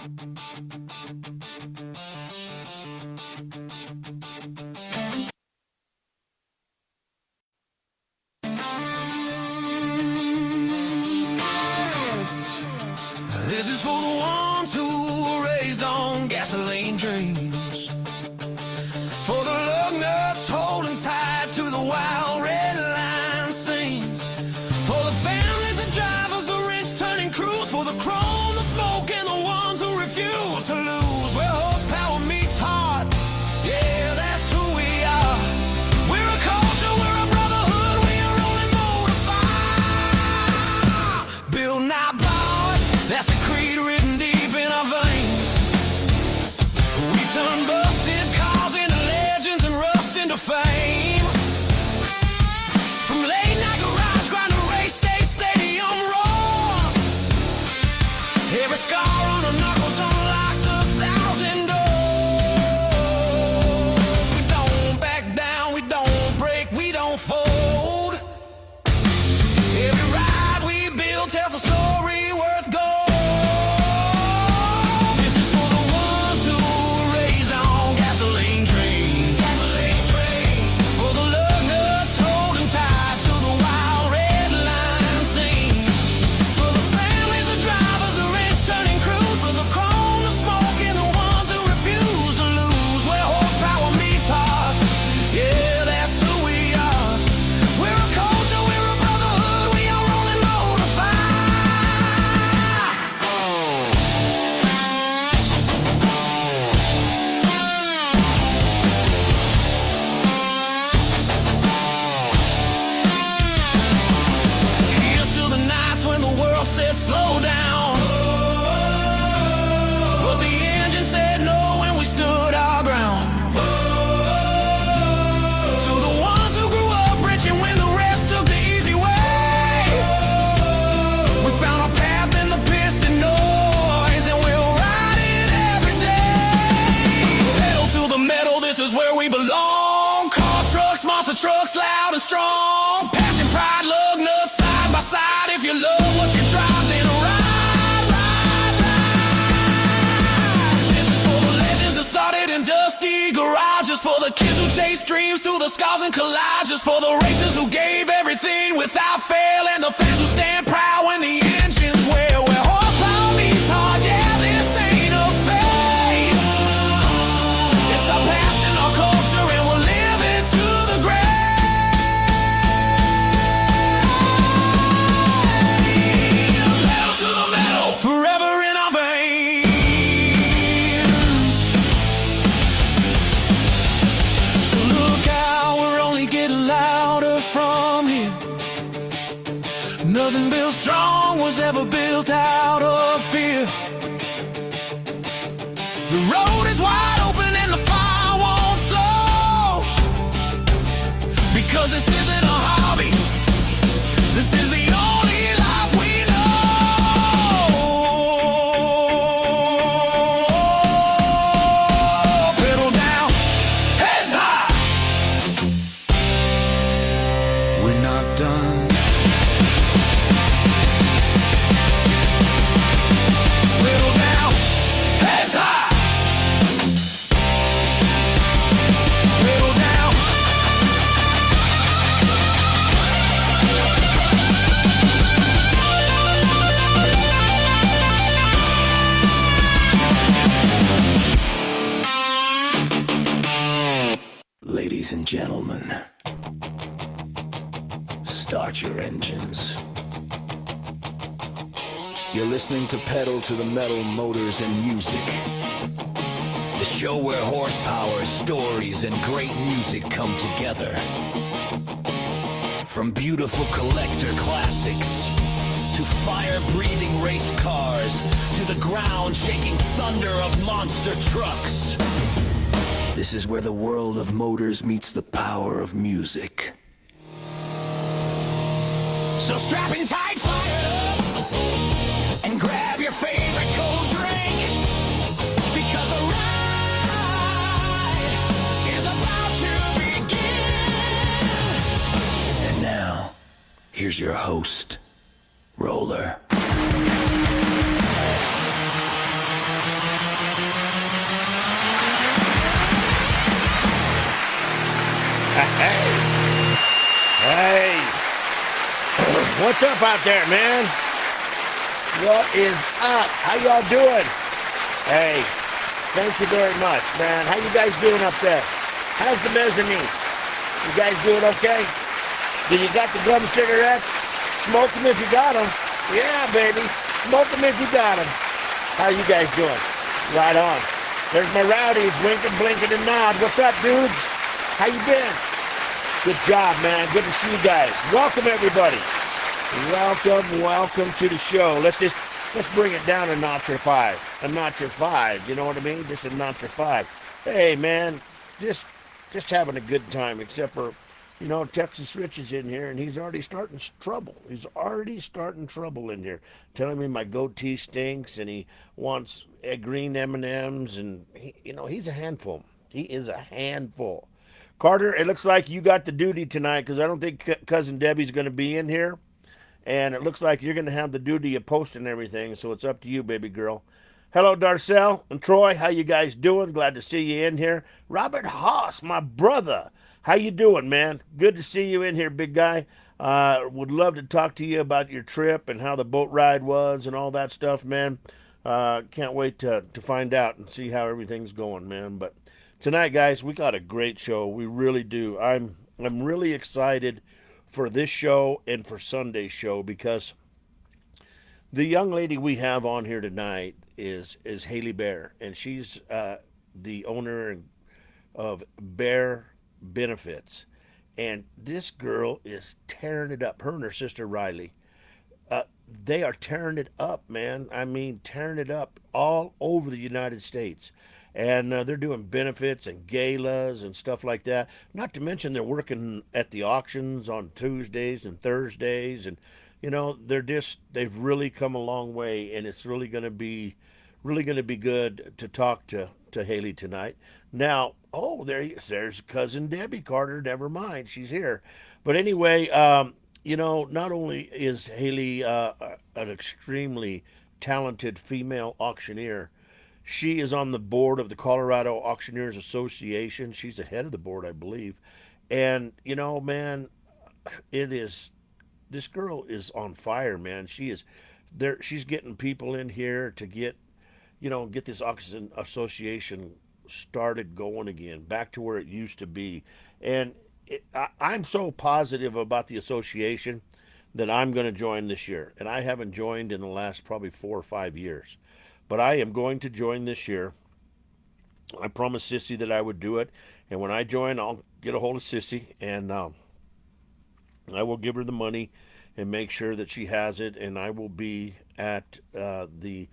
This is for the ones who were raised on gasoline dreams, for the lug nuts holding tight to the wild red line scenes, for the families that drivers, the wrench turning crews, for the chrome, the smoke, and the ones who refuse to lose. Where horsepower meets heart, yeah, that's who we are. We're a culture, we're a brotherhood, we are only motivated. Build not borrowed, that's the creed written deep in our veins. We turn busted cars into legends and rust into fame. From late night garage grind to race day stadium roars, every scar on our knuckles unlocked 1,000 doors. We don't back down, we don't break, we don't fold. Every ride we build tells a story worth gold. This is for the ones who were raised on gasoline trains, for the lug nuts holding tight to the wild red line scenes, for the families, the drivers, the wrench turning crews, for the chrome, the smoke, and the ones who refuse to lose. Where horsepower meets heart, yeah, that's who we are. We're a culture, we're a brotherhood, we are only here's to the nights when the world said slow down, but the engine said no when we stood our ground. To the ones who grew up rich and when the rest took the easy way, we found our path in the piston noise and we'll ride it every day. Pedal to the metal, this is where we belong. Cars, trucks, monster trucks, loud and strong. Passion, pride, lug nuts, side by side. If you love what you drive, then ride, ride, ride. This is for the legends that started in dusty garages, for the kids who chase dreams through the scars and collages, for the racers who gave everything without fail, and the fans who stand proud when the engines wail. Where horsepower meets heart, yeah, this ain't a phase. It's our passion, our culture, and we'll live it to the grave. Pedal to the metal, forever in our veins. So look out, we're only getting louder from here. Nothing built strong was ever built out of fear. The road is wide open and the fire won't slow, because this isn't a hobby, this is the only life we know. Pedal down, heads high, we're not done. Pedal down, heads high, pedal down. Ladies and gentlemen, start your engines. You're listening to Pedal to the Metal, Motors and Music, the show where horsepower, stories, and great music come together. From beautiful collector classics to fire-breathing race cars to the ground-shaking thunder of monster trucks, this is where the world of motors meets the power of music. So strap in tight, fire up, and grab your favorite cold drink, because a ride is about to begin. And now, here's your host, Roller. what's up out there, man? What is up? How y'all doing? Hey, thank you very much, man. How you guys doing up there? How's the mezzanine? You guys doing okay? Do you got the gum cigarettes? Smoke them if you got them. Yeah, baby. Smoke them if you got them. How you guys doing? Right on. There's my rowdies winking, blinking, and nod. What's up, dudes? How you been? Good job, man. Good to see you guys. Welcome, everybody. Welcome to the show. Let's bring it down a notch or five. A notch or five, you know what I mean? Just a notch or five. Hey, man, just having a good time, except for, Texas Rich is in here, and he's already starting trouble. He's already starting trouble in here, telling me my goatee stinks, and he wants green M&Ms, and, he's a handful. He is a handful. Carter, it looks like you got the duty tonight, because I don't think Cousin Debbie's going to be in here. And it looks like you're going to have the duty of posting everything, so it's up to you, baby girl. Hello, Darcel and Troy. How you guys doing? Glad to see you in here. Robert Haas, my brother. How you doing, man? Good to see you in here, big guy. Would love to talk to you about your trip and how the boat ride was and all that stuff, man. Can't wait to find out and see how everything's going, man. But tonight, guys, we got a great show. We really do. I'm really excited for this show and for Sunday's show, because the young lady we have on here tonight is Haile Behr, and she's the owner of Behr Benefits, and this girl is tearing it up. Her and her sister Riley, they are tearing it up, man. I mean, tearing it up all over the United States. And they're doing benefits and galas and stuff like that. Not to mention they're working at the auctions on Tuesdays and Thursdays. And, they've really come a long way. And it's really going to be good to talk to Haile tonight. Now, there's Cousin Debbie Carter. Never mind. She's here. But anyway, not only is Haile an extremely talented female auctioneer, she is on the board of the Colorado Auctioneers Association. She's the head of the board, I believe. And, man, this girl is on fire, man. She's getting people in here to get this auction association started going again, back to where it used to be. And I'm so positive about the association that I'm going to join this year. And I haven't joined in the last probably 4 or 5 years. But I am going to join this year. I promised Sissy that I would do it. And when I join, I'll get a hold of Sissy, and I will give her the money and make sure that she has it. And I will be at the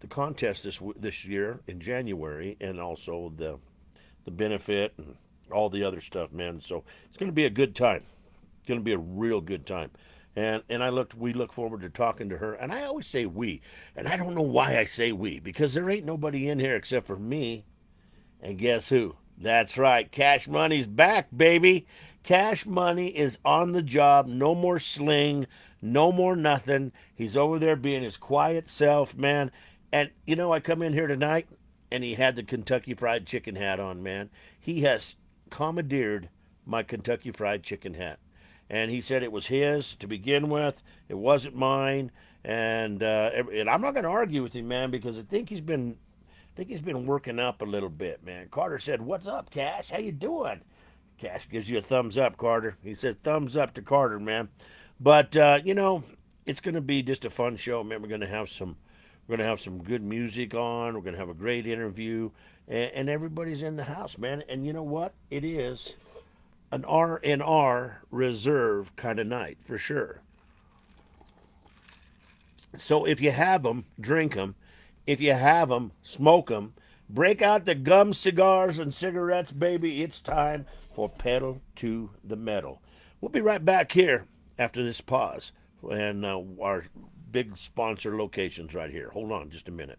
contest this year in January, and also the benefit and all the other stuff, man. So it's going to be a good time. It's going to be a real good time. And we look forward to talking to her. And I always say we. And I don't know why I say we, because there ain't nobody in here except for me. And guess who? That's right. Cash Money's back, baby. Cash Money is on the job. No more sling. No more nothing. He's over there being his quiet self, man. And, I come in here tonight, and he had the Kentucky Fried Chicken hat on, man. He has commandeered my Kentucky Fried Chicken hat. And he said it was his to begin with. It wasn't mine. And I'm not going to argue with him, man, because I think he's been working up a little bit, man. Carter said, "What's up, Cash? How you doing?" Cash gives you a thumbs up, Carter. He said thumbs up to Carter, man. But it's going to be just a fun show, man. We're going to have some good music on. We're going to have a great interview, and everybody's in the house, man. And you know what? It is an R&R reserve kind of night, for sure. So if you have them, drink them. If you have them, smoke them. Break out the gum cigars and cigarettes, baby. It's time for Pedal to the Metal. We'll be right back here after this pause. And our big sponsor locations right here. Hold on just a minute.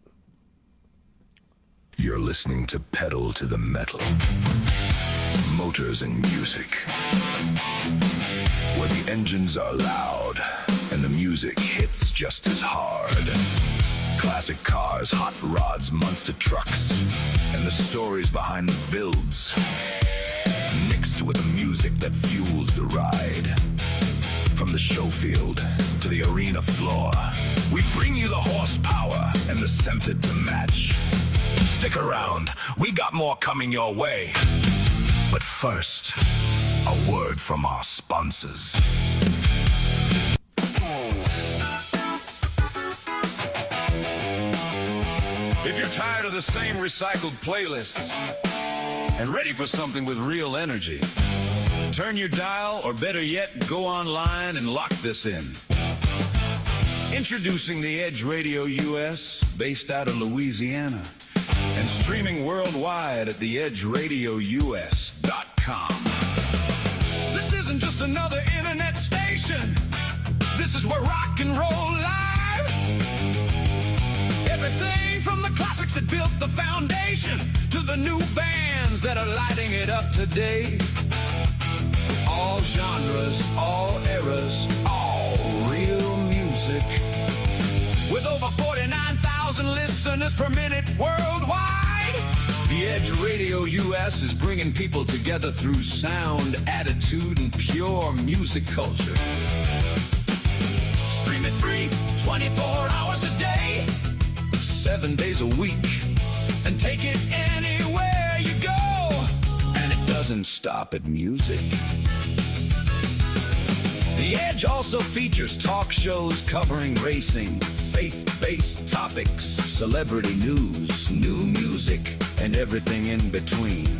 You're listening to Pedal to the Metal. Motors and music, where the engines are loud and the music hits just as hard. Classic cars, hot rods, monster trucks, and the stories behind the builds, mixed with the music that fuels the ride. From the show field to the arena floor, we bring you the horsepower and the center to match. Stick around, we got more coming your way. But first, a word from our sponsors. If you're tired of the same recycled playlists and ready for something with real energy, turn your dial, or better yet, go online and lock this in. Introducing the Edge Radio US, based out of Louisiana, and streaming worldwide at theedgeradious.com. This isn't just another internet station. This is where rock and roll live. Everything from the classics that built the foundation to the new bands that are lighting it up today. All genres, all eras, all real music. With over 49,000 listeners per minute worldwide, the Edge Radio US is bringing people together through sound, attitude, and pure music culture. Stream it free, 24 hours a day, 7 days a week, and take it anywhere you go. And it doesn't stop at music. The Edge also features talk shows covering racing, faith-based topics, celebrity news, new music, and everything in between.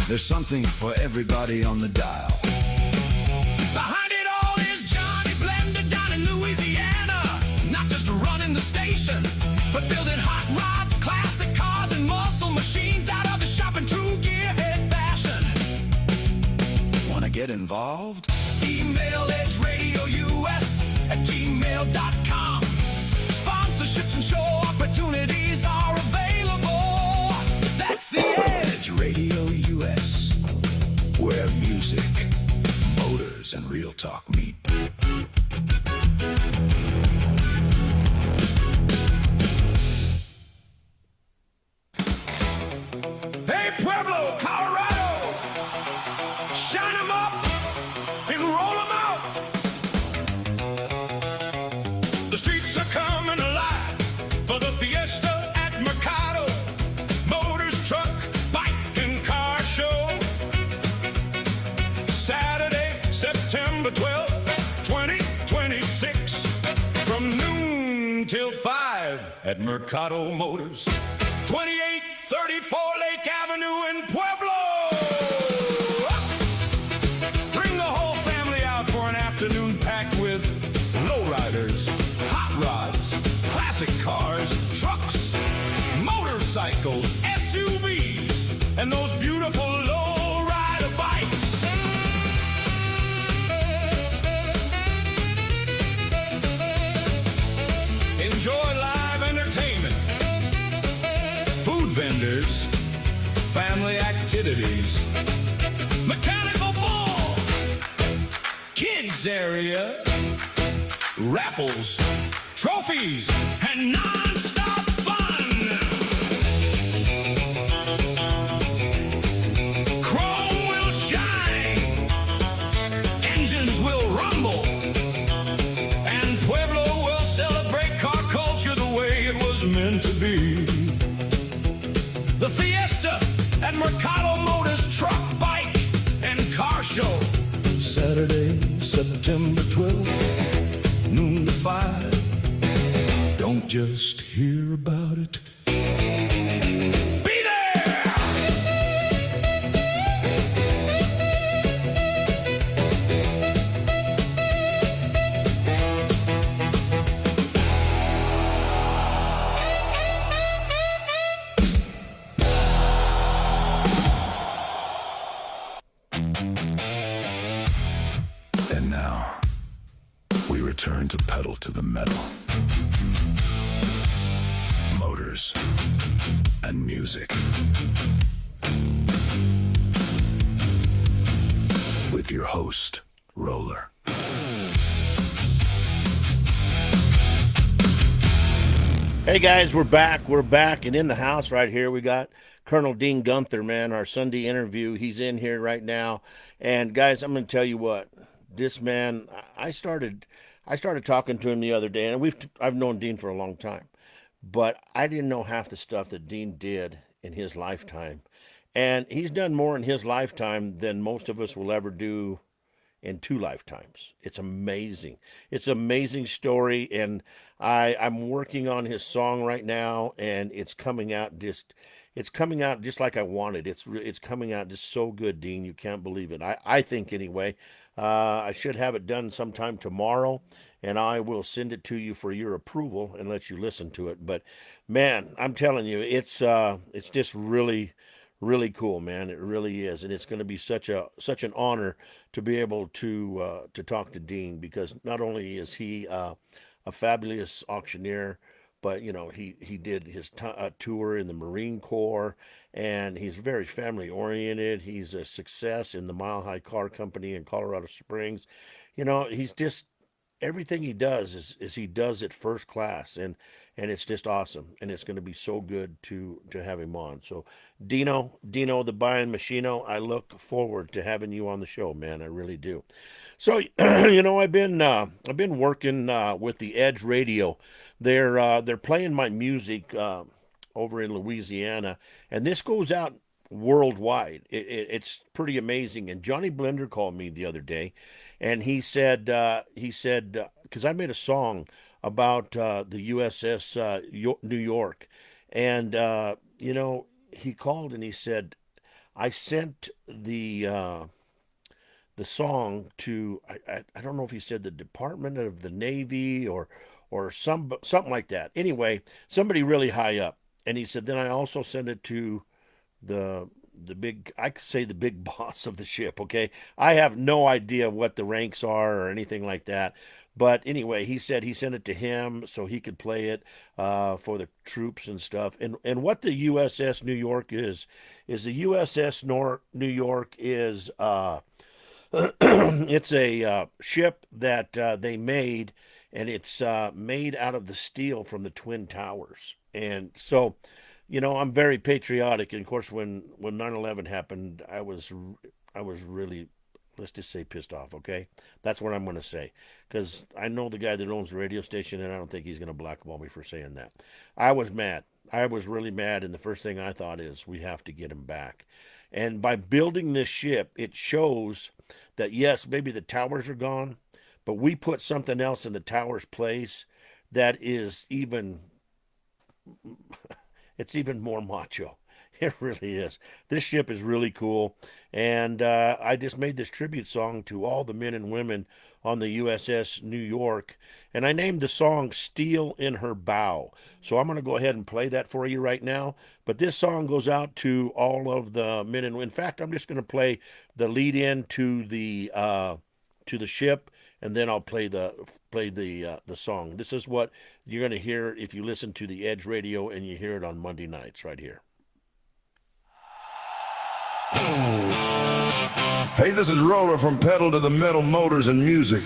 There's something for everybody on the dial. Behind it all is Johnny Blender down in Louisiana. Not just running the station, but building hot rods, classic cars, and muscle machines out of the shop in true gearhead fashion. Wanna get involved? Email edgeradious@gmail.com. Sponsorships and show opportunities are available. That's the Edge Radio US, where music, motors, and real talk meet. Hey, Pueblo, Colorado! Shine 'em up and roll 'em out! The streets are coming alive for the fiesta at Mercado. Motors, truck, bike, and car show. Saturday, September 12th, 2026. From noon till 5 at Mercado Motors. 2834 Lake Avenue in Pueblo. Bring the whole family out for an afternoon packed with lowriders, hot rods, classic cars, trucks, motorcycles, SUVs, and those beautiful lowrider bikes. Enjoy live entertainment, food vendors, family activities, mechanical bull, kids area, raffles, trophies, and non-stop fun. Chrome will shine, engines will rumble, and Pueblo will celebrate car culture the way it was meant to be. The Fiesta at Mercado Motors Truck, Bike, and Car Show. Saturday, September 12th, noon to 5. Don't just hear about it. Be there! And now, we return to pedal to the metal. Motors and music. With your host, Roller. Hey guys, we're back. We're back, and in the house right here, we got Colonel Dean Gunther, man, our Sunday interview. He's in here right now. And guys, I'm going to tell you what, this man, I started talking to him the other day, and I've known Dean for a long time, but I didn't know half the stuff that Dean did in his lifetime. And he's done more in his lifetime than most of us will ever do in two lifetimes. It's amazing. It's an amazing story, and I'm working on his song right now, and it's coming out just like I wanted. It's coming out just so good, Dean. You can't believe it. I think anyway. I should have it done sometime tomorrow, and I will send it to you for your approval and let you listen to it. But man, I'm telling you, it's just really cool, man. It really is, and it's going to be such an honor to be able to talk to Dean, because not only is he a fabulous auctioneer, but he did his tour in the Marine Corps, and he's very family oriented. He's a success in the Mile High Car Company in Colorado Springs. He's just everything he does is he does it first class, and it's just awesome, and it's going to be so good to have him on. So Dino the Buying Machino, I look forward to having you on the show, man. I really do. So I've been working with the Edge Radio. They're playing my music over in Louisiana, and this goes out worldwide. It's pretty amazing. And Johnny Blender called me the other day, and he said because I made a song about the USS New York, and he called and he said, I sent the song to, I don't know if he said the Department of the Navy or something like that. Anyway, somebody really high up, and he said, then I also sent it to the big, I could say the big boss of the ship. Okay, I have no idea what the ranks are or anything like that. But anyway, he said he sent it to him so he could play it for the troops and stuff. And what the USS New York is the USS New York is it's a ship that they made, and it's made out of the steel from the Twin Towers. And so, I'm very patriotic. And of course, when 9/11 happened, I was really, let's just say, pissed off. Okay, that's what I'm going to say, because I know the guy that owns the radio station, and I don't think he's going to blackball me for saying that. I was mad. I was really mad, and the first thing I thought is we have to get him back. And by building this ship, it shows that yes, maybe the towers are gone, but we put something else in the tower's place that is even it's even more macho. It really is. This ship is really cool. And I just made this tribute song to all the men and women on the USS New York. And I named the song Steel in Her Bow. So I'm going to go ahead and play that for you right now. But this song goes out to all of the men and women. In fact, I'm just going to play the lead in to the ship, and then I'll play the song. This is what you're going to hear if you listen to the Edge Radio and you hear it on Monday nights right here. Hey, this is Roller from Pedal to the Metal Motors and Music.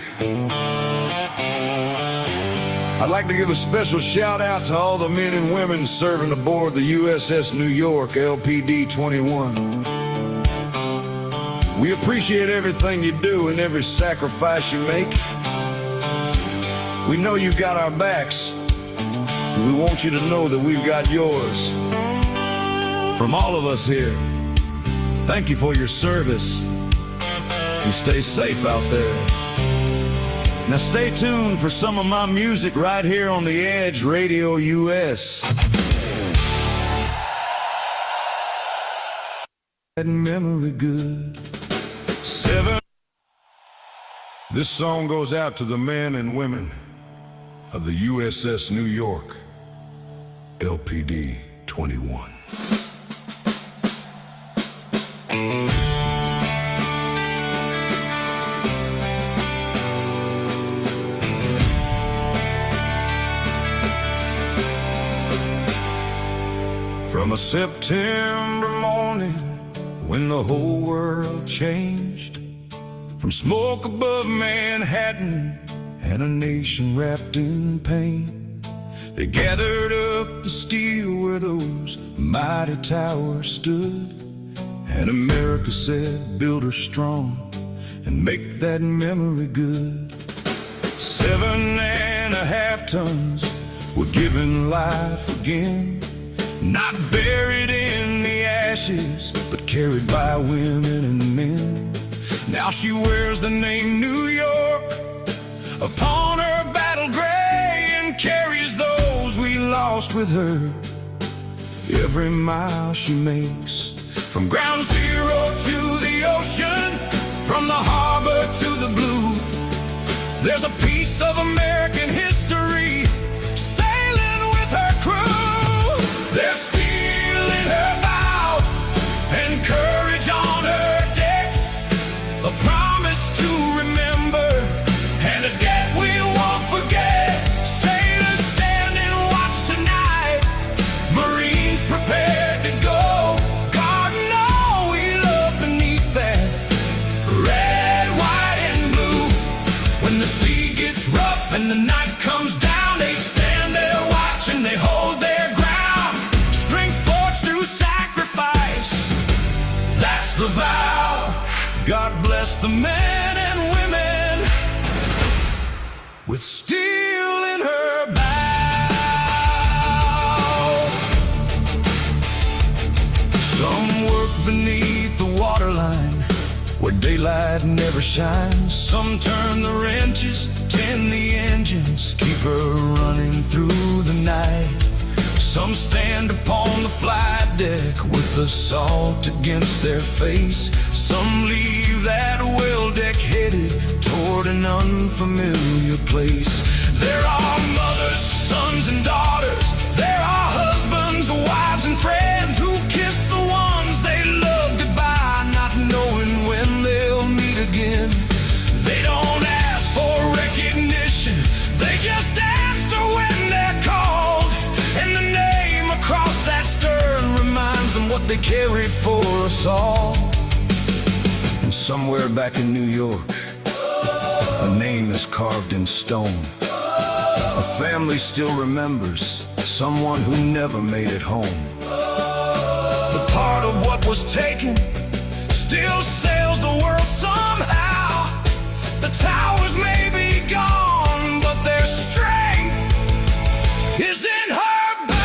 I'd like to give a special shout out to all the men and women serving aboard the USS New York LPD 21. We appreciate everything you do and every sacrifice you make. We know you've got our backs, and we want you to know that we've got yours. From all of us here, thank you for your service. You stay safe out there. Now stay tuned for some of my music right here on the Edge Radio US. That memory good. This song goes out to the men and women of the USS New York, LPD 21. From a September morning when the whole world changed, from smoke above Manhattan and a nation wrapped in pain, they gathered up the steel where those mighty towers stood, and America said, build her strong and make that memory good. 7.5 tons were given life again, not buried in the ashes, but carried by women and men. Now she wears the name New York upon her battle gray, and carries those we lost with her every mile she makes. From ground zero to the ocean, from the harbor to the blue, there's a piece of American history sailing with her crew. There's steel in her bow and courage on her decks, a promise to remember and a debt we won't forget. Sailors stand and watch tonight, Marines prepared to go, guarding all we love beneath that red, white, and blue. When the sea gets rough and the night comes down, they stand there watching, they hold their ground. Strength forged through sacrifice, that's the vow. God bless the men and women with steel in her bow. Some work beneath the waterline where daylight never shines. Some turn the wrenches, tend the engines, keep her running through the night. Some stand upon the flight deck with the salt against their face. Some leave that well deck headed toward an unfamiliar place. There are mothers, sons, and daughters. There are husbands, wives, and friends who kiss the ones they love goodbye, not knowing when they'll meet again. They don't ask for recognition, they just answer when they're called. And the name across that stern reminds them what they carry for us all. And somewhere back in New York, a name is carved in stone. A family still remembers someone who never made it home. But part of what was taken still sails the world somehow. The towers may be gone, but their strength is in her bow.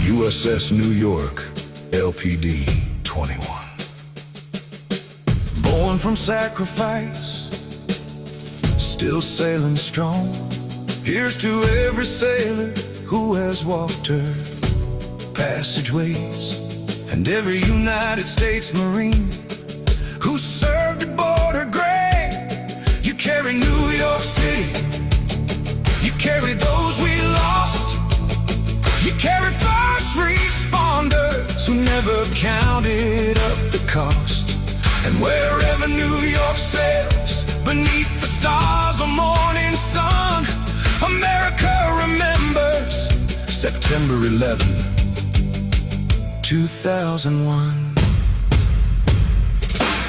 USS New York, LPD 21. Born from sacrifice, still sailing strong. Here's to every sailor who has walked her passageways, and every United States Marine who served aboard her grave. You carry New York City, you carry those we lost, you carry first responders who never counted up the cost. And wherever New York sails, beneath the stars, a morning sun, America remembers September 11, 2001.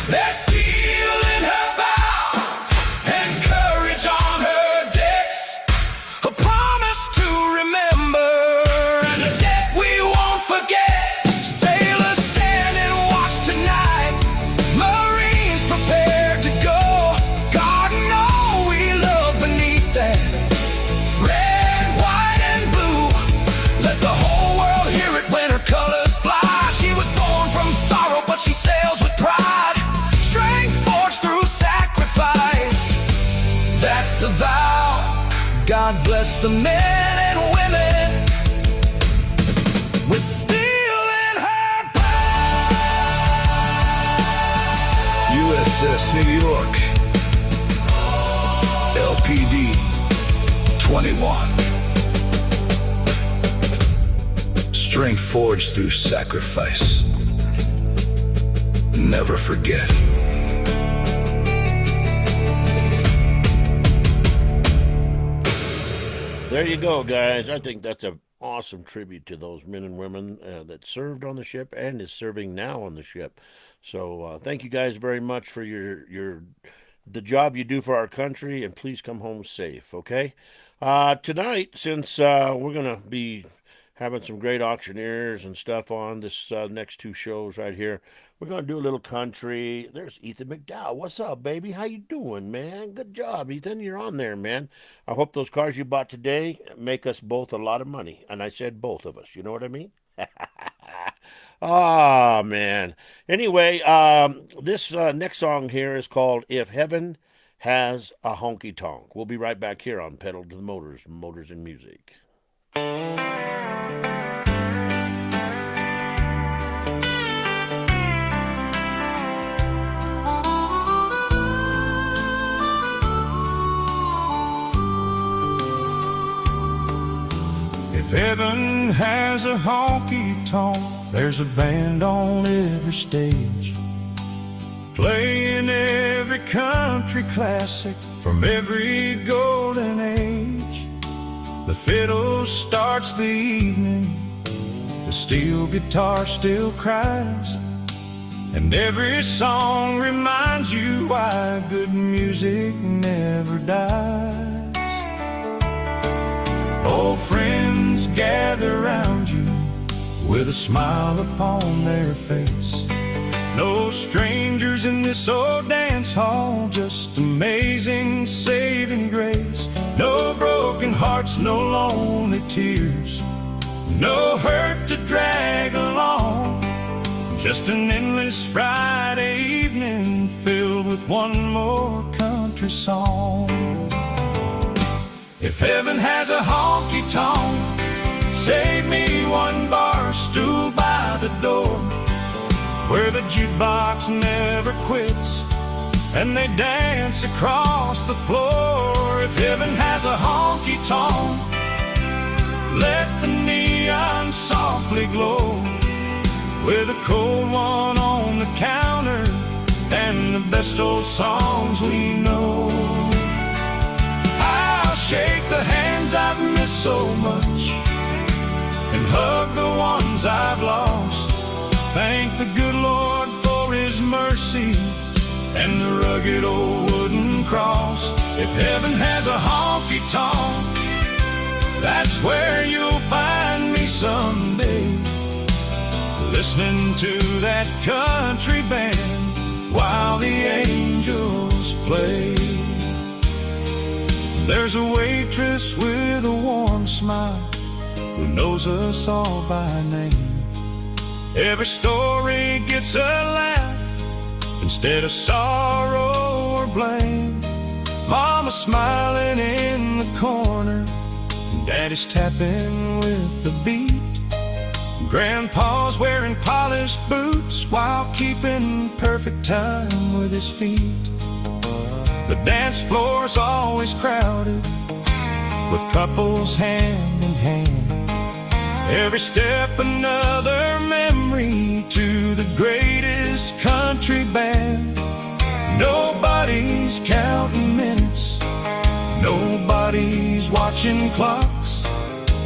There's steel in her bow and courage on her decks, a promise to remember and a debt we won't forget. Sailors stand and watch tonight, Marines prepared to go, guarding all we love beneath that red, white, and blue. Let the whole world hear it when her colors fly. She was born from sorrow, but she sails with pride. Strength forged through sacrifice, that's the vow. God bless the men and women with steel in her bow. USS New York, LPD 21. Strength forged through sacrifice. Never forget. There you go, guys. I think that's an awesome tribute to those men and women that served on the ship and is serving now on the ship. So thank you guys very much for the job you do for our country, and please come home safe, okay? Tonight, since we're going to be having some great auctioneers and stuff on this next two shows right here. We're gonna do a little country. There's Ethan McDowell. What's up, baby? How you doing, man? Good job, Ethan. You're on there, man. I hope those cars you bought today make us both a lot of money. And I said both of us. You know what I mean? Ah, man. Anyway, this next song here is called "If Heaven Has a Honky Tonk." We'll be right back here on Pedal to the Motors, Motors and Music. If heaven has a honky tonk, there's a band on every stage, playing every country classic from every golden age. The fiddle starts the evening, the steel guitar still cries, and every song reminds you why good music never dies. Old friends gather round you with a smile upon their face. No strangers in this old dance hall, just amazing saving grace. No broken hearts, no lonely tears, no hurt to drag along. Just an endless Friday evening filled with one more country song. If heaven has a honky-tonk, save me one bar stool by the door, where the jukebox never quits and they dance across the floor. If heaven has a honky-tonk, let the neon softly glow, with a cold one on the counter and the best old songs we know. I'll shake the hands I've missed so much and hug the ones I've lost. Thank the good Lord for His mercy and the rugged old wooden cross. If heaven has a honky-tonk, that's where you'll find me someday, listening to that country band while the angels play. There's a waitress with a warm smile who knows us all by name. Every story gets a laugh instead of sorrow or blame. Mama's smiling in the corner, and Daddy's tapping with the beat. Grandpa's wearing polished boots while keeping perfect time with his feet. The dance floor's always crowded with couples hand in hand. Every step another memory to the greatest country band. Nobody's counting minutes, nobody's watching clocks,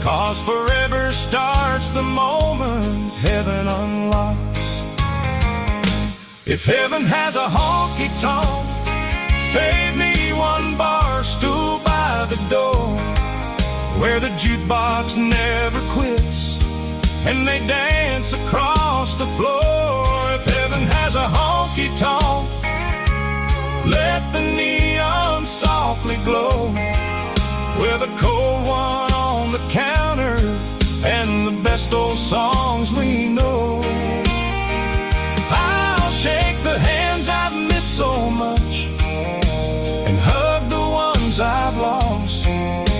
'cause forever starts the moment heaven unlocks. If heaven has a honky-tonk, save me one bar stool by the door, where the jukebox never quits and they dance across the floor. If heaven has a honky-tonk, let the neon softly glow, with a cold one on the counter and the best old songs we know. I'll shake the hands I've missed so much and hug the ones I've lost.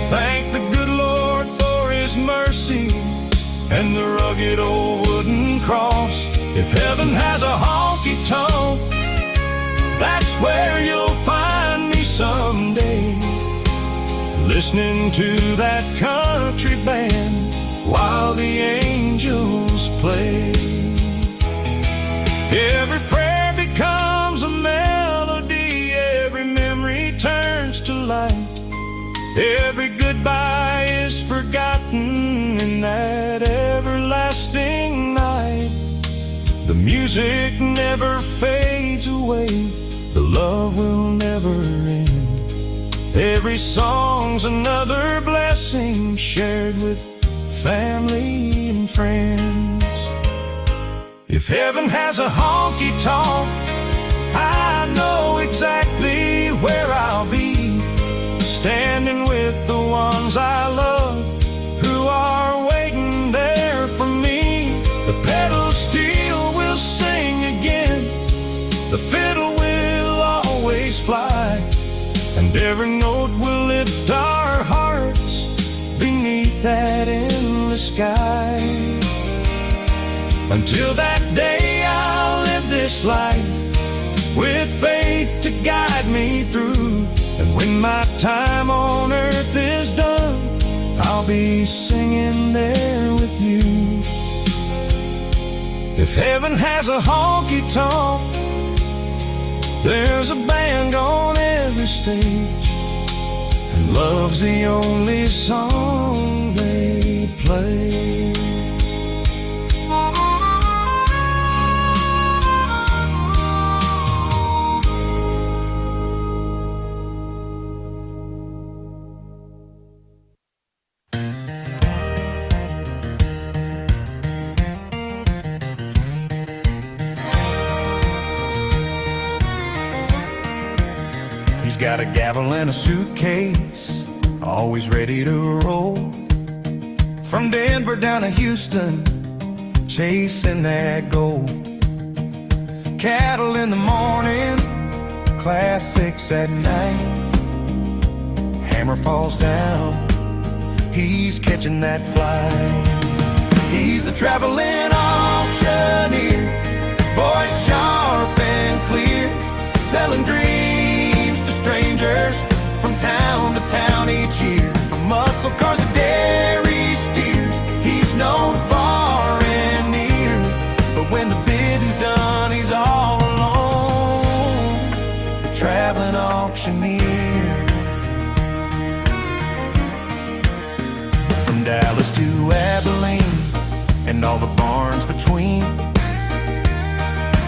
Thank the good Lord for His mercy and the rugged old wooden cross. If heaven has a honky-tonk, that's where you'll find me someday, listening to that country band while the angels play. Every prayer becomes a melody, every memory turns to light, every goodbye is forgotten in that everlasting night. The music never fades away, the love will never end. Every song's another blessing shared with family and friends. If heaven has a honky-tonk, I know exactly where I'll be, standing with the ones I love who are waiting there for me. The pedal steel will sing again, the fiddle will always fly, and every note will lift our hearts beneath that endless sky. Until that day, I'll live this life with faith to guide me through. And when my time on earth is done, I'll be singing there with you. If heaven has a honky-tonk, there's a band on every stage, and love's the only song they play. He's got a gavel and a suitcase, always ready to roll. From Denver down to Houston, chasing that gold. Cattle in the morning, class 6 at night. Hammer falls down, he's catching that flight. He's the traveling auctioneer, voice sharp and clear, selling dreams to strangers from town to town each year. From muscle cars to dairy steers, he's known far and near. But when the bidding's done, he's all alone, the traveling auctioneer. From Dallas to Abilene and all the barns between,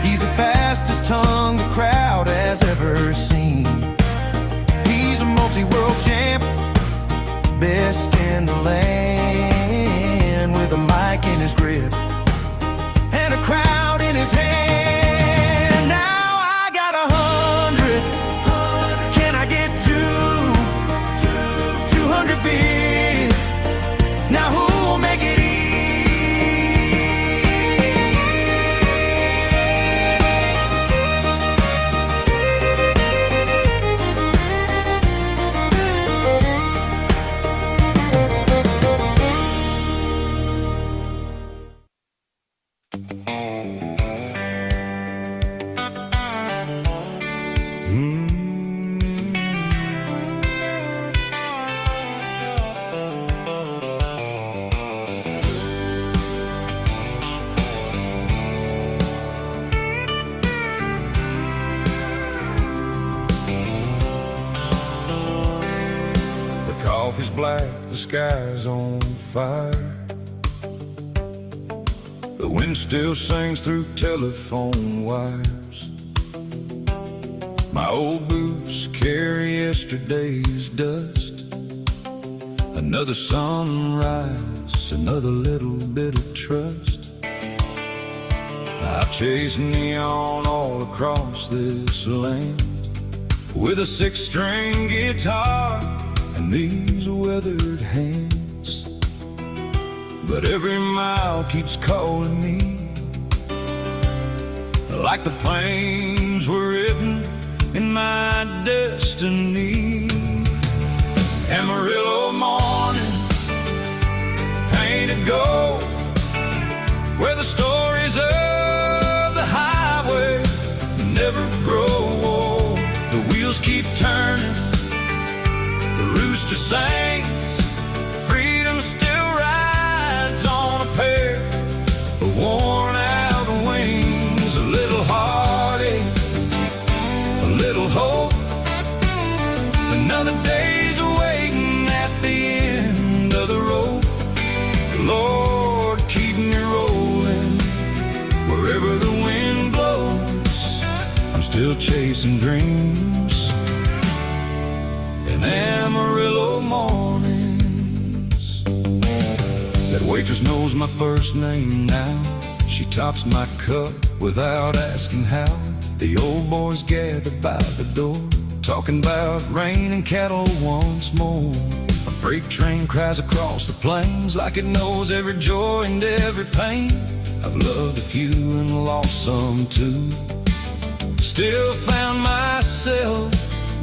he's the fastest tongue the crowd has ever seen. He's a multi-world champ, best in the land, with a mic in his grip and a crowd in his hand. Now I got 100, can I get 200 bid? Now who'll make it easy? Coffee's black, the sky's on fire. The wind still sings through telephone wires. My old boots carry yesterday's dust. Another sunrise, another little bit of trust. I've chased neon all across this land with a 6-string guitar and these weathered hands. But every mile keeps calling me, like the plains were written in my destiny. Amarillo mornings, painted gold, where the stories of the highway never grow old. The wheels keep turning, the rooster sings, freedom still rides on a pair of worn out wings. A little heartache, a little hope, another day's waiting at the end of the road. Lord, keep me rolling wherever the wind blows. I'm still chasing dreams in Amarillo mornings that Waitress knows my first name now. She tops my cup without asking how. The old boys gather by the door, talking about rain and cattle once more. A freight train cries across the plains like it knows every joy and every pain. I've loved a few and lost some too. Still found myself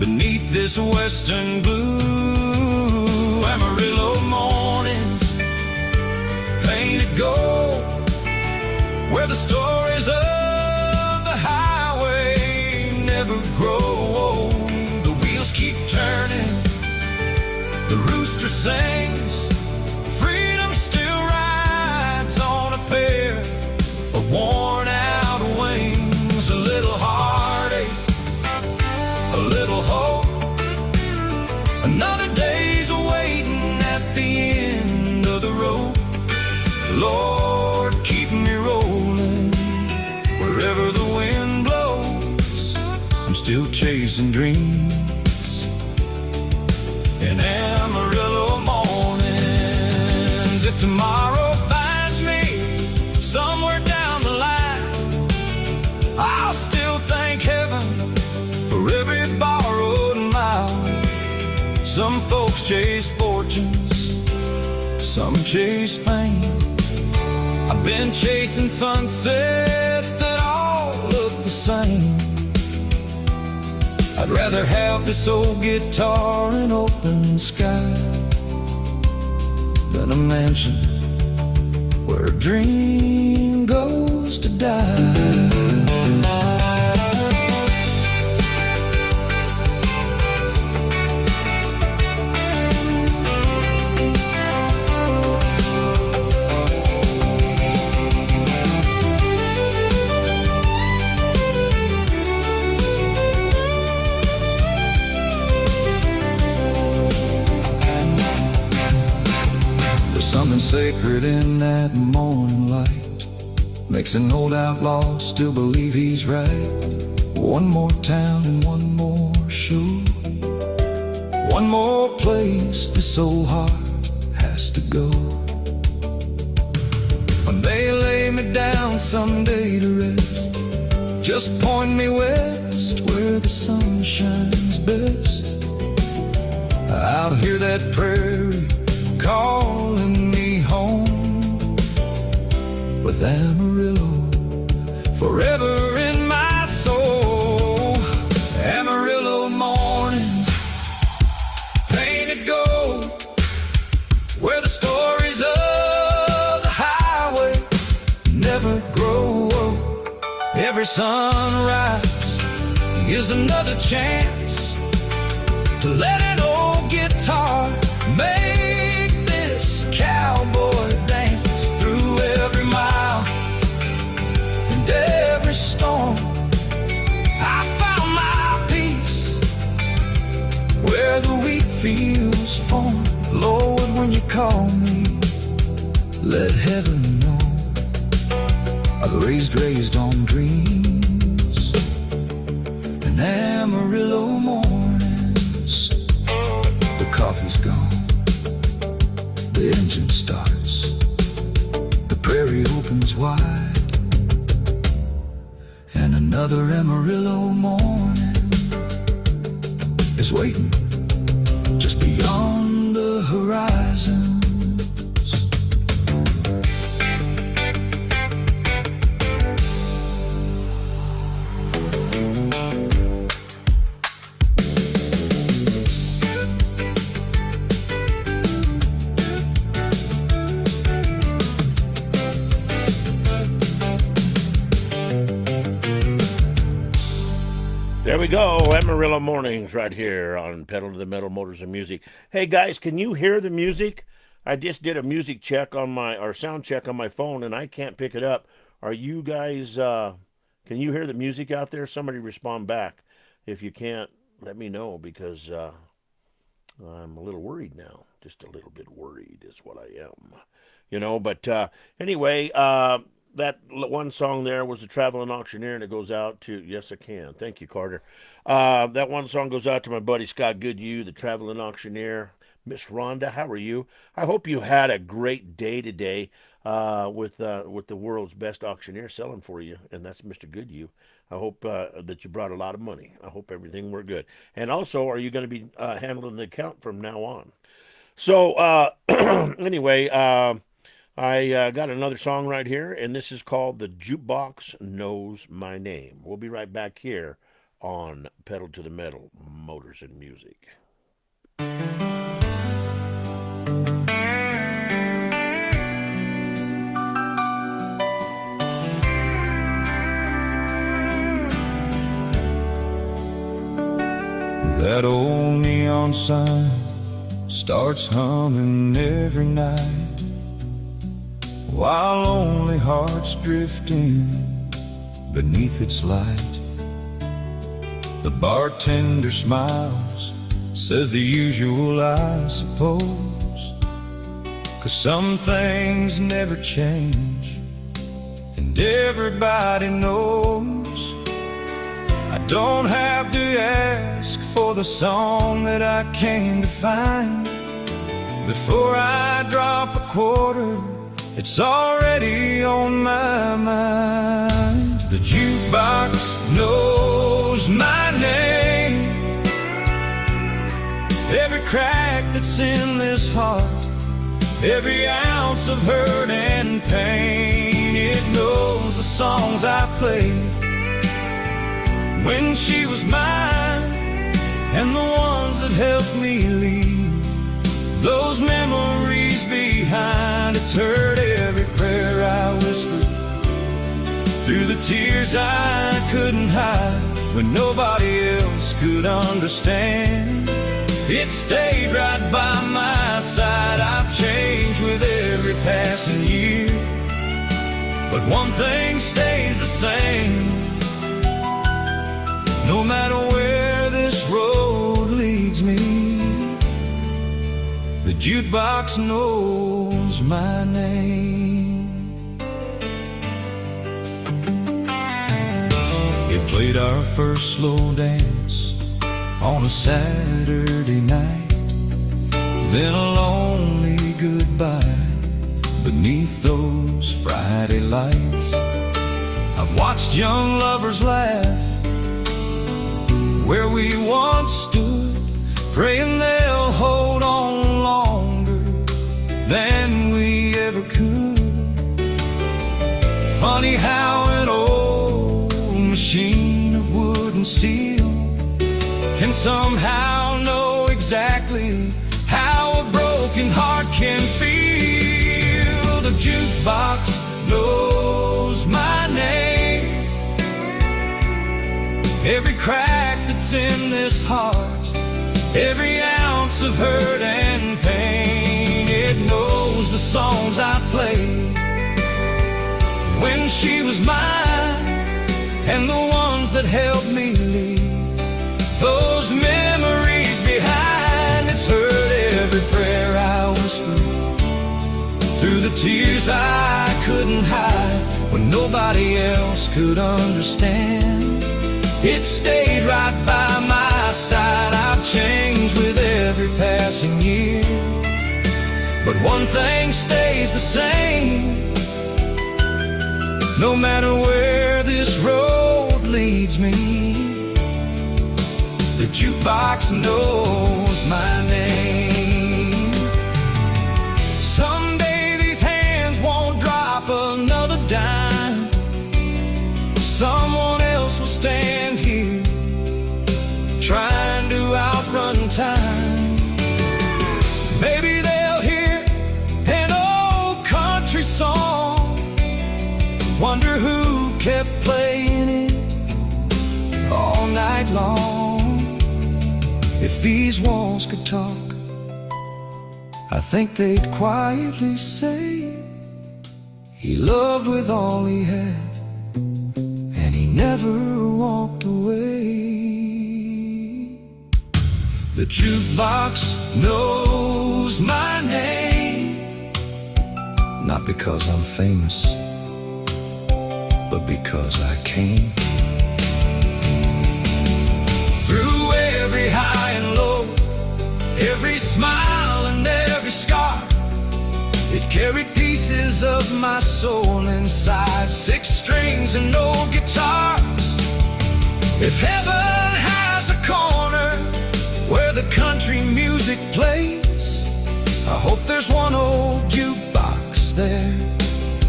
beneath this western blue. Amarillo mornings, painted gold, where the stories of the highway never grow old. The wheels keep turning, the rooster sings, freedom still rides on a pair of worn out wings. A little heartache, a little hope, another day's waiting at the end of the road. Lord, keep me rolling wherever the wind blows. I'm still chasing dreams in Amarillo mornings. If tomorrow finds me somewhere down the line, I'll still thank heaven for every borrowed mile. Some folks chase fortunes, some chase fame. I've been chasing sunsets that all look the same. I'd rather have this old guitar and open sky than a mansion where a dream goes to die. Something sacred in that morning light makes an old outlaw still believe he's right. One more town and one more show, one more place this old heart has to go. When they lay me down someday to rest, just point me west where the sun shines best. I'll hear that prairie calling me home, with Amarillo forever in my soul. Amarillo mornings, painted gold, where the stories of the highway never grow old. Every sunrise is another chance to let an old guitar make this cowboy dance through every mile and every storm. I found my peace where the wheat fields form. Lord, when you call me, let heaven know I've raised on dreams and Amarillo mornings. The coffee's gone, the engine starts, the prairie opens wide, and another Amarillo morning is waiting just beyond the horizons. There we go, Amarillo Mornings right here on Pedal to the Metal Motors and Music. Hey guys, can you hear the music? I just did a music check on or sound check on my phone and I can't pick it up. Are you guys, can you hear the music out there? Somebody respond back. If you can't, let me know because I'm a little worried now. Just a little bit worried is what I am. But anyway, that one song there was the Traveling Auctioneer, and it goes out to, yes, I can. Thank you, Carter. That one song goes out to my buddy Scott Goodyear, the Traveling Auctioneer. Miss Rhonda, how are you? I hope you had a great day today with the world's best auctioneer selling for you, and that's Mr. Goodyear. I hope that you brought a lot of money. I hope everything were good. And also, are you going to be handling the account from now on? So anyway, I got another song right here, and this is called "The Jukebox Knows My Name." We'll be right back here on Pedal to the Metal, Motors and Music. That old neon sign starts humming every night, while lonely hearts drifting beneath its light. The bartender smiles, says the usual, I suppose, 'cause some things never change, and everybody knows. I don't have to ask for the song that I came to find. Before I drop a quarter, it's already on my mind. The jukebox knows my name, every crack that's in this heart, every ounce of hurt and pain. It knows the songs I played when she was mine, and the ones that helped me leave those memories behind. It's heard every prayer I whispered through the tears I couldn't hide, when nobody else could understand. It stayed right by my side. I've changed with every passing year, but one thing stays the same. No matter where this road leads me, the jukebox knows my name. It played our first slow dance on a Saturday night, then a lonely goodbye beneath those Friday lights. I've watched young lovers laugh where we once stood, praying they'll hold on longer than we ever could. Funny how an old machine of wood and steel can somehow know exactly how a broken heart can feel. The jukebox knows my name, every crack that's in this heart, every ounce of hurt and pain. It knows the songs I played when she was mine, and the ones that helped me leave those memories behind. It's heard every prayer I whispered through the tears I couldn't hide, when nobody else could understand. It stayed right by my side. I've changed with every passing year, but one thing stays the same. No matter where this road leads me, the jukebox knows my name. Someday these hands won't drop another dime. Someone else will stand here trying to outrun time. Maybe they'll hear an old country song, wonder who kept playing it all night long. If these walls could talk, I think they'd quietly say he loved with all he had, and he never walked away. The jukebox knows my name, not because I'm famous, but because I came. Through every high and low, every smile Carried pieces of my soul inside, 6 strings and no guitars. If heaven has a corner where the country music plays, I hope there's one old jukebox there,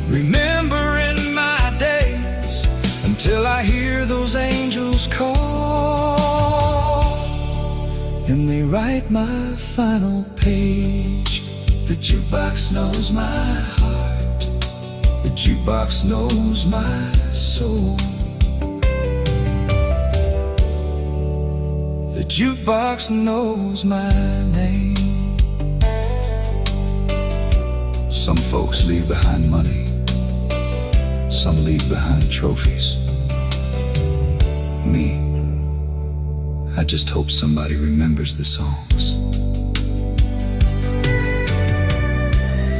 remembering my days, until I hear those angels call and they write my final page. The jukebox knows my heart, the jukebox knows my soul. The jukebox knows my name. Some folks leave behind money, some leave behind trophies. Me, I just hope somebody remembers the songs.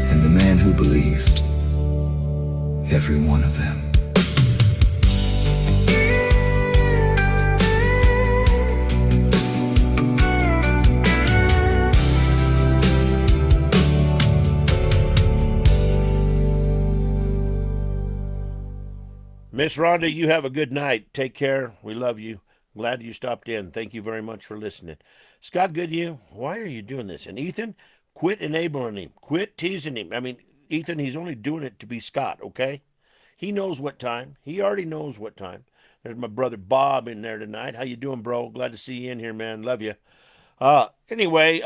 And the man who believed, every one of them. Miss Rhonda, you have a good night. Take care. We love you. Glad you stopped in. Thank you very much for listening. Scott Goodyear, why are you doing this? And Ethan, quit enabling him. Quit teasing him. I mean, Ethan, he's only doing it to be Scott, okay? He knows what time. He already knows what time. There's my brother Bob in there tonight. How you doing, bro? Glad to see you in here, man. Love you. Anyway,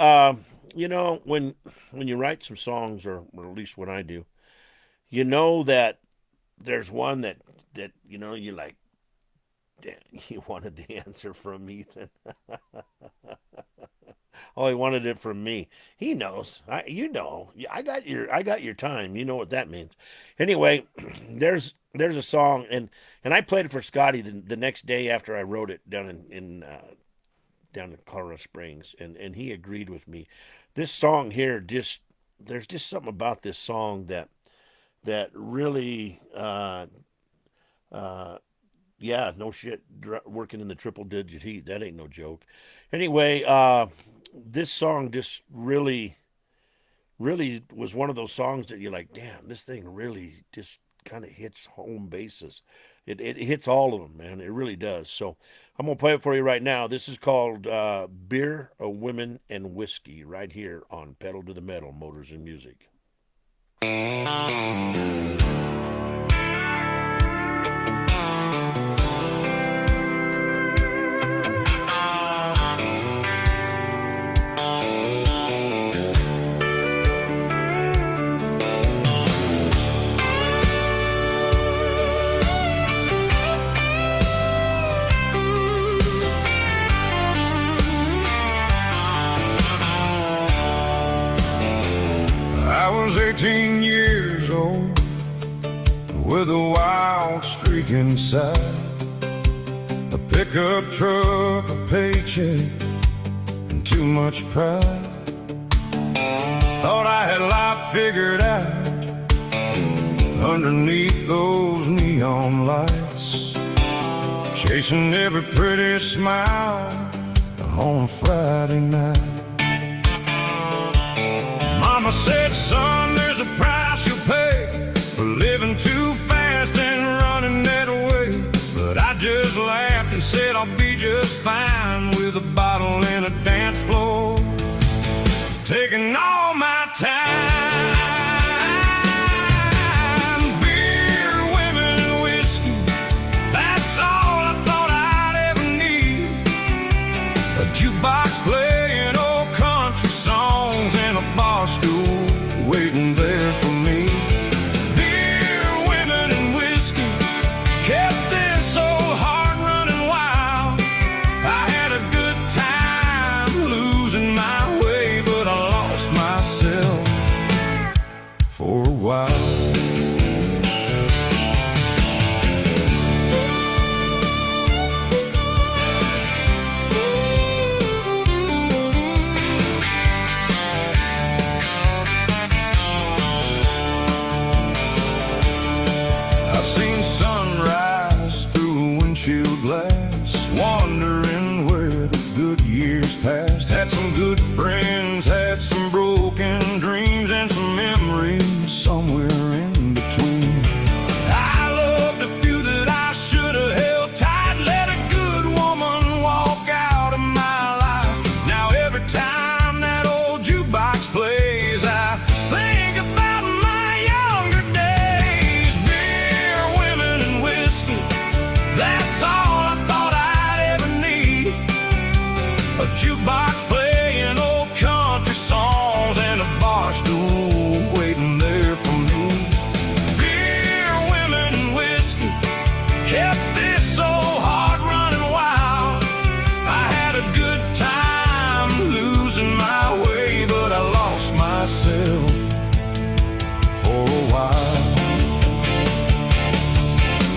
you know, when you write some songs, or at least when I do, you know that there's one that you know, you like, damn, he wanted the answer from Ethan. Oh, he wanted it from me. He knows. I got your time. You know what that means. Anyway, there's a song, and I played it for Scotty the next day after I wrote it down in Colorado Springs, and he agreed with me. This song here, there's just something about this song that really, yeah, no shit, working in the triple digit heat, that ain't no joke. Anyway, this song just really was one of those songs that you're like, damn, this thing really just kind of hits home bases. It hits all of them, man. It really does. So I'm going to play it for you right now. This is called Beer, a Women, and Whiskey, right here on Pedal to the Metal, Motors and Music. I was 18 years old with a wild streak inside, a pickup truck, a paycheck, and too much pride. Thought I had life figured out underneath those neon lights, chasing every pretty smile on a Friday night. Mama said, son, there's a price you'll pay for living too fast and running that way. But I just laughed and said, I'll be just fine with a bottle and a dance floor, taking all my time. Beer, women, and whiskey, that's all I thought I'd ever need. A jukebox playing old country songs and a bar stool waiting there for me. Beer, women, and whiskey kept this old heart running wild. I had a good time losing my way, but I lost myself for a while. Glass, wondering where the good years passed. Had some good friends, had some broken dreams, and some memories myself for a while.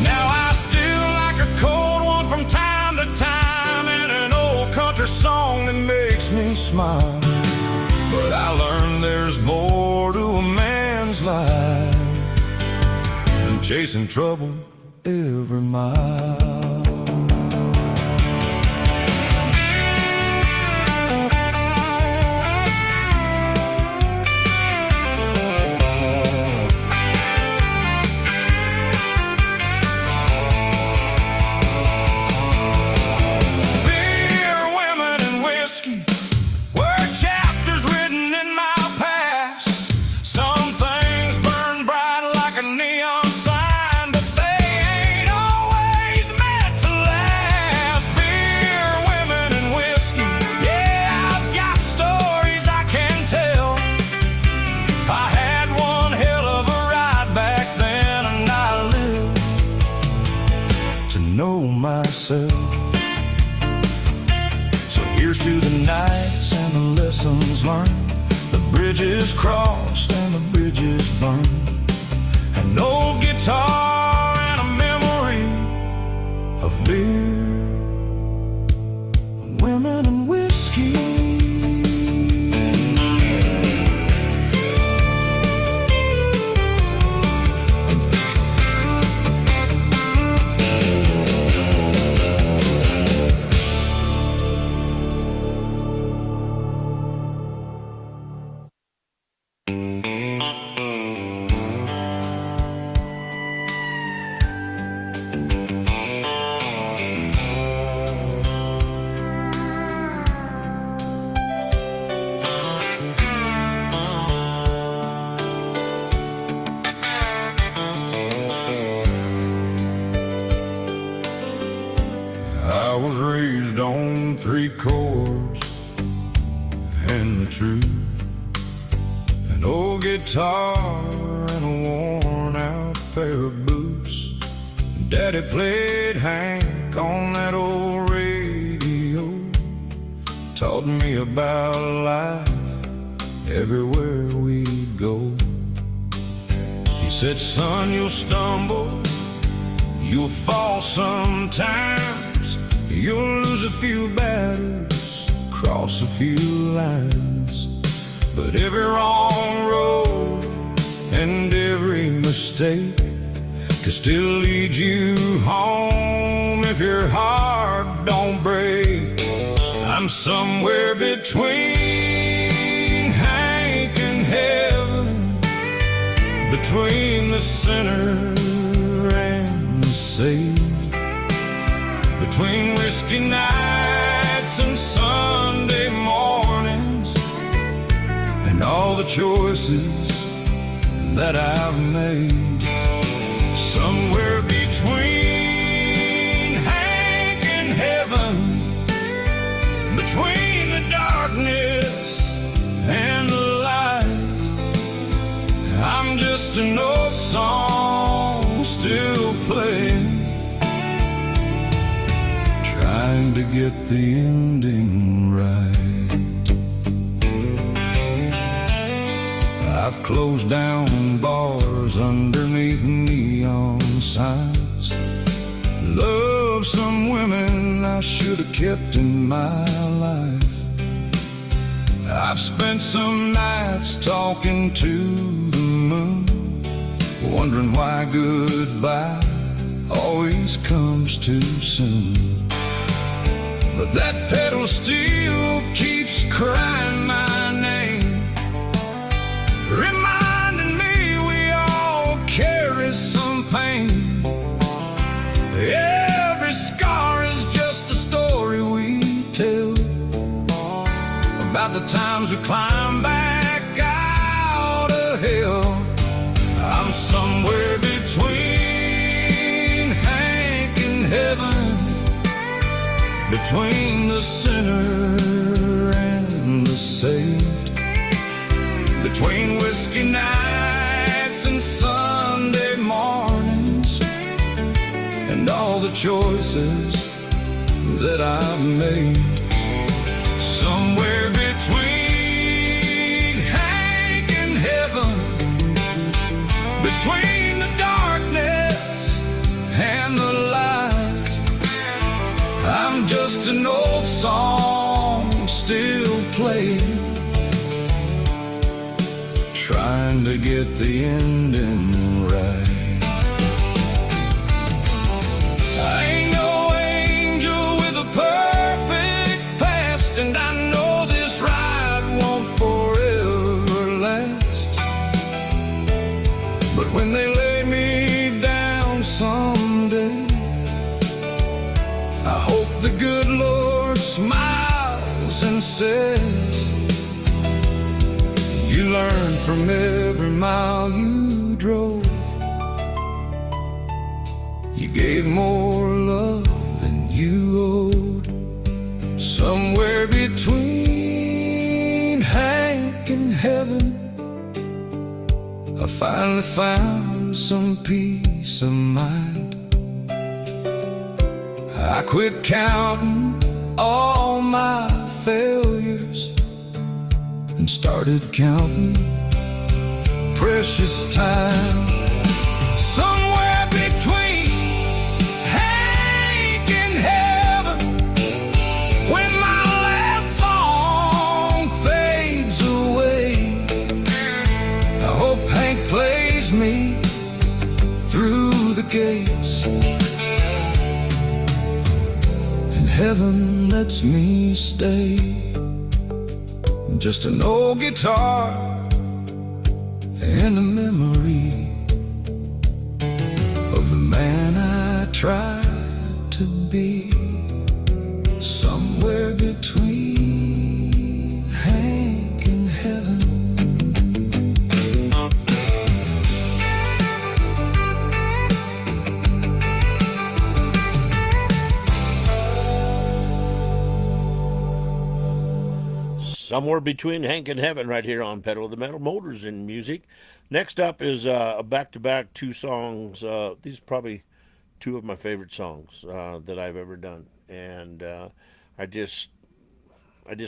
Now I still like a cold one from time to time, and an old country song that Makes me smile, but I learned there's more to a man's life than chasing trouble every mile. Myself. So here's to the nights and the lessons learned, the bridges crossed and the bridges burned, an old guitar and a memory of beer, women and whiskey. I was raised on 3 chords and the truth, an old guitar and a worn out pair of boots. Daddy played Hank on that old radio, taught me about life everywhere we go. He said, son, you'll stumble, you'll fall sometimes, you'll lose a few battles, cross a few lines, but every wrong road and every mistake can still lead you home if your heart don't break. I'm somewhere between Hank and heaven, between the sinner and the saved, between whiskey nights and Sunday mornings, and all the choices that I've made. Somewhere between Hank and heaven, between the darkness and the light, I'm just an old song still playing, trying to get the ending right. I've closed down bars underneath neon signs, loved some women I should have kept in my life. I've spent some nights talking to the moon, wondering why goodbye always comes too soon. But that pedal still keeps crying my name, reminding me we all carry some pain. Every scar is just a story we tell about the times we climb back out of hell. I'm somewhere between Hank and heaven, between the sinner and the saved, between whiskey nights and Sunday mornings, and all the choices that I've made. Somewhere between Hank and between the darkness and the light. I'm just an old song still playing, trying to get the ending right. I ain't no angel with a perfect past, and I know this ride won't forever last. But when they lay me down someday, I hope the good Lord smiles and says, you learned from every mile you drove. You gave more love than you owed. Somewhere between Hank and heaven, I finally found some peace of mind. I quit counting all my failures and started counting precious time. Somewhere between Hank and heaven, when my last song fades away, I hope Hank plays me through the gates, and heaven lets me stay. Just an old guitar and a memory of the man I tried to be. Somewhere between Hank and heaven. Somewhere between Hank and Heaven right here on Pedal the Metal Motors and Music. Next up is a back-to-back two songs. These are probably two of my favorite songs that I've ever done. And I just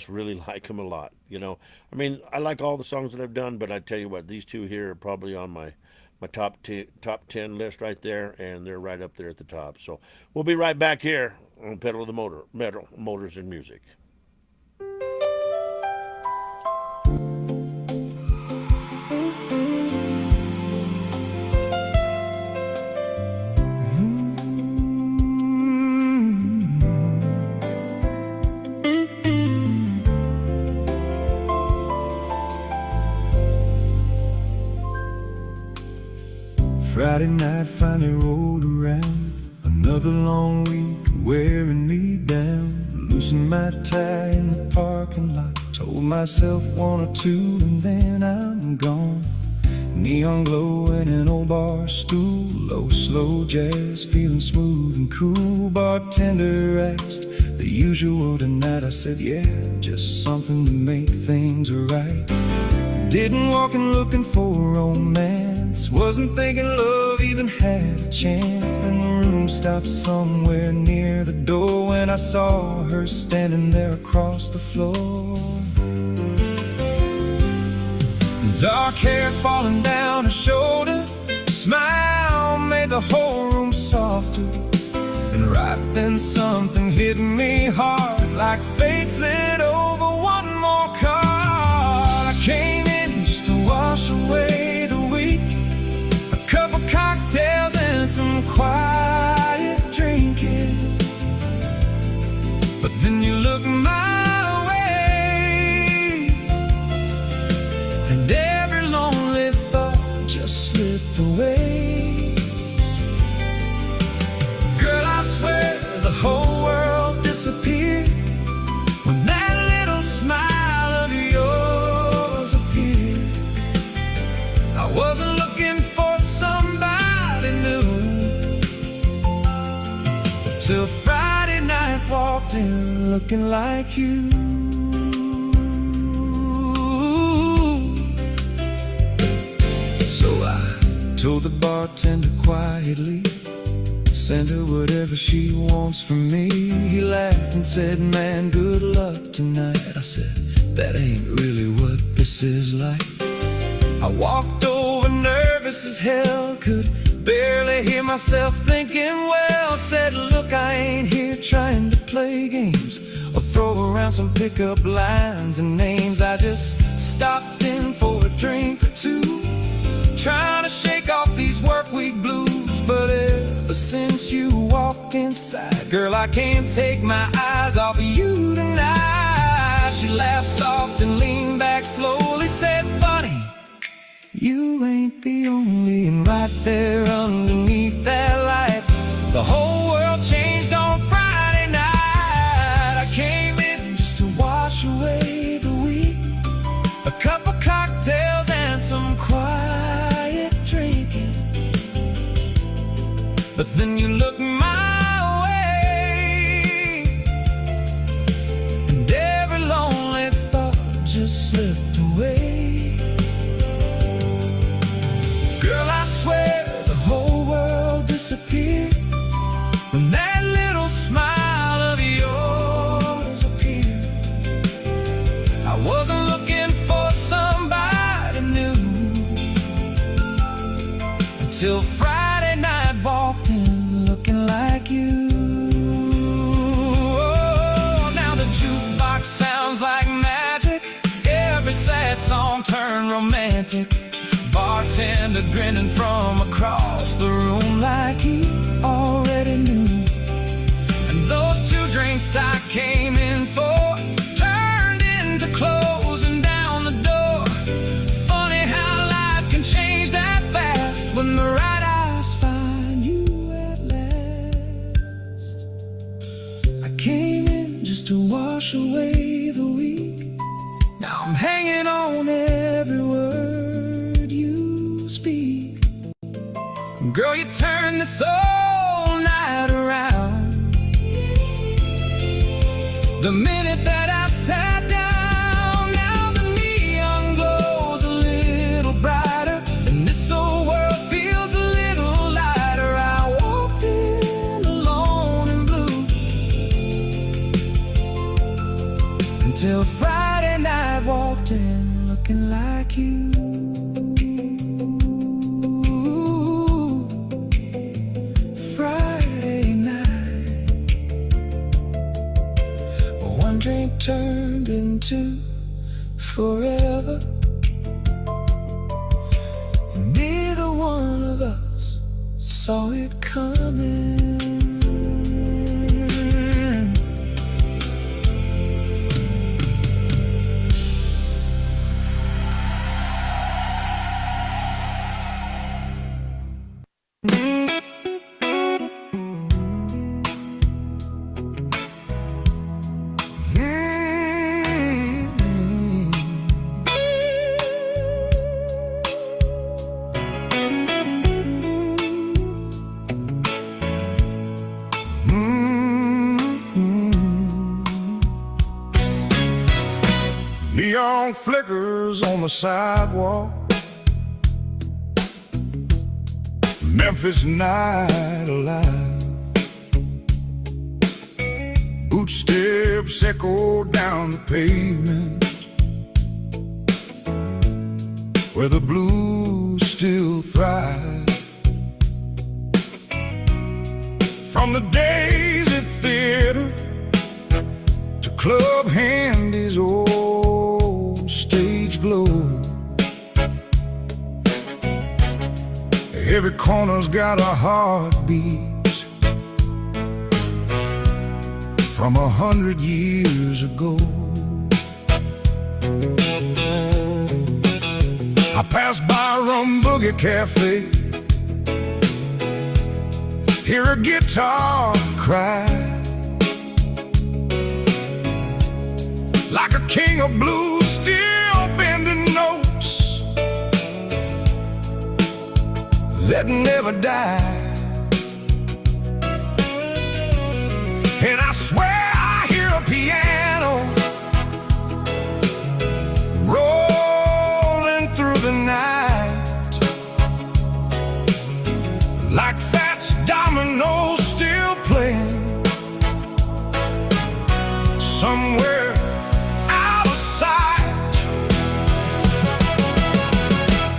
really like them a lot. You know, I mean, I like all the songs that I've done, but I tell you what, these two here are probably on my top 10 list right there, and they're right up there at the top. So we'll be right back here on Pedal the Metal Motors and Music. Friday night finally rolled around. Another long week wearing me down. Loosened my tie in the parking lot. Told myself one or two and then I'm gone. Neon glow in an old bar stool. Low slow jazz feeling smooth and cool. Bartender asked the usual tonight. I said yeah, just something to make things right. Didn't walk in looking for romance. Wasn't thinking love even had a chance. Then the room stopped somewhere near the door when I saw her standing there across the floor. Dark hair falling down her shoulder. Smile made the whole room softer. And right then something hit me hard, like fate slid over one more card. I came in just to wash away the week. A couple cocktails and some quiet drinking. But then you looked my way, and every lonely thought just slipped away. Girl, I swear the whole world disappeared when that little smile of yours appeared. I wasn't looking for somebody new, till Friday night walked in looking like you. So I told the bartender quietly, send her whatever she wants from me. He laughed and said, man, good luck tonight. I said, that ain't really what this is like. I walked over nervous nervous as hell, could barely hear myself thinking well. Said, look, I ain't here trying to play games or throw around some pickup lines and names. I just stopped in for a drink or two, trying to shake off these work week blues. But ever since you walked inside, girl, I can't take my eyes off of you tonight. She laughed soft and leaned back slowly, said, funny, you ain't the only. And right there underneath that light, the whole world changed on Friday night. I came in just to wash away the week, a cup of cocktails and some quiet drinking. But then you looked my way, and every lonely thought just slipped away. Girl, I swear the whole world disappeared when that little smile of yours appeared. I wasn't looking for somebody new until Friday night walked in looking like you. Oh, now the jukebox sounds like magic, every sad song turned romantic. Bartender grinning from across the room like he already knew. And those 2 drinks I came in for turned into closing down the door. Funny how life can change that fast when the right eyes find you at last. I came in just to wash away the week. Now I'm hanging on every word you speak. Girl, you turned this whole night around. The minute that I sat down, now the neon glows a little brighter, and this whole world feels a little lighter. I walked in alone and blue until Friday night walked in looking like you. Drink turned into forever, and neither one of us saw it coming. Neon flickers on the sidewalk, Memphis night alive. Boot steps echo down the pavement where the blues still thrive. From the Daisy Theater to Club Handy's old stage glow, every corner's got a heartbeat from 100 years ago. I passed by Rum Boogie Cafe, hear a guitar cry, like a king of blues still bending notes that never die. And I swear I hear a piano rolling through the night, like Fats Domino's still playing somewhere out of sight.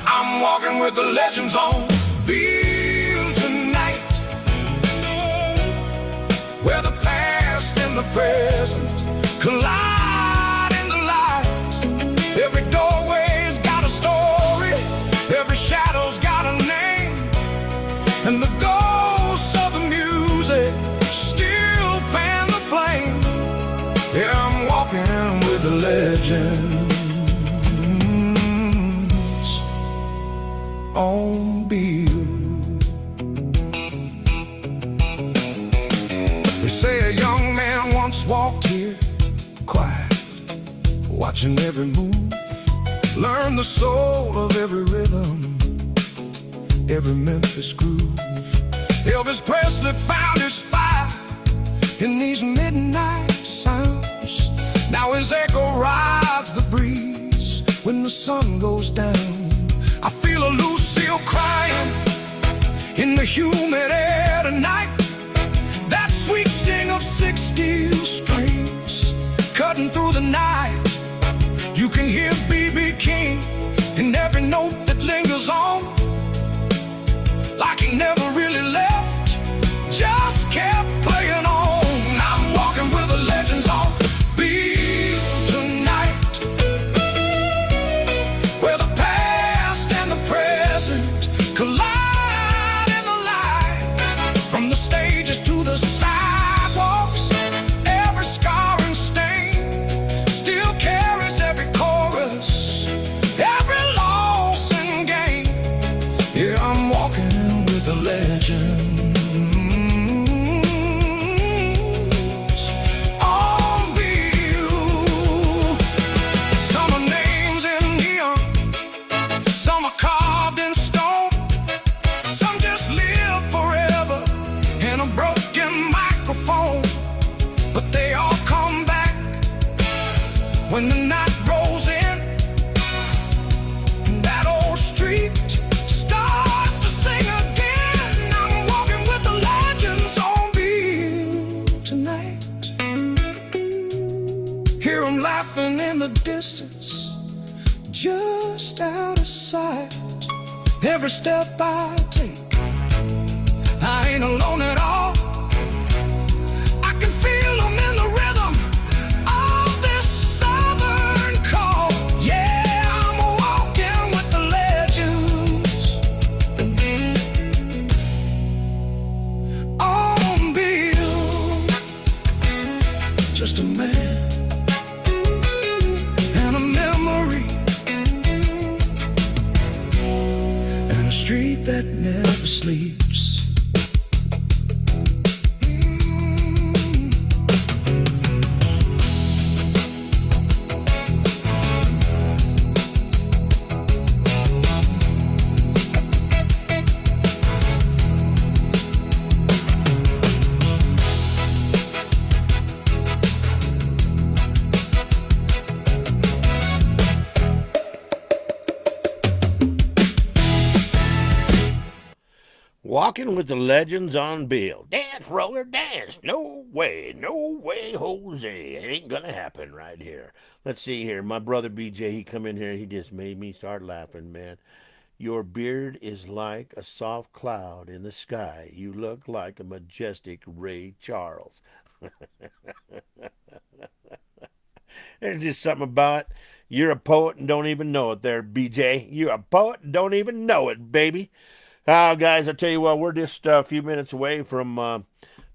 I'm walking with with the legends on Behr tonight, where the past and the present collide in the light. Every doorway's got a story, every shadow's got a name, and the ghosts of the music still fan the flame. Yeah, I'm walking with the legends on Behr. They say a young man once walked here, quiet, watching every move, learn the soul of every rhythm, every Memphis groove. Elvis Presley found his fire in these midnight sounds. Now his echo rides the breeze when the sun goes down. I feel a Lucille crying in the humid air tonight. That sweet sting of 6 steel strings cutting through the night. You can hear B.B. King in every note that lingers on, like he never really left, just kept playing on. I'm walking with the legends on Behr tonight, where the past and the present collide in the light. From the stages to the sidewalks, every scar and stain still carries every chorus, every loss and gain. Yeah, I'm walking with the legends on Behr. Some are names in neon, some are carved in stone, some just live forever in a broken microphone. But they all come back when the night rolls in, and that old street starts to sing again. I'm walking with the legends on Behr tonight. Hear 'em laughing in the distance, just out of sight. Every step I take, I ain't alone at all. I can feel 'em in the rhythm of this southern call. Yeah, I'm walking with the legends on Behr. Just a man and a memory, and a street that never sleeps. Walking with the legends on Bill. Dance, roller, dance. No way, Jose. It ain't gonna happen right here. Let's see here. My brother BJ, he come in here. He just made me start laughing, man. Your beard is like a soft cloud in the sky. You look like a majestic Ray Charles. There's just something about you're a poet and don't even know it there, BJ. You're a poet and don't even know it, baby. Guys, I tell you what, we're just a few minutes away from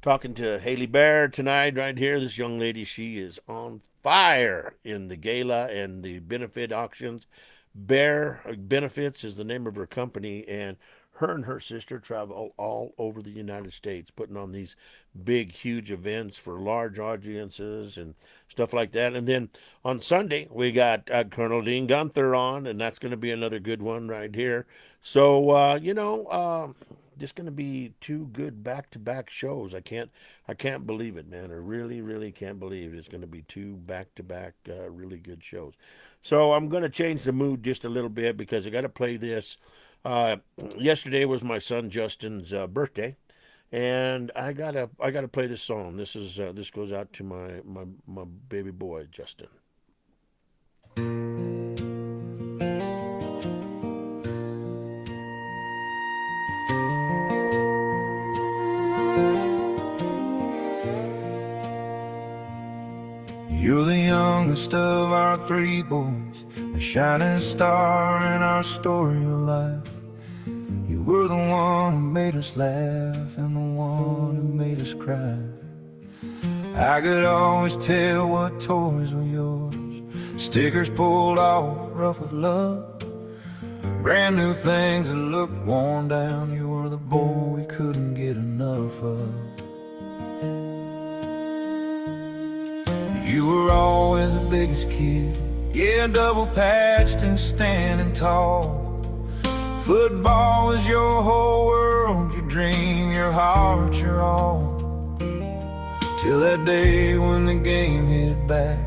talking to Haile Behr tonight right here. This young lady, she is on fire in the gala and the benefit auctions. Behr Benefits is the name of her company, and her and her sister travel all over the United States, putting on these big, huge events for large audiences and stuff like that. And then on Sunday, we got Colonel Dean Gunther on, and that's going to be another good one right here. So, just going to be two good back-to-back shows. I can't believe it, man. I really, really can't believe it's going to be two back-to-back really good shows. So I'm going to change the mood just a little bit because I got to play this. Yesterday was my son Justin's birthday, and I gotta play this song. This goes out to my baby boy Justin. youngest of our three boys, a shining star in our story of life. You were the one who made us laugh and the one who made us cry. I could always tell what toys were yours, stickers pulled off rough with love, brand new things that looked worn down. You were the boy we couldn't get enough of. You were always the biggest kid, yeah, double patched and standing tall. Football was your whole world, your dream, your heart, your all. Till that day when the game hit back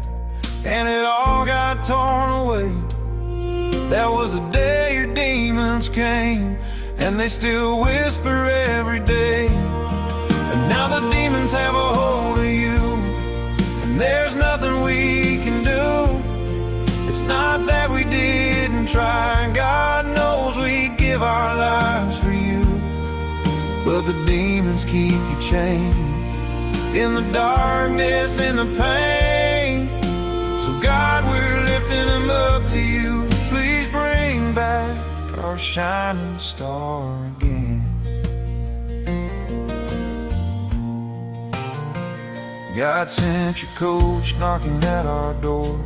and it all got torn away. That was the day your demons came, and they still whisper every day. And now the demons have a hold of you, and there's nothing we can do. It's not that we didn't try, God knows we'd give our lives for you. But the demons keep you chained in the darkness, in the pain. So God, we're lifting them up to you. Please bring back our shining star again. God sent your coach knocking at our door,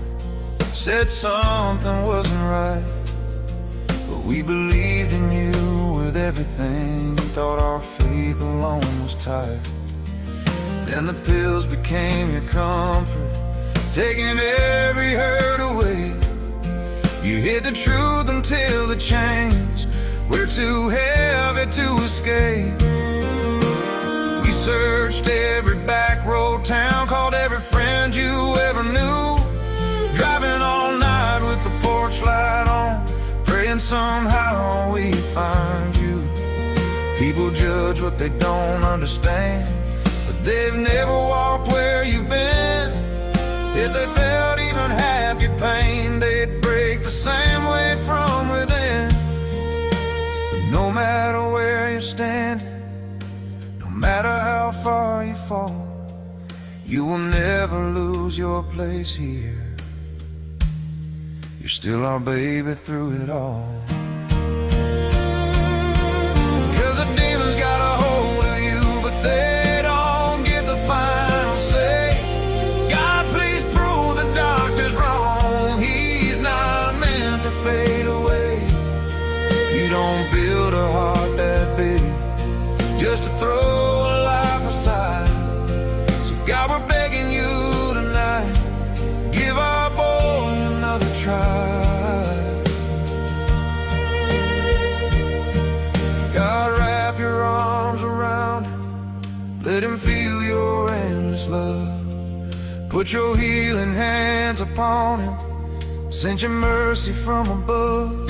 said something wasn't right, but we believed in you with everything. Thought our faith alone was tight. Then the pills became your comfort, taking every hurt away. You hid the truth until the chains were too heavy to escape. We searched every back road town, called every friend you ever knew, driving all night with the porch light on, praying somehow we'd find you. People judge what they don't understand, but they've never walked where you've been. If they felt even half your pain, they'd break the same way from within. But no matter where you're standing, no matter how far you fall, you will never lose your place here. You're still our baby through it all. 'Cause the demons got a hold of you, but they don't get the final say. God, please prove the doctor's wrong. He's not meant to fade away. You don't build a heart that big just to throw a life aside. So God, we're begging you tonight, give our boy another try. God, wrap your arms around him, let him feel your endless love. Put your healing hands upon him, send your mercy from above.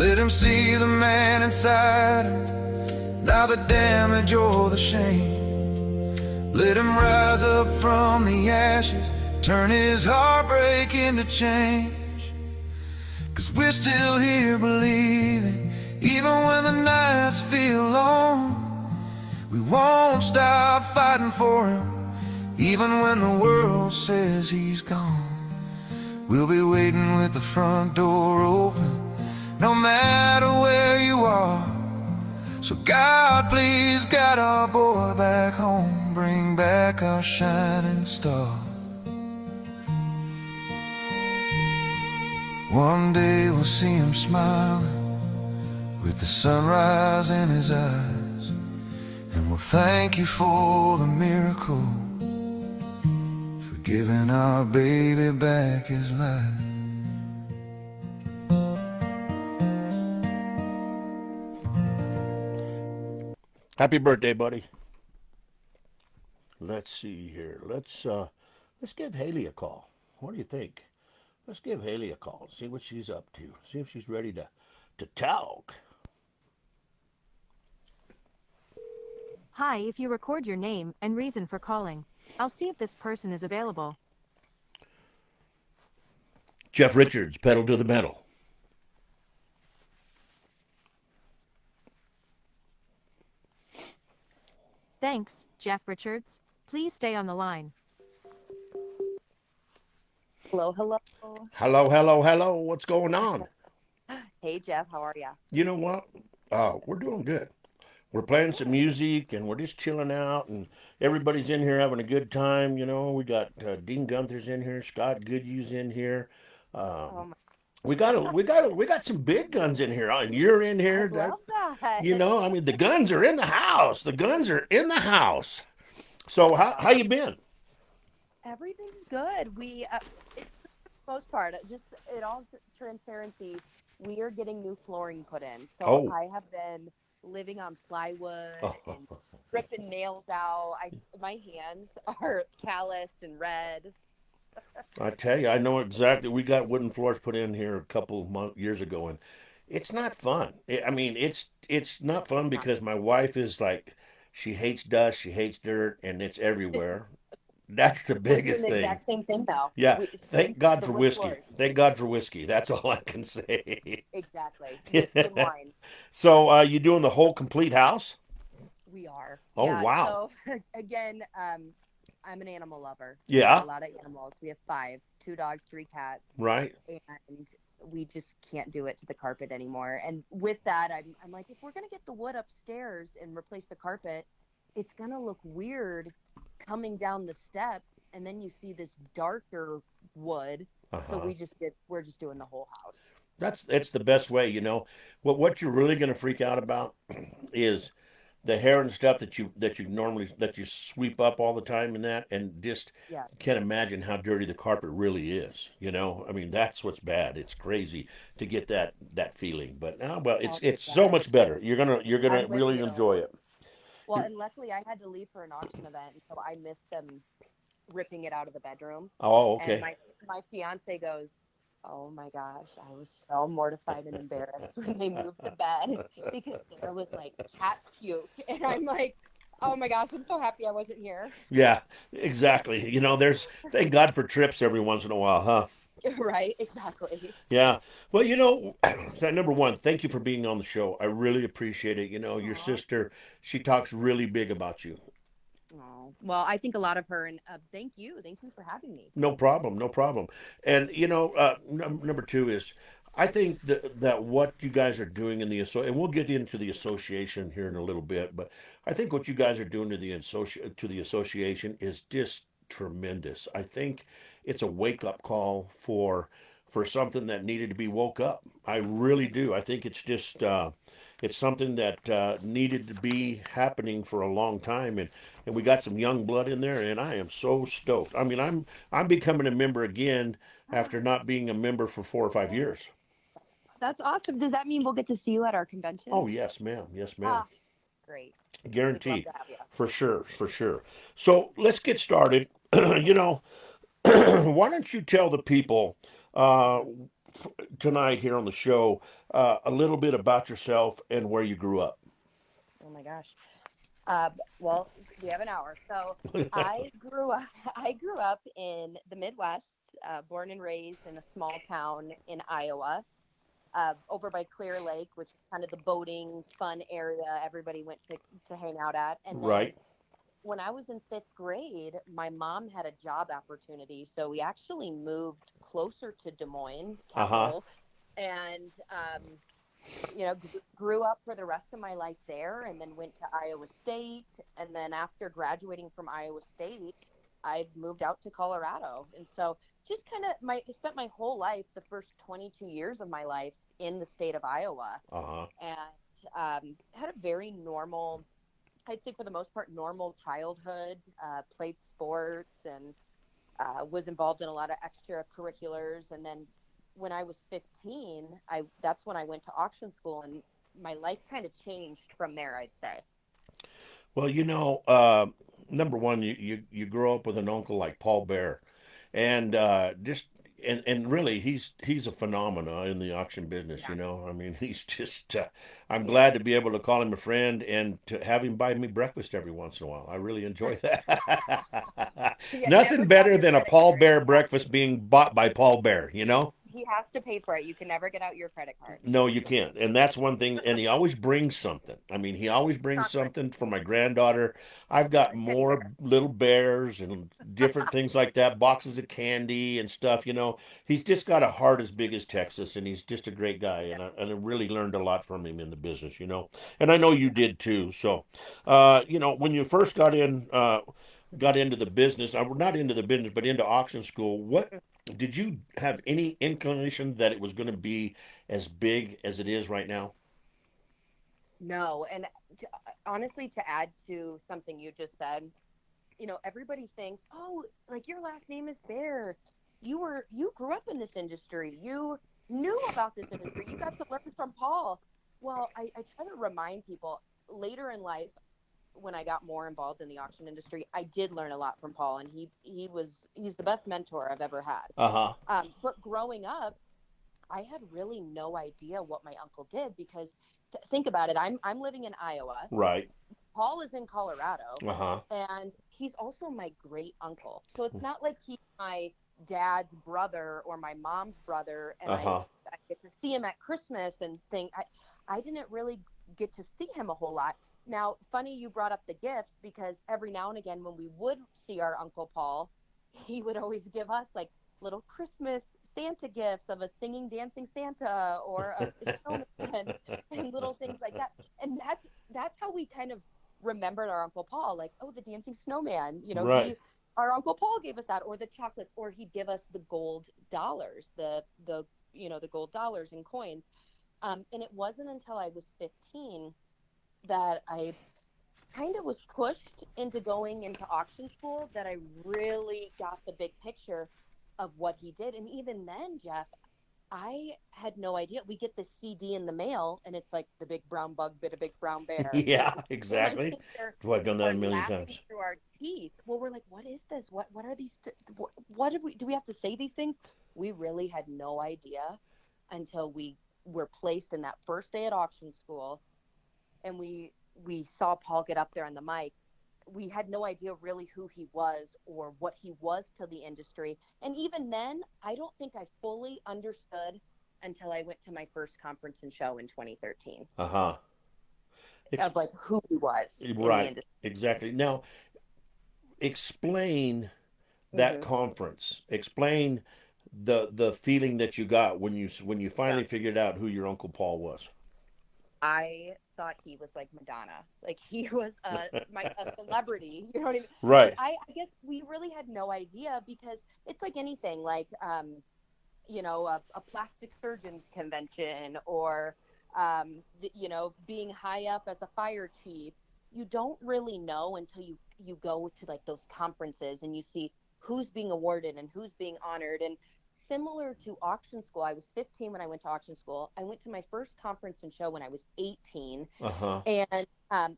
Let him see the man inside him, now the damage or the shame. Let him rise up from the ashes, turn his heartbreak into change. 'Cause we're still here believing, even when the nights feel long. We won't stop fighting for him, even when the world says he's gone. We'll be waiting with the front door open, no matter where you are. So God, please guide our boy back home, bring back our shining star. One day we'll see him smiling with the sunrise in his eyes, and we'll thank you for the miracle, for giving our baby back his life. Happy birthday, buddy. Let's see here. Let's give Haile a call. What do you think? Let's give Haile a call, see what she's up to, see if she's ready to talk. Hi, if you record your name and reason for calling, I'll see if this person is available. Jeff Richards, pedal to the metal. Thanks, Jeff Richards. Please stay on the line. Hello, hello. Hello, hello, hello. What's going on? Hey, Jeff, how are ya? You know what? We're doing good. We're playing some music and we're just chilling out, and everybody's in here having a good time. We got Dean Gunther's in here, Scott Goodhue's in here. Oh Um, my, we got some big guns in here, and you're in I here. love that. I mean, the guns are in the house. The guns are in the house. So how you been? Everything's good. For the most part, just in all transparency, we are getting new flooring put in. So Oh, I have been living on plywood and ripping nails out. My hands are calloused and red. I tell you, I know exactly. We got wooden floors put in here a couple of years ago, and it's not fun. I mean, it's not fun Not because my wife is like, she hates dust, she hates dirt, and it's everywhere. That's the We're doing biggest the thing. exact same thing though. Yeah, We same thank God the for wood whiskey. floors. Thank God for whiskey. That's all I can say. Exactly. Whiskey and wine. So, you doing the whole complete house? We are. Oh, Yeah. wow. So again, I'm an animal lover. We have a Yeah, lot of animals. We have five, two dogs, three cats, right. and we just can't do it to the carpet anymore. And with that, I'm like, if we're gonna get the wood upstairs and replace the carpet, it's gonna look weird coming down the steps, and then you see this darker wood. So Uh-huh. we're just doing the whole house. That's the best way. What you're really gonna freak out about is the hair and stuff that you sweep up all the time and just Yeah. can't imagine how dirty the carpet really is. I mean, that's what's bad. It's crazy to get that feeling, but now, well, it's Oh my it's so gosh. much better. You're gonna I'm with really you. enjoy it. Well, You're, and luckily I had to leave for an auction event, so I missed them ripping it out of the bedroom. oh, And okay. my fiance goes, "Oh my gosh, I was so mortified and embarrassed when they moved the bed because there was like cat puke." And I'm like, "Oh my gosh, I'm so happy I wasn't here." Yeah, exactly. There's thank God for trips every once in a while, huh? Right? Exactly. Yeah. Well, number one, thank you for being on the show. I really appreciate it. Your Aw. sister, she talks really big about you. Oh, well, I think a lot of her, and thank you. Thank you for having me. No problem, no problem. And number two is, I think that what you guys are doing and we'll get into the association here in a little bit, but I think what you guys are doing to the association is just tremendous. I think it's a wake up call for something that needed to be woke up. I really do. I think it's something that needed to be happening for a long time, and we got some young blood in there, and I am so stoked. I mean, I'm becoming a member again after not being a member for 4 or 5 years. That's awesome. Does that mean we'll get to see you at our Oh convention? yes, ma'am. Yes, ma'am. Ah, great. We'd love Guaranteed, to have you. for sure, for sure. So let's get started. Why don't you tell the people uh, tonight here on the show a little bit about yourself and where you grew up? Oh my gosh. Uh, well, we have an hour. So I grew up. I grew up in the Midwest, born and raised in a small town in Iowa, over by Clear Lake, which is kind of the boating fun area everybody went to hang out at. And then Right. when I was in fifth grade, my mom had a job opportunity, so we actually moved closer to Des Moines, Uh huh. capital, and grew up for the rest of my life there, and then went to Iowa State. And then after graduating from Iowa State, I moved out to Colorado. And so just kind of spent my whole life, the first 22 years of my life in the state of Iowa, Uh huh. and had a very normal, I'd say for the most part, normal childhood. Played sports and was involved in a lot of extracurriculars. And then when I was 15, I that's when I went to auction school, and my life kind of changed from there, I'd say. Well, number one, you grow up with an uncle like Paul Behr, and and really he's a phenomena in the auction business. Yeah, I mean, he's just. I'm he is. glad to be able to call him a friend and to have him buy me breakfast every once in a while. I really enjoy that. Yeah, Nothing never got better your than a credit Paul card. Behr breakfast being bought by Paul Behr. he has to pay for it. You can never get out your credit card. No, you can't. And that's one thing. And he always brings something. I mean, he always brings Chocolate. something for my granddaughter. I've got A teddy more bear. little bears and different things like that, boxes of candy and stuff. He's just got a heart as big as Texas, and he's just a great guy. And I really learned a lot from him in the business. And I know you did too. So, when you first got into the business, not into the business, but into auction school, what did you have any inclination that it was going to be as big as it is right now? No, and honestly, to add to something you just said, everybody thinks, oh, like your last name is Bear. You grew up in this industry. You knew about this industry. You got to learn from Paul. Well, I try to remind people later in life, when I got more involved in the auction industry, I did learn a lot from Paul, and he's the best mentor I've ever had. Uh huh. But growing up, I had really no idea what my uncle did because think about it. I'm living in Iowa. Right. Paul is in Colorado, Uh huh. and he's also my great uncle. So it's not like he's my dad's brother or my mom's brother, and Uh huh. I get to see him at Christmas and think I didn't really get to see him a whole lot. Now, funny you brought up the gifts because every now and again when we would see our Uncle Paul, he would always give us like little Christmas Santa gifts of a singing, dancing Santa or a snowman and little things like that. And that's how we kind of remembered our Uncle Paul, like, oh, the dancing snowman. Right. Our Uncle Paul gave us that, or the chocolates, or he'd give us the gold dollars, the gold dollars and coins. And it wasn't until I was 15 that I kind of was pushed into going into auction school that I really got the big picture of what he did. And even then, Jeff, I had no idea. We get this CD in the mail, and it's like the big brown bug bit a big brown bear. Yeah, And my exactly. sister Well, I've done that are a million laughing times. through our teeth. Well, we're like, what is this? What are these? What do we have to say these things? We really had no idea until we were placed in that first day at auction school, and we saw Paul get up there on the mic. We had no idea really who he was or what he was to the industry. And even then, I don't think I fully understood until I went to my first conference and show in 2013 Uh huh. Ex- of like who he was in the right. industry. Exactly. Now, explain that Hmm. conference. Explain the feeling that you got when you Yeah. finally figured out who your Uncle Paul was. I thought he was like Madonna, like he was a celebrity, you know what I mean? But Right. I guess we really had no idea because it's like anything, like a plastic surgeons convention or being high up as a fire chief. You don't really know until you go to like those conferences and you see who's being awarded and who's being honored. And similar to auction school, I was 15 when I went to auction school. I went to my first conference and show when I was 18. Uh huh. And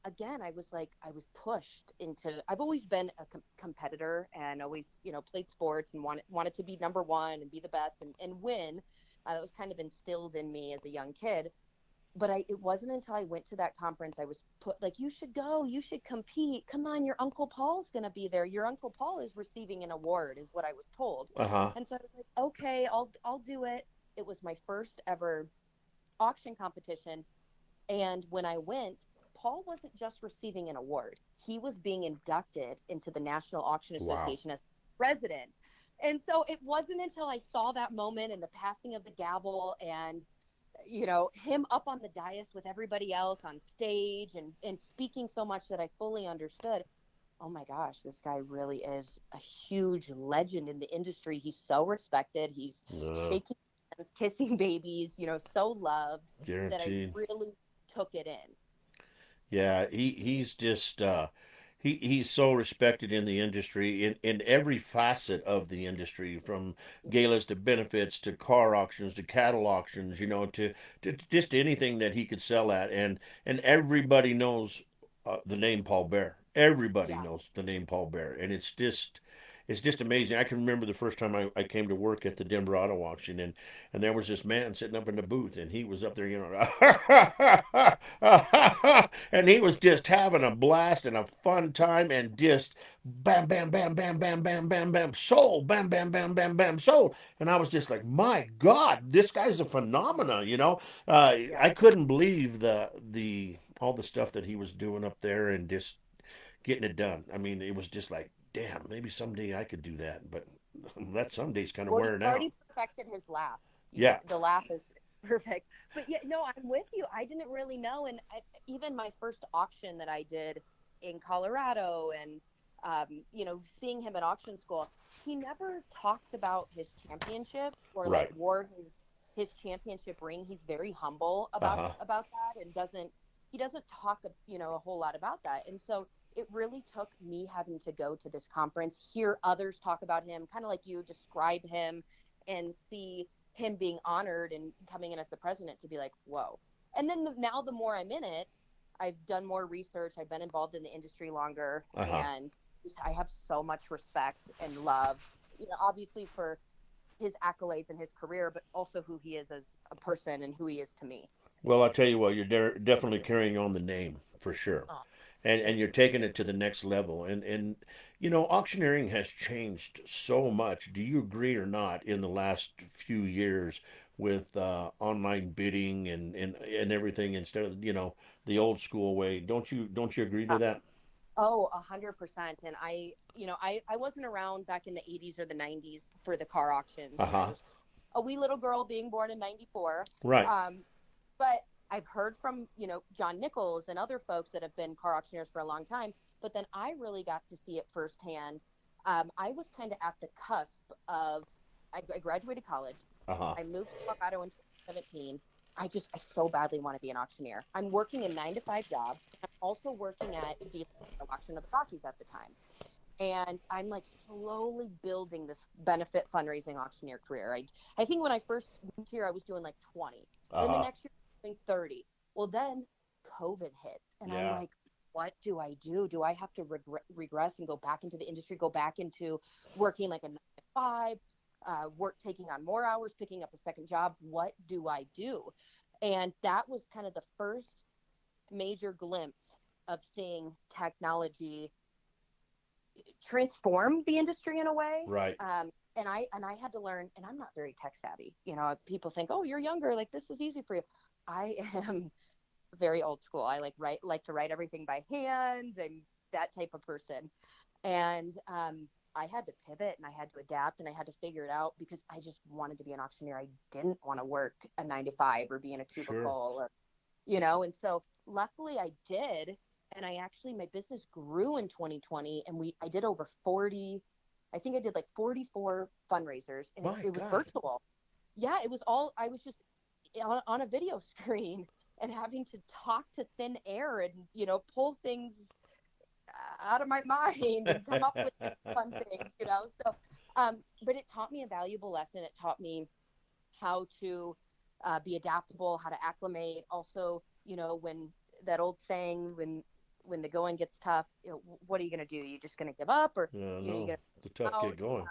again, I was pushed into. I've always been a competitor and always, played sports and wanted to be number one and be the best and win. That was kind of instilled in me as a young kid. But it wasn't until I went to that conference I was put like, you should go, you should compete. Come on, your Uncle Paul's going to be there. Your Uncle Paul is receiving an award, is what I was told. Uh huh. And so I was like, okay, I'll do it. It was my first ever auction competition. And when I went, Paul wasn't just receiving an award, he was being inducted into the National Auction Wow. Association as president. And so it wasn't until I saw that moment and the passing of the gavel and him up on the dais with everybody else on stage and speaking so much that I fully understood, oh my gosh, this guy really is a huge legend in the industry. He's so respected. He's Uh, shaking hands, kissing babies, so loved that I guaranteed. really took it in. Yeah, he's just he's so respected in the industry in every facet of the industry, from galas to benefits to car auctions to cattle auctions, to just anything that he could sell at, and everybody knows the name Paul Bear. Everybody Yeah. knows the name Paul Bear, and it's just amazing. I can remember the first time I came to work at the Denver Auto Auction, and there was this man sitting up in the booth, and he was up there, and and he was just having a blast and a fun time, and just bam, bam, bam, bam, bam, bam, bam, bam, sold, bam, bam, bam, bam, bam, sold. And I was just like, my God, this guy's a phenomena, you know. Yeah. I couldn't believe the all the stuff that he was doing up there and just getting it done. I mean, it was just like, damn, maybe someday I could do that, but that someday's kind of Well, you've wearing out. already perfected his laugh. Yeah. The laugh is perfect. But yeah, no, I'm with you. I didn't really know, and even my first auction that I did in Colorado, and seeing him at auction school, he never talked about his championship or like Right. wore his championship ring. He's very humble Uh huh. about that, and doesn't talk a whole lot about that. And so it really took me having to go to this conference, hear others talk about him, kind of like you describe him, and see him being honored and coming in as the president, to be like, whoa. And then now the more I'm in it, I've done more research, I've been involved in the industry longer, Uh huh. and I have so much respect and love, obviously for his accolades and his career, but also who he is as a person and who he is to me. Well, I'll tell you what, you're definitely carrying on the name for sure. Oh, And thank you're you. taking it to the next level. And you know, auctioneering has changed so much. Do you agree or not in the last few years with online bidding and everything instead of, you know, the old school way? Don't you agree to that? Oh, 100%. And I wasn't around back in the 80s or the 90s for the car auctions. Uh I huh. was a wee little girl being born in 94. Right. Um, but I've heard from, John Nichols and other folks that have been car auctioneers for a long time. But then I really got to see it firsthand. I was kind of at the cusp of, I graduated college. Uh huh. I moved to Colorado in 2017. I so badly want to be an auctioneer. I'm working a 9 to 5 job. I'm also working at the auction of the Rockies at the time. And I'm like slowly building this benefit fundraising auctioneer career. I think when I first moved here, I was doing like 20. Uh Then the huh. next year, I was doing 30. Well, then COVID hits, and I'm Yeah. like, what do I do? Do I have to regress and go back into the industry, go back into working like a 9 to 5, work taking on more hours, picking up a second job? What do I do? And that was kind of the first major glimpse of seeing technology transform the industry in a way. Right. And I had to learn, and I'm not very tech savvy. People think, oh, you're younger, like this is easy for you. I am very old school. I like to write everything by hand. I'm that type of person. And I had to pivot and I had to adapt and I had to figure it out because I just wanted to be an auctioneer. I didn't want to work a 9 to 5 or be in a Sure. cubicle, or and so luckily I did. And I actually, my business grew in 2020, and I did over 40. I think I did like 44 fundraisers, and it, My it was God. virtual. Yeah, it was all, I was just on a video screen and having to talk to thin air and, pull things out of my mind and come up with fun things. So, but it taught me a valuable lesson. It taught me how to be adaptable, how to acclimate. Also, when that old saying, when the going gets tough, what are you going to do? You just going to give up, or Yeah, you no, going the to tough out? get going.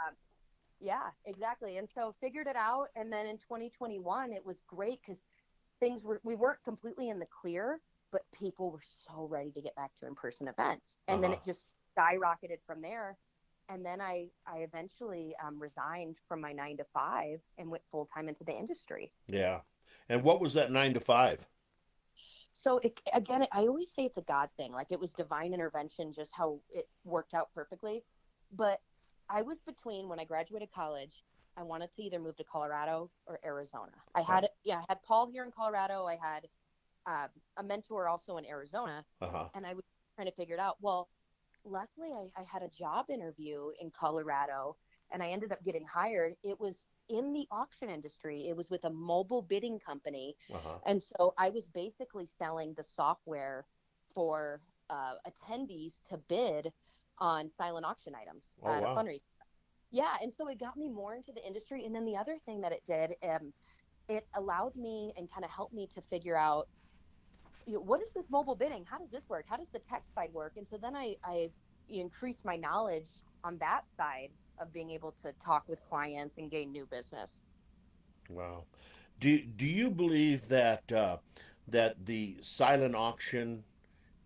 Yeah, exactly. And so figured it out. And then in 2021, it was great because we weren't completely in the clear, but people were so ready to get back to in-person events. Uh And then huh. it just skyrocketed from there. And then I eventually resigned from my 9 to 5 and went full time into the industry. Yeah. And what was that 9 to 5? So again, I always say it's a God thing. Like it was divine intervention, just how it worked out perfectly. But I was between, when I graduated college, I wanted to either move to Colorado or Arizona. Oh. I had Paul here in Colorado. I had a mentor also in Arizona, Uh huh. and I was trying to figure it out. Well, luckily, I had a job interview in Colorado, and I ended up getting hired. It was in the auction industry. It was with a mobile bidding company, Uh huh. and so I was basically selling the software for attendees to bid on silent auction items Oh at a wow. fundraiser. Yeah, and so it got me more into the industry. And then the other thing that it did, it allowed me and kind of helped me to figure out, what is this mobile bidding? How does this work? How does the tech side work? And so then I increased my knowledge on that side of being able to talk with clients and gain new business. Wow. Do you believe that that the silent auction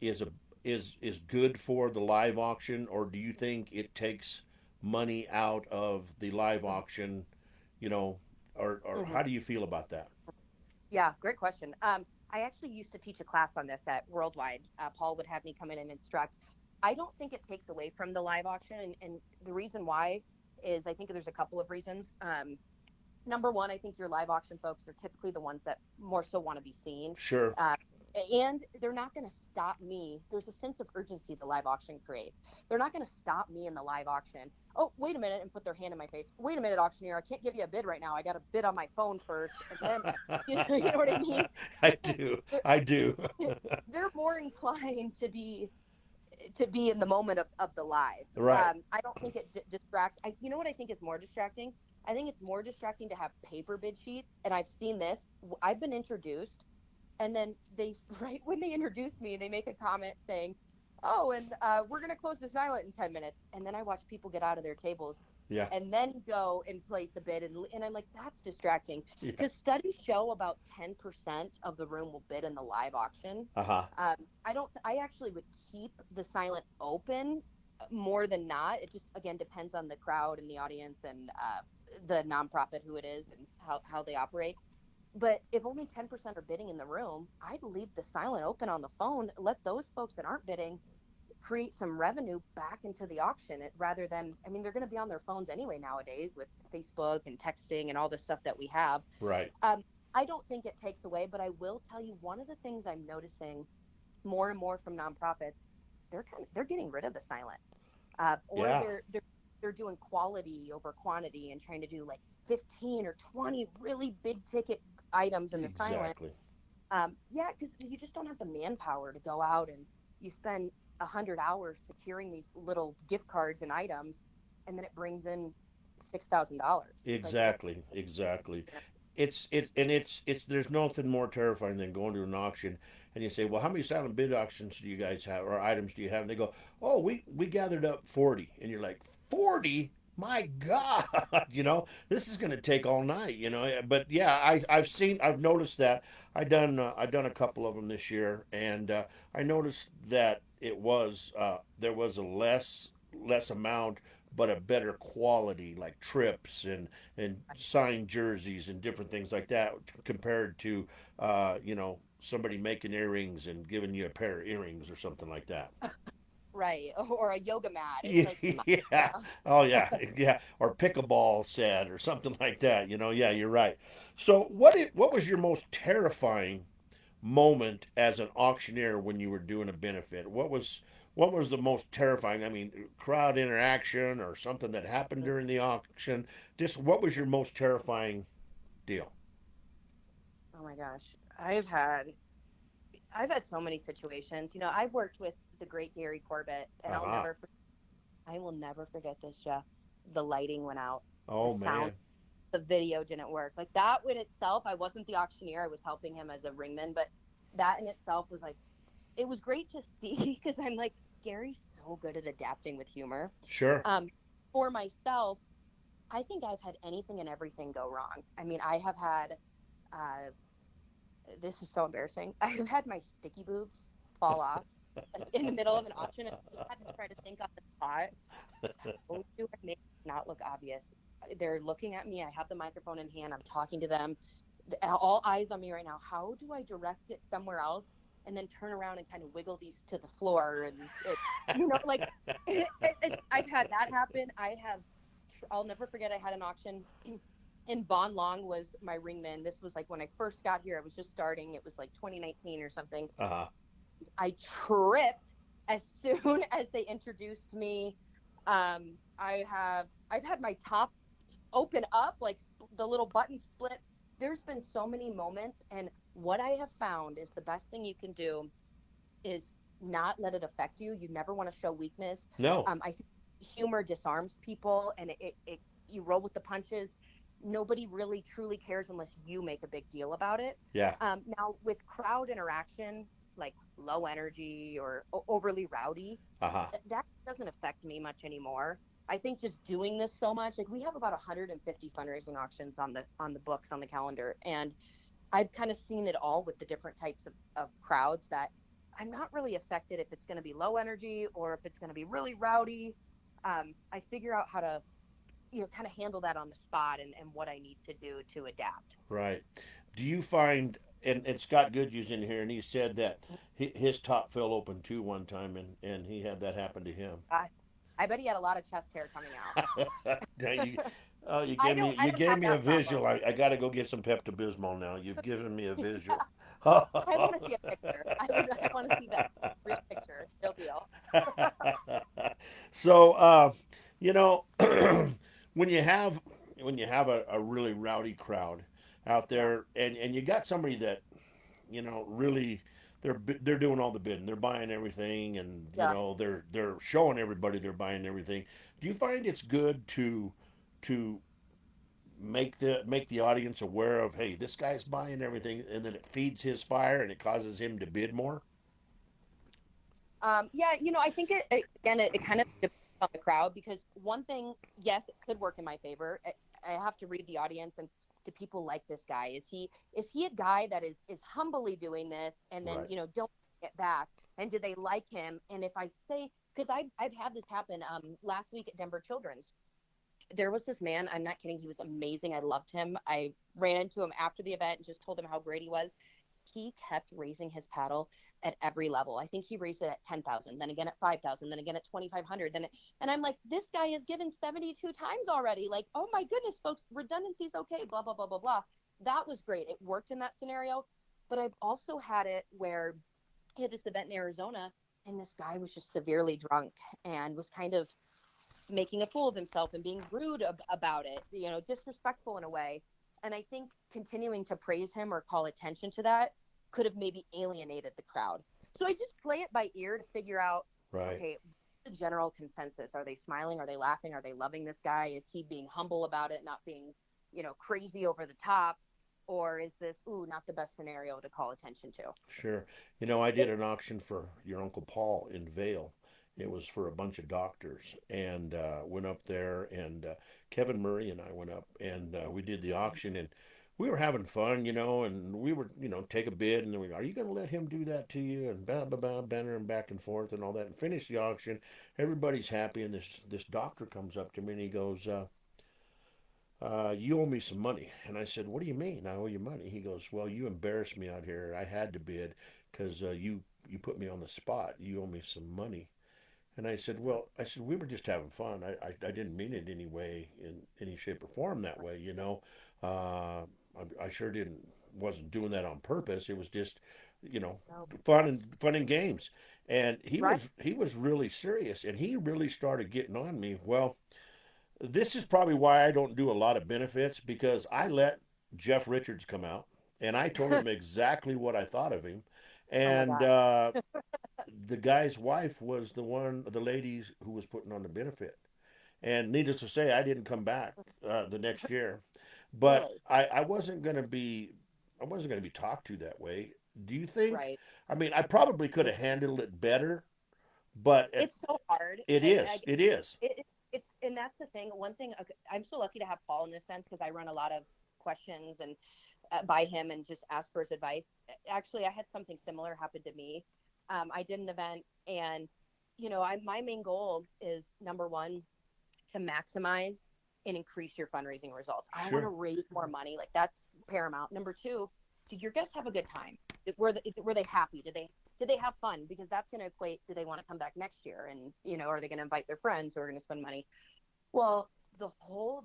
is a is good for the live auction, or do you think it takes money out of the live auction? You know, or Hmm. how do you feel about that? Yeah, great question. I actually used to teach a class on this at Worldwide. Paul would have me come in and instruct. I don't think it takes away from the live auction, and the reason why is I think there's a couple of reasons. Number one, I think your live auction folks are typically the ones that more so want to be seen. Sure. Uh, and they're not going to stop me. There's a sense of urgency the live auction creates. They're not going to stop me in the live auction. Oh, wait a minute, and put their hand in my face. Wait a minute, auctioneer. I can't give you a bid right now. I got to bid on my phone first, and then, you know what I mean? I do. they're, I do. they're more inclined to be in the moment of the live. Right. I don't think it distracts. You know what I think is more distracting? I think it's more distracting to have paper bid sheets. And I've seen this. I've been introduced, and then they right when they introduce me, they make a comment saying, "Oh, and we're gonna close the silent in 10 minutes." And then I watch people get out of their tables Yeah. and then go and place a bid, and I'm like, that's distracting Yeah. because studies show about 10% of the room will bid in the live auction. Uh huh. I don't. I actually would keep the silent open more than not. It just again depends on the crowd and the audience and the nonprofit who it is and how they operate. But if only 10% are bidding in the room, I'd leave the silent open on the phone. Let those folks that aren't bidding create some revenue back into the auction rather than, I mean, they're going to be on their phones anyway nowadays with Facebook and texting and all the stuff that we have. Right. I don't think it takes away, but I will tell you one of the things I'm noticing more and more from nonprofits, they're getting rid of the silent, or Yeah. they're doing quality over quantity and trying to do like 15 or 20 really big ticket items in the silent. Exactly. Yeah, because you just don't have the manpower to go out and you spend 100 hours securing these little gift cards and items, and then it brings in $6,000. Like, Exactly. Exactly. It's there's nothing more terrifying than going to an auction and you say, well, how many silent bid auctions do you guys have or items do you have? And they go, oh, we gathered up 40, and you're like, 40. My God, this is going to take all night, But yeah, I've noticed that. I done a couple of them this year, and I noticed that there was a less amount, but a better quality, like trips and signed jerseys and different things like that, compared to somebody making earrings and giving you a pair of earrings or something like that. right, or a yoga mat. It's like, come on, Yeah. now. Oh yeah. Yeah. Or pickleball set or something like that. Yeah, you're right. So what was your most terrifying moment as an auctioneer when you were doing a benefit? What was the most terrifying? I mean, crowd interaction or something that happened during the auction. Just what was your most terrifying deal? Oh my gosh, I've had so many situations. I've worked with the great Gary Corbett, and Uh-huh. I will never forget this, Jeff. The lighting went out, the Oh sound, man. the video didn't work. Like that in itself, I wasn't the auctioneer. I was helping him as a ringman, but that in itself was like, it was great to see because I'm like, Gary's so good at adapting with humor. Sure. Um, for myself, I think I've had anything and everything go wrong. I mean, I have had, uh, this is so embarrassing. I have had my sticky boobs fall off like in the middle of an auction, and I had to try to think on the spot. How do I make it not look obvious? They're looking at me. I have the microphone in hand. I'm talking to them. All eyes on me right now. How do I direct it somewhere else and then turn around and kind of wiggle these to the floor? And like I've had that happen. I'll never forget. I had an auction. And Bon Long was my ringman. This was like when I first got here. I was just starting. It was like 2019 or something. Uh-huh. I tripped as soon as they introduced me. I've had my top open up, like the little button split. There's been so many moments, and what I have found is the best thing you can do is not let it affect you. You never want to show weakness. No. I think humor disarms people, and it you roll with the punches. Nobody really truly cares unless you make a big deal about it. Yeah. Now with crowd interaction, like low energy or overly rowdy, Uh-huh. that doesn't affect me much anymore. I think just doing this so much, like we have about 150 fundraising auctions on the books on the calendar, and I've kind of seen it all with the different types of crowds that I'm not really affected if it's going to be low energy or if it's going to be really rowdy. I figure out how to, kind of handle that on the spot and what I need to do to adapt. Right. Do you find, and Scott Goodhue's in here, and he said that his top fell open too one time, and he had that happen to him. I, I bet he had a lot of chest hair coming out. Now you, oh, I you don't gave have me a that problem. visual. I got to go get some Pepto Bismol now. You've given me a visual. I want to see a picture. I want to see that real picture, real deal. So, you know, when you have a really rowdy crowd out Yeah. there, and you got somebody that really they're doing all the bidding, they're buying everything, and Yeah. they're showing everybody they're buying everything. Do you find it's good to make the audience aware of, hey, this guy's buying everything, and then it feeds his fire and it causes him to bid more? Yeah, I think again, it kind of depends on the crowd because one thing, yes, it could work in my favor. I have to read the audience and do people like this guy? Is he a guy that is humbly doing this and then Right. don't get back? And do they like him? And if I say because I've had this happen last week at Denver Children's, there was this man. I'm not kidding. He was amazing. I loved him. I ran into him after the event and just told him how great he was. He kept raising his paddle at every level. I think he raised it at 10,000, then again at 5,000, then again at 2,500. And I'm like, this guy has given 72 times already. Like, oh my goodness, folks, redundancy's okay, blah, blah, blah, blah, blah. That was great. It worked in that scenario. But I've also had it where he had this event in Arizona and this guy was just severely drunk and was kind of making a fool of himself and being rude about it, disrespectful in a way. And I think continuing to praise him or call attention to that could have maybe alienated the crowd. So I just play it by ear to figure out, Right. okay, what's the general consensus? Are they smiling? Are they laughing? Are they loving this guy? Is he being humble about it, not being, crazy over the top? Or is this, ooh, not the best scenario to call attention to? Sure. I did an auction for your Uncle Paul in Vale. It was for a bunch of doctors, and went up there, and Kevin Murray and I went up, and we did the auction, and we were having fun, and we were, take a bid, and then we go, are you going to let him do that to you? And blah, blah, blah, banner and back and forth and all that, and finish the auction. Everybody's happy, and this doctor comes up to me and he goes, you owe me some money. And I said, what do you mean I owe you money? He goes, well, you embarrassed me out here. I had to bid because you put me on the spot. You owe me some money. And I said, well, we were just having fun. I didn't mean it any way, in any shape or form that way, I sure wasn't doing that on purpose. It was just, you know, No. fun and games. And Right. he was really serious, and he really started getting on me. Well, this is probably why I don't do a lot of benefits, because I let Jeff Richards come out and I told him exactly what I thought of him. Oh my And gosh. the guy's wife was the ladies who was putting on the benefit. And needless to say, I didn't come back the next year. But Really? I wasn't going to be talked to that way. Do you think? Right. I mean, I probably could have handled it better, but It's so hard. it is. It is. It's and that's the thing. One thing, okay, I'm so lucky to have Paul in this sense because I run a lot of questions and by him and just ask for his advice. Actually, I had something similar happen to me. I did an event and my main goal is number one to maximize and increase your fundraising results. I want to Sure. raise more money. Like that's paramount. Number two, did your guests have a good time? Were they happy? Did they have fun? Because that's going to equate. Do they want to come back next year? And are they going to invite their friends who are going to spend money? Well, the whole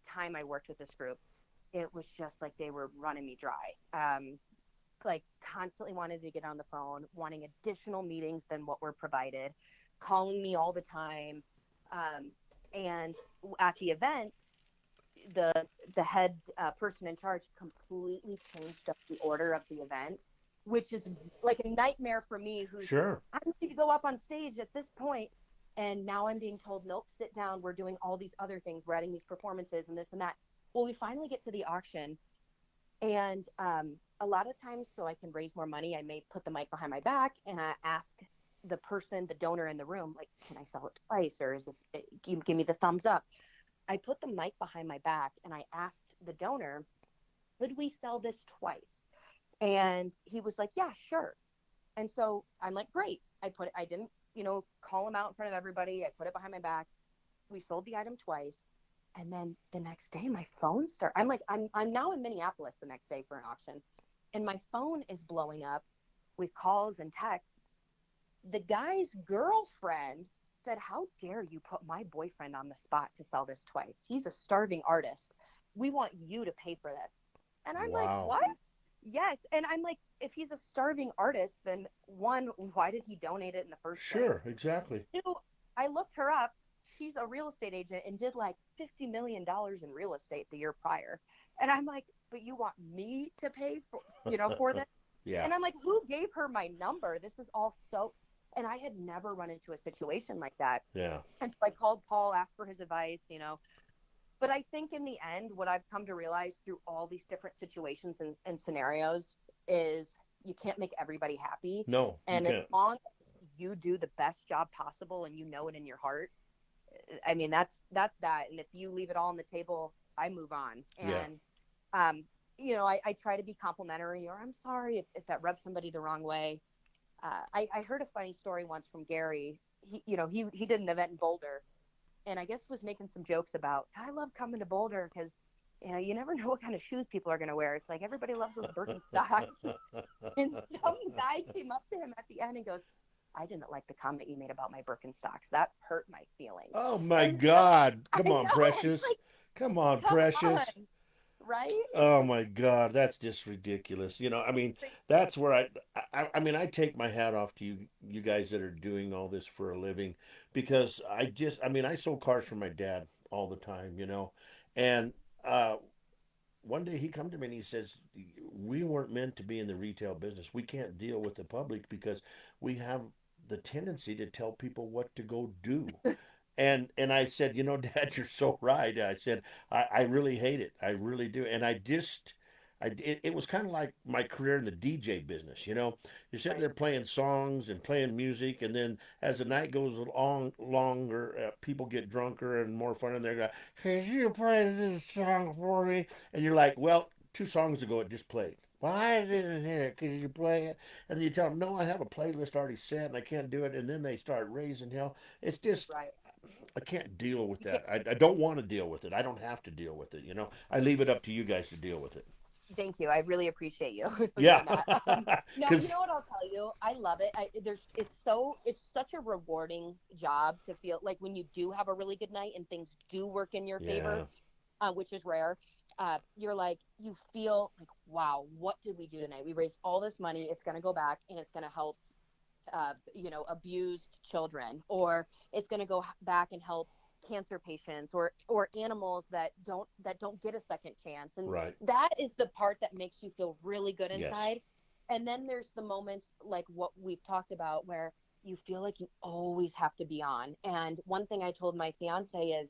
time I worked with this group, it was just like they were running me dry. Like constantly wanted to get on the phone, wanting additional meetings than what were provided, calling me all the time. Um, and at the event, the the head person in charge completely changed up the order of the event, which is like a nightmare for me. Who's Sure. I'm ready to go up on stage at this point, and now I'm being told, nope, sit down. We're doing all these other things. We're adding these performances and this and that. Well, we finally get to the auction, and a lot of times, so I can raise more money, I may put the mic behind my back and I ask the person, the donor in the room, like, can I sell it twice, or is this give me the thumbs up? I put the mic behind my back and I asked the donor, could we sell this twice? And he was like, yeah, sure. And so I'm like, great. I didn't, call him out in front of everybody. I put it behind my back. We sold the item twice. And then the next day my phone I'm like, I'm now in Minneapolis the next day for an auction. And my phone is blowing up with calls and texts. The guy's girlfriend said, "How dare you put my boyfriend on the spot to sell this twice? He's a starving artist. We want you to pay for this." And I'm like, Wow. "What?" Yes. And I'm like, if he's a starving artist, then one, why did he donate it in the first place? Sure, exactly. Two, I looked her up. She's a real estate agent and did like $50 million in real estate the year prior. And I'm like, but you want me to pay for this? Yeah. And I'm like, who gave her my number? This is all so. And I had never run into a situation like that. Yeah. And so I called Paul, asked for his advice. But I think in the end, what I've come to realize through all these different situations and scenarios is you can't make everybody happy. No, you And as can't. long as you do the best job possible and you know it in your heart, I mean, that's that. And if you leave it all on the table, I move on. Yeah. And, I try to be complimentary, or I'm sorry if that rubs somebody the wrong way. I heard a funny story once from Gary. He did an event in Boulder, and I guess was making some jokes about, I love coming to Boulder because you never know what kind of shoes people are going to wear. It's like everybody loves those Birkenstocks. And some guy came up to him at the end and goes, "I didn't like the comment you made about my Birkenstocks. That hurt my feelings." Oh my And so God. I Come on, know, it's Precious. like, Come on, come on, Precious. right? It's Oh just my God, that's just ridiculous. I mean, crazy. that's where I mean, I take my hat off to you guys that are doing all this for a living, because I mean, I sold cars for my dad all the time. And uh, one day he come to me and he says, "We weren't meant to be in the retail business. We can't deal with the public because we have the tendency to tell people what to go do." And I said, Dad, you're so right. I said, I really hate it. I really do. And it was kind of like my career in the DJ business. You're sitting Right, there playing songs and playing music, and then as the night goes longer, people get drunker and more fun, and they're going, "Can you play this song for me?" And you're like, "Well, 2 songs ago it just played. Why didn't hear it? Could you play it?" And you tell them, "No, I have a playlist already set, and I can't do it." And then they start raising hell. It's just right. I can't deal with You can't. that. I don't want to deal with it. I don't have to deal with it. I leave it up to you guys to deal with it. Thank you. I really appreciate you for Yeah, doing that. No, you because know what I'll tell you? I love it. It's such a rewarding job to feel like when you do have a really good night and things do work in your yeah, favor, which is rare. You're like, you feel like, wow, what did we do tonight? We raised all this money. It's going to go back and it's going to help, abused children, or it's going to go back and help cancer patients or animals that don't get a second chance. And right. that is the part that makes you feel really good Yes, inside. And then there's the moments like what we've talked about where you feel like you always have to be on. And one thing I told my fiance is,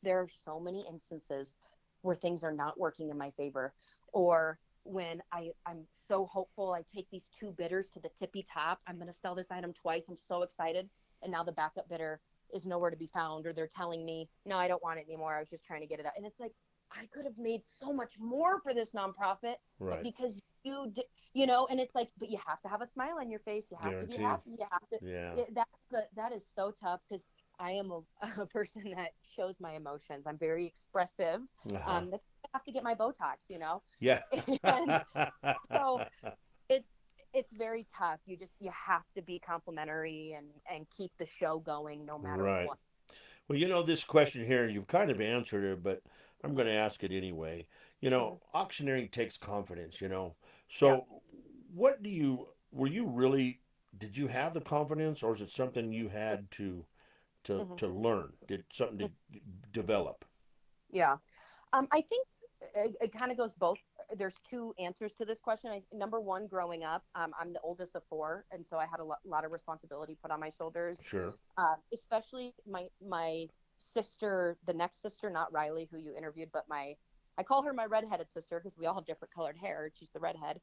there are so many instances where things are not working in my favor, or when I'm so hopeful, I take these two bidders to the tippy top. I'm going to sell this item twice. I'm so excited. And now the backup bidder is nowhere to be found, or they're telling me, no, I don't want it anymore. I was just trying to get it out. And it's like, I could have made so much more for this nonprofit, but right. because and it's like, but you have to have a smile on your face. You have to be Guaranteed. happy. You have to, Yeah. that is so tough because I am a person that shows my emotions. I'm very expressive. Uh-huh. That's why I have to get my Botox. Yeah. And so it's it's very tough. You have to be complimentary and keep the show going no matter Right. what. Well, this question here, you've kind of answered it, but I'm going to ask it anyway. Mhm. Auctioneering takes confidence. Yeah. So, were you really, did you have the confidence, or is it something you had Hmm. to learn? Did something to develop? Yeah. I think it kind of goes both. There's two answers to this question. Number one, growing up, I'm the oldest of four, and so I had a lot of responsibility put on my shoulders. Sure. Especially my sister, the next sister, not Riley, who you interviewed, but I call her my redheaded sister because we all have different colored hair. She's the redhead.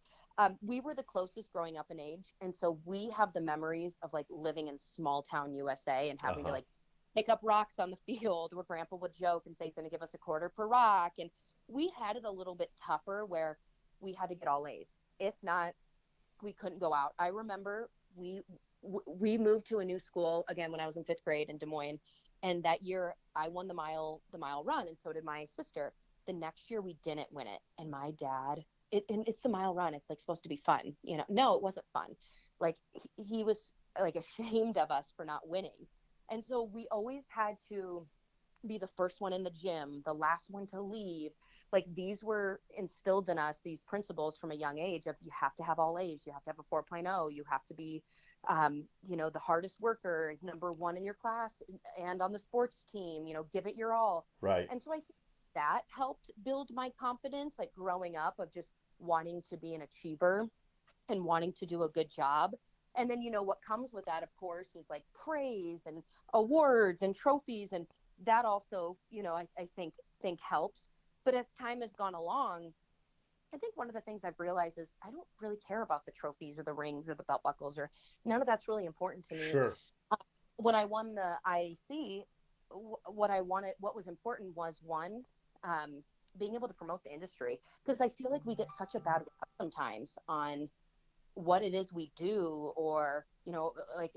We were the closest growing up in age, and so we have the memories of like living in small town USA and having to Uh-huh. like pick up rocks on the field where grandpa would joke and say he's going to give us a quarter per rock. And we had it a little bit tougher where we had to get all A's. If not, we couldn't go out. I remember we moved to a new school again when I was in 5th grade in Des Moines, and that year I won the mile run, and so did my sister. The next year we didn't win it, and my dad. And it's the mile run. It's like supposed to be fun, you know. No, it wasn't fun. Like he was like ashamed of us for not winning, and so we always had to be the first one in the gym, the last one to leave. Like these were instilled in us, these principles from a young age of you have to have all A's, you have to have a 4.0, you have to be, the hardest worker, number one in your class and on the sports team, give it your all. Right. And so I think that helped build my confidence, like growing up of just wanting to be an achiever and wanting to do a good job. And then, what comes with that, of course, is like praise and awards and trophies. And that also, I think helps. But as time has gone along, I think one of the things I've realized is I don't really care about the trophies or the rings or the belt buckles, or none of that's really important to me. Sure. When I won the IAC, what I wanted, what was important was one, being able to promote the industry, because I feel like we get such a bad rap sometimes on what it is we do, or like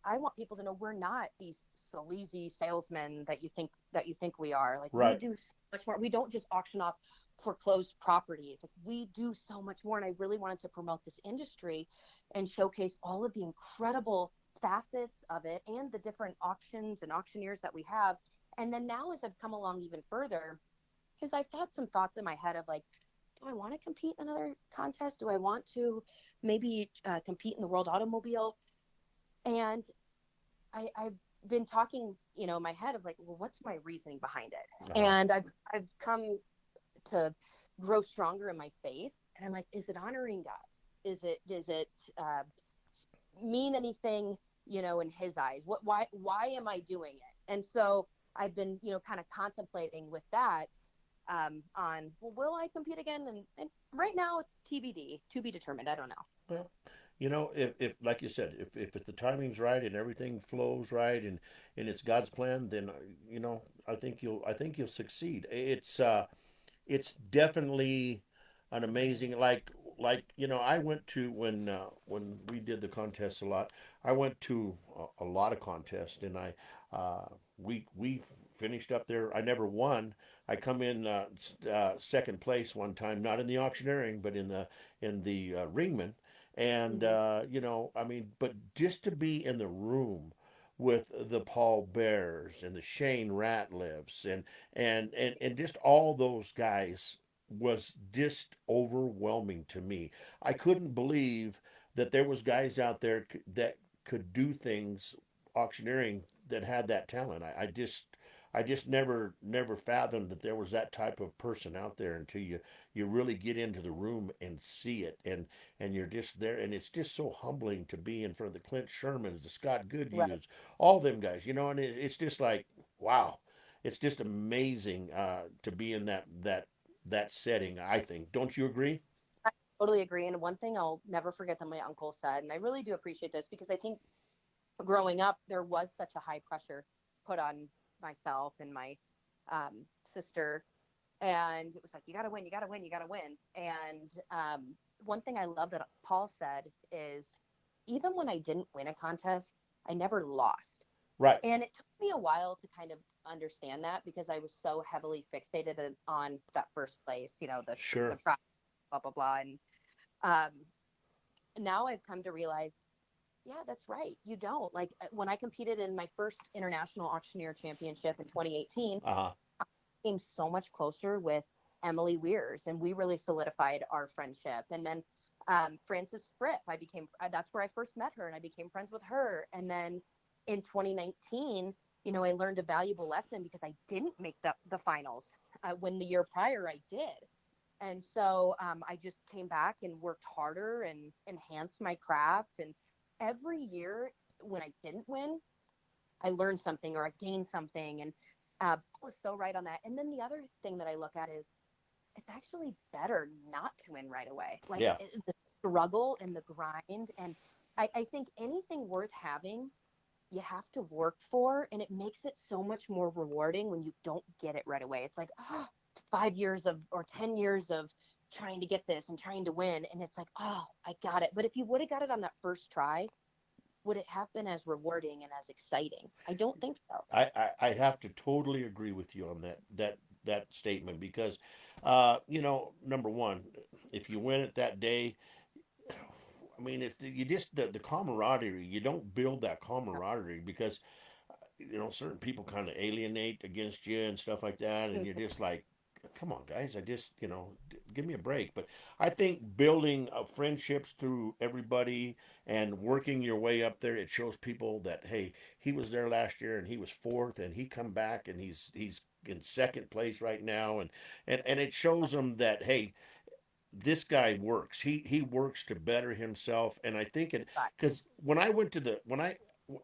I want people to know we're not these sleazy salesmen that you think we are. Like we Right. do so much more. We don't just auction off foreclosed properties. Like we do so much more, and I really wanted to promote this industry and showcase all of the incredible facets of it and the different auctions and auctioneers that we have. And then now, as I've come along even further, because I've had some thoughts in my head of like, do I want to compete in another contest? Do I want to maybe compete in the World Automobile? And I've been talking, in my head of like, well, what's my reasoning behind it? Uh-huh. And I've come to grow stronger in my faith. And I'm like, is it honoring God? Does it mean anything, in His eyes? Why am I doing it? And so I've been, kind of contemplating with that, on, well, will I compete again? And right now it's TBD, to be determined. I don't know. Well, if like you said, if the timing's right and everything flows right and it's God's plan, then I think you'll succeed. It's definitely an amazing, I went to when we did the contests a lot. I went to a lot of contests, and we finished up there. I never won. I come in second place one time, not in the auctioneering, but in the ringman. And Hmm. I mean, but just to be in the room with the Paul Bears and the Shane Ratliffs and just all those guys was just overwhelming to me. I couldn't believe that there was guys out there that could do things auctioneering that had that talent. I just never fathomed that there was that type of person out there until you really get into the room and see it, and you're just there, and it's just so humbling to be in front of the Clint Shermans, the Scott Right. Goodyou's, all them guys, and it's just like, wow, it's just amazing to be in that setting. I think, don't you agree? I totally agree. And one thing I'll never forget that my uncle said, and I really do appreciate this because I think growing up, there was such a high pressure put on myself and my sister. And it was like, you got to win, you got to win, you got to win. And one thing I love that Paul said is, even when I didn't win a contest, I never lost. Right. And it took me a while to kind of understand that because I was so heavily fixated on that first place, the Sure. prize, blah, blah, blah. And um, now I've come to realize, yeah, that's right. You don't. Like when I competed in my first international auctioneer championship in 2018, Uh-huh. came so much closer with Emily Weirs, and we really solidified our friendship. And then Frances Fripp, that's where I first met her, and I became friends with her. And then in 2019, I learned a valuable lesson because I didn't make the finals when the year prior I did. And so I just came back and worked harder and enhanced my craft. And every year when I didn't win, I learned something or I gained something. And Paul was so right on that. And then the other thing that I look at is it's actually better not to win right away. Like Yeah. the struggle and the grind. And I think anything worth having, you have to work for. And it makes it so much more rewarding when you don't get it right away. It's like, oh, 5 years of or 10 years of trying to get this and trying to win, and it's like, oh, I got it. But if you would have got it on that first try, would it have been as rewarding and as exciting? I don't think so. I have to totally agree with you on that statement because, number one, if you win it that day, I mean, it's you just the camaraderie. You don't build that camaraderie because certain people kind of alienate against you and stuff like that, and you're just like, come on, guys, I just give me a break. But I think building friendships through everybody and working your way up there, it shows people that hey, he was there last year and he was fourth, and he come back and he's in second place right now, and it shows them that hey, this guy works. He works to better himself, and I think it Exactly. because when I went to the when I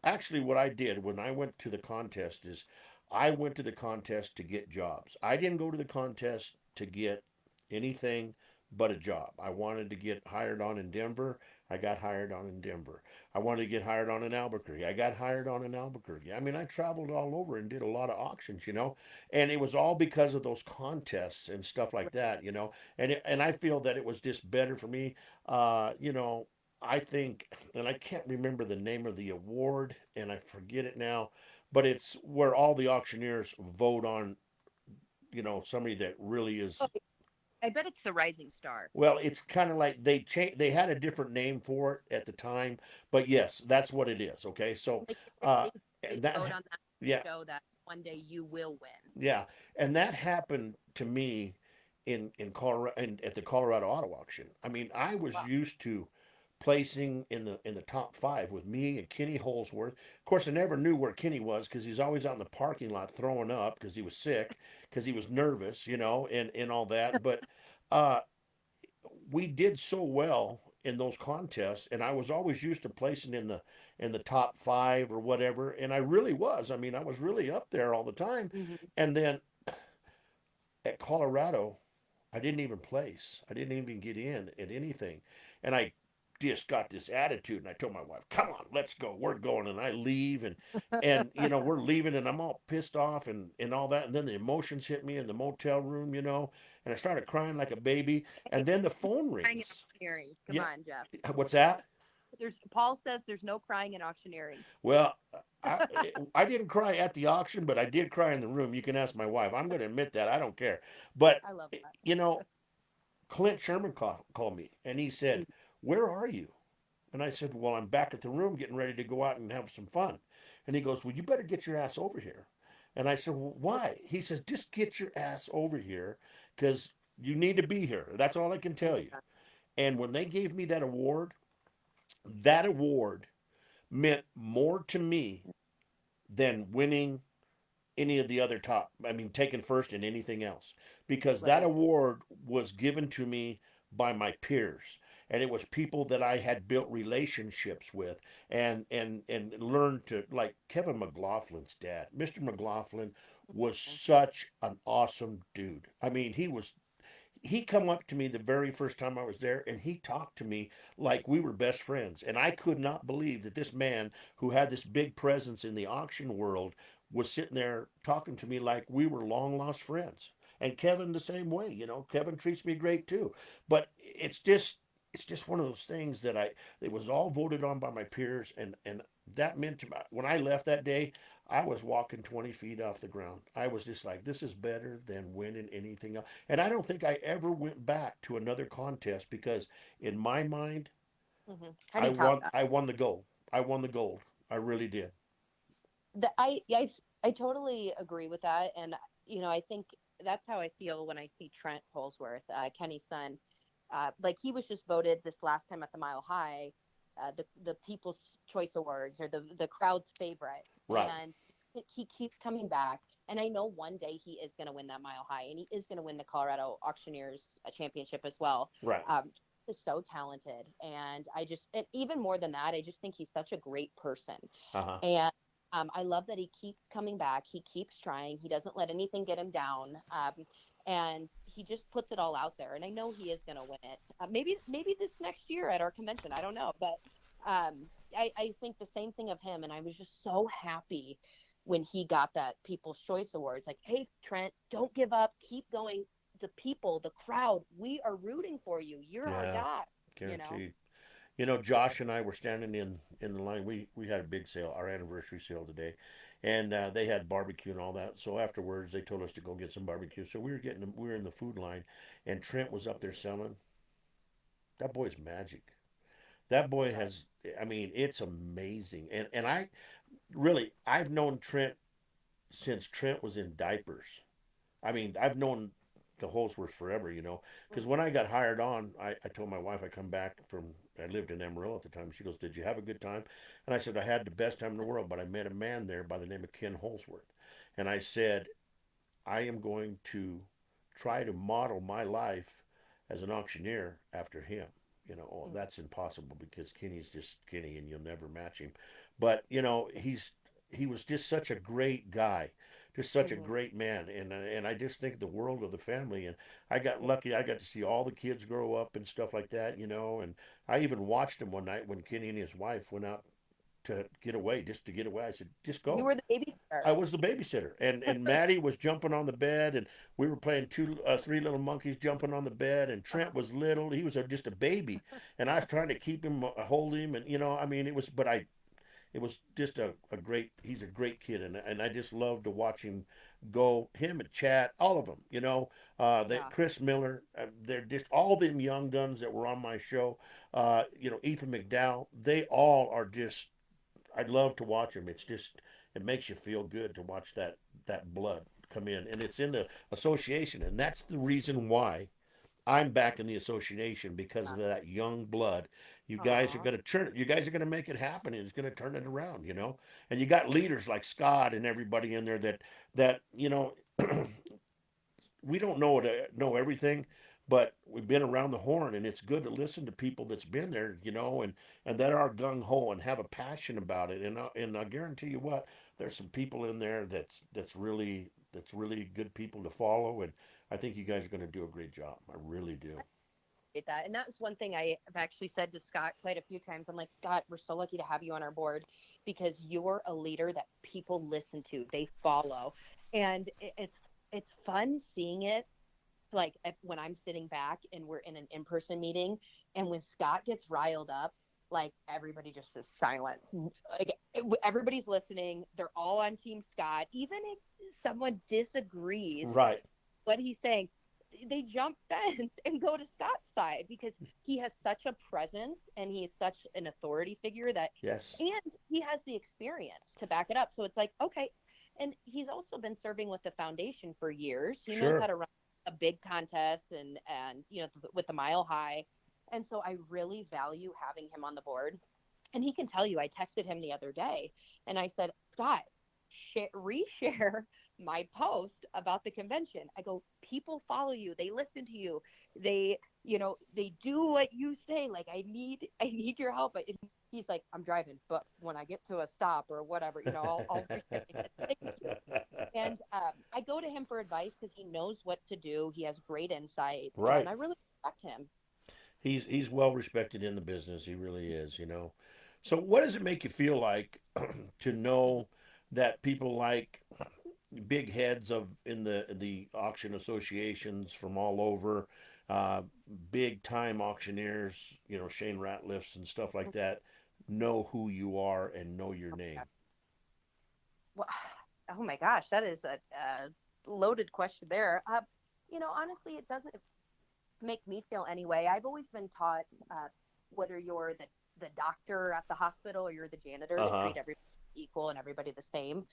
actually what I did when I went to the contest is I went to the contest to get jobs. I didn't go to the contest to get anything but a job. I wanted to get hired on in Denver. I got hired on in Denver. I wanted to get hired on in Albuquerque. I got hired on in Albuquerque. I mean, I traveled all over and did a lot of auctions, and it was all because of those contests and stuff like that. And I feel that it was just better for me. I think, and I can't remember the name of the award, and I forget it now, but it's where all the auctioneers vote on, somebody that really Oh, is. I bet it's the Rising Star. Well, it's kind of like they had a different name for it at the time, but yes, that's what it is. Okay, so Like uh, they and vote that on that yeah, show that one day you will win. yeah, and that happened to me in Colorado at the Colorado Auto Auction. I mean, I was Wow. used to placing in the top five with me and Kenny Holsworth. Of course, I never knew where Kenny was because he's always out in the parking lot throwing up because he was sick, because he was nervous, and all that. But uh, we did so well in those contests, and I was always used to placing in the top five or whatever, and I really was. I mean, I was really up there all the time, Hmm. and then at Colorado, I didn't even place. I didn't even get in at anything. And I just got this attitude and I told my wife, "Come on, let's go. We're going." And I leave and we're leaving and I'm all pissed off and all that. And then the emotions hit me in the motel room, and I started crying like a baby. And then the phone Crying and rings. auctioneering. Come Yeah. on, Jeff. What's that? There's Paul says there's no crying and auctioneering. Well, I I didn't cry at the auction, but I did cry in the room. You can ask my wife. I'm going to admit that. I don't care. But I love that. you know, Clint Sherman called me and he said, "Where are you?" And I said, "Well, I'm back at the room getting ready to go out and have some fun." And he goes, "Well, you better get your ass over here." And I said, "Well, why?" He says, "Just get your ass over here because you need to be here. That's all I can tell you." And when they gave me that award meant more to me than winning any of the other I mean, taking first in anything else, because that Right. award was given to me by my peers, and it was people that I had built relationships with, and learned to like Kevin McLaughlin's dad. Mr. McLaughlin was such an awesome dude. I mean, he come up to me the very first time I was there and he talked to me like we were best friends, and I could not believe that this man who had this big presence in the auction world was sitting there talking to me like we were long lost friends. And Kevin the same way. Kevin treats me great too. But it's just one of those things that it was all voted on by my peers, and that meant to when I left that day, I was walking 20 feet off the ground. I was just like, this is better than winning anything else. And I don't think I ever went back to another contest because in my mind, How do you top that? I won the gold. I won the gold. I really did. I totally agree with that, and I think that's how I feel when I see Trent Holsworth, Kenny's son. Like he was just voted this last time at the Mile High, the People's Choice Awards or the crowd's favorite, Right. and he keeps coming back. And I know one day he is going to win that Mile High, and he is going to win the Colorado Auctioneers Championship as well. Right. He's so talented, and and even more than that, I just think he's such a great person. Uh-huh. And I love that he keeps coming back. He keeps trying. He doesn't let anything get him down. And he just puts it all out there. And I know he is going to win it. Maybe this next year at our convention. I don't know. But I think the same thing of him. And I was just so happy when he got that People's Choice Awards. Like, hey, Trent, don't give up. Keep going. the people, the crowd, we are rooting for you. You're our Yeah, guy, you know? guaranteed. You know, Josh and I were standing in the line. We had a big sale, our anniversary sale today, and they had barbecue and all that. So afterwards, they told us to go get some barbecue. So we were in the food line, and Trent was up there selling. That boy's magic. That boy has. I mean, it's amazing. And I really I've known Trent since Trent was in diapers. I mean, I've known the Holsworth forever, you know, because when I got hired on, I told my wife I come back from, I lived in Amarillo at the time. She goes, "Did you have a good time?" And I said, "I had the best time in the world, but I met a man there by the name of Ken Holsworth." And I said, "I am going to try to model my life as an auctioneer after him." You know, oh, that's impossible because Kenny's just Kenny and you'll never match him. But, you know, he was just such a great guy, just such a Mm-hmm. great man, and I just think the world of the family. And I got lucky; I got to see all the kids grow up and stuff like that, you know. And I even watched him one night when Kenny and his wife went out to get away, just to get away. I said, "Just You go." were the babysitter. I was the babysitter, and Maddie was jumping on the bed, and we were playing three little monkeys jumping on the bed, and Trent was little; he was just a baby, and I was trying to keep him, hold him, and you know, I mean, it was just a great. He's a great kid, and I just love to watch him go. Him and Chad, all of them, you know, Yeah. Chris Miller, they're just all them young guns that were on my show. You know, Ethan McDowell, they all are just. I love to watch them. It's just it makes you feel good to watch that blood come in, and it's in the association, and that's the reason why I'm back in the association because of that young blood. You guys are Aw. going to turn it. You guys are going to make it happen, and it's going to turn it around. You know, and you got leaders like Scott and everybody in there that you know we don't know everything, but we've been around the horn, and it's good to listen to people that's been there, you know, and that are gung ho and have a passion about it. And I guarantee you what, there's some people in there that's really good people to follow, and I think you guys are going to do a great job. I really do. Appreciate that. And that was one thing I have actually said to Scott quite a few times. I'm like, Scott, we're so lucky to have you on our board because you're a leader that people listen to, they follow. And it's fun seeing it like when I'm sitting back and we're in an in-person meeting and when Scott gets riled up, like everybody just is silent. Like everybody's listening. They're all on Team Scott. Even if someone disagrees Right. what he's saying, they jump fence and go to Scott's side because he has such a presence and he is such an authority figure that, Yes. and he has the experience to back it up. So it's like, okay. And he's also been serving with the foundation for years. He knows how Sure. to run a big contest and with the mile high. And so I really value having him on the board. And he can tell you, I texted him the other day and I said, Scott, reshare my post about the convention. I go, people follow you, they listen to you, they, they do what you say. Like, I need your help. And he's like, I'm driving, but when I get to a stop or whatever, I'll reshare it. Thank you. And I go to him for advice because he knows what to do. He has great insight, and Right. I really respect him. He's well respected in the business. He really is, you know. So what does it make you feel like to know that people like big heads of in the auction associations from all over, uh, big time auctioneers, you know, Shane Ratliffs and stuff like that, know who you are and know your name? Well, oh my gosh, that is a loaded question there. Honestly, it doesn't make me feel any way. I've always been taught whether you're the doctor at the hospital or you're the janitor Uh to huh. treat everybody equal and everybody the same.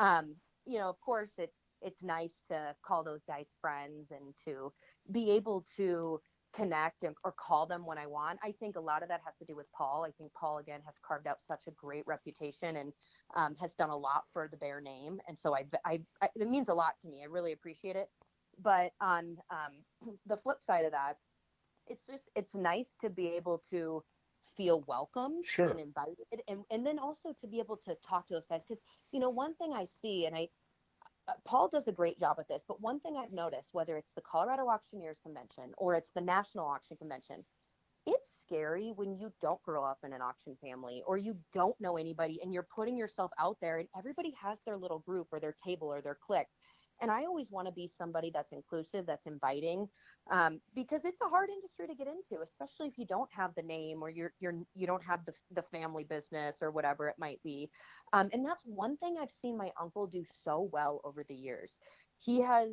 Of course, it's nice to call those guys friends and to be able to connect or call them when I want. I think a lot of that has to do with Paul. I think Paul again has carved out such a great reputation and has done a lot for the Behr name, and so it means a lot to me. I really appreciate it. But on the flip side of that, it's nice to be able to feel welcomed and Sure. invited, and then also to be able to talk to those guys because one thing I see, and I Paul does a great job with this, but one thing I've noticed, whether it's the Colorado Auctioneers Convention or it's the National Auction Convention, it's scary when you don't grow up in an auction family or you don't know anybody and you're putting yourself out there and everybody has their little group or their table or their clique. And I always want to be somebody that's inclusive, that's inviting, because it's a hard industry to get into, especially if you don't have the name, or you don't have the family business or whatever it might be. And that's one thing I've seen my uncle do so well over the years. He has,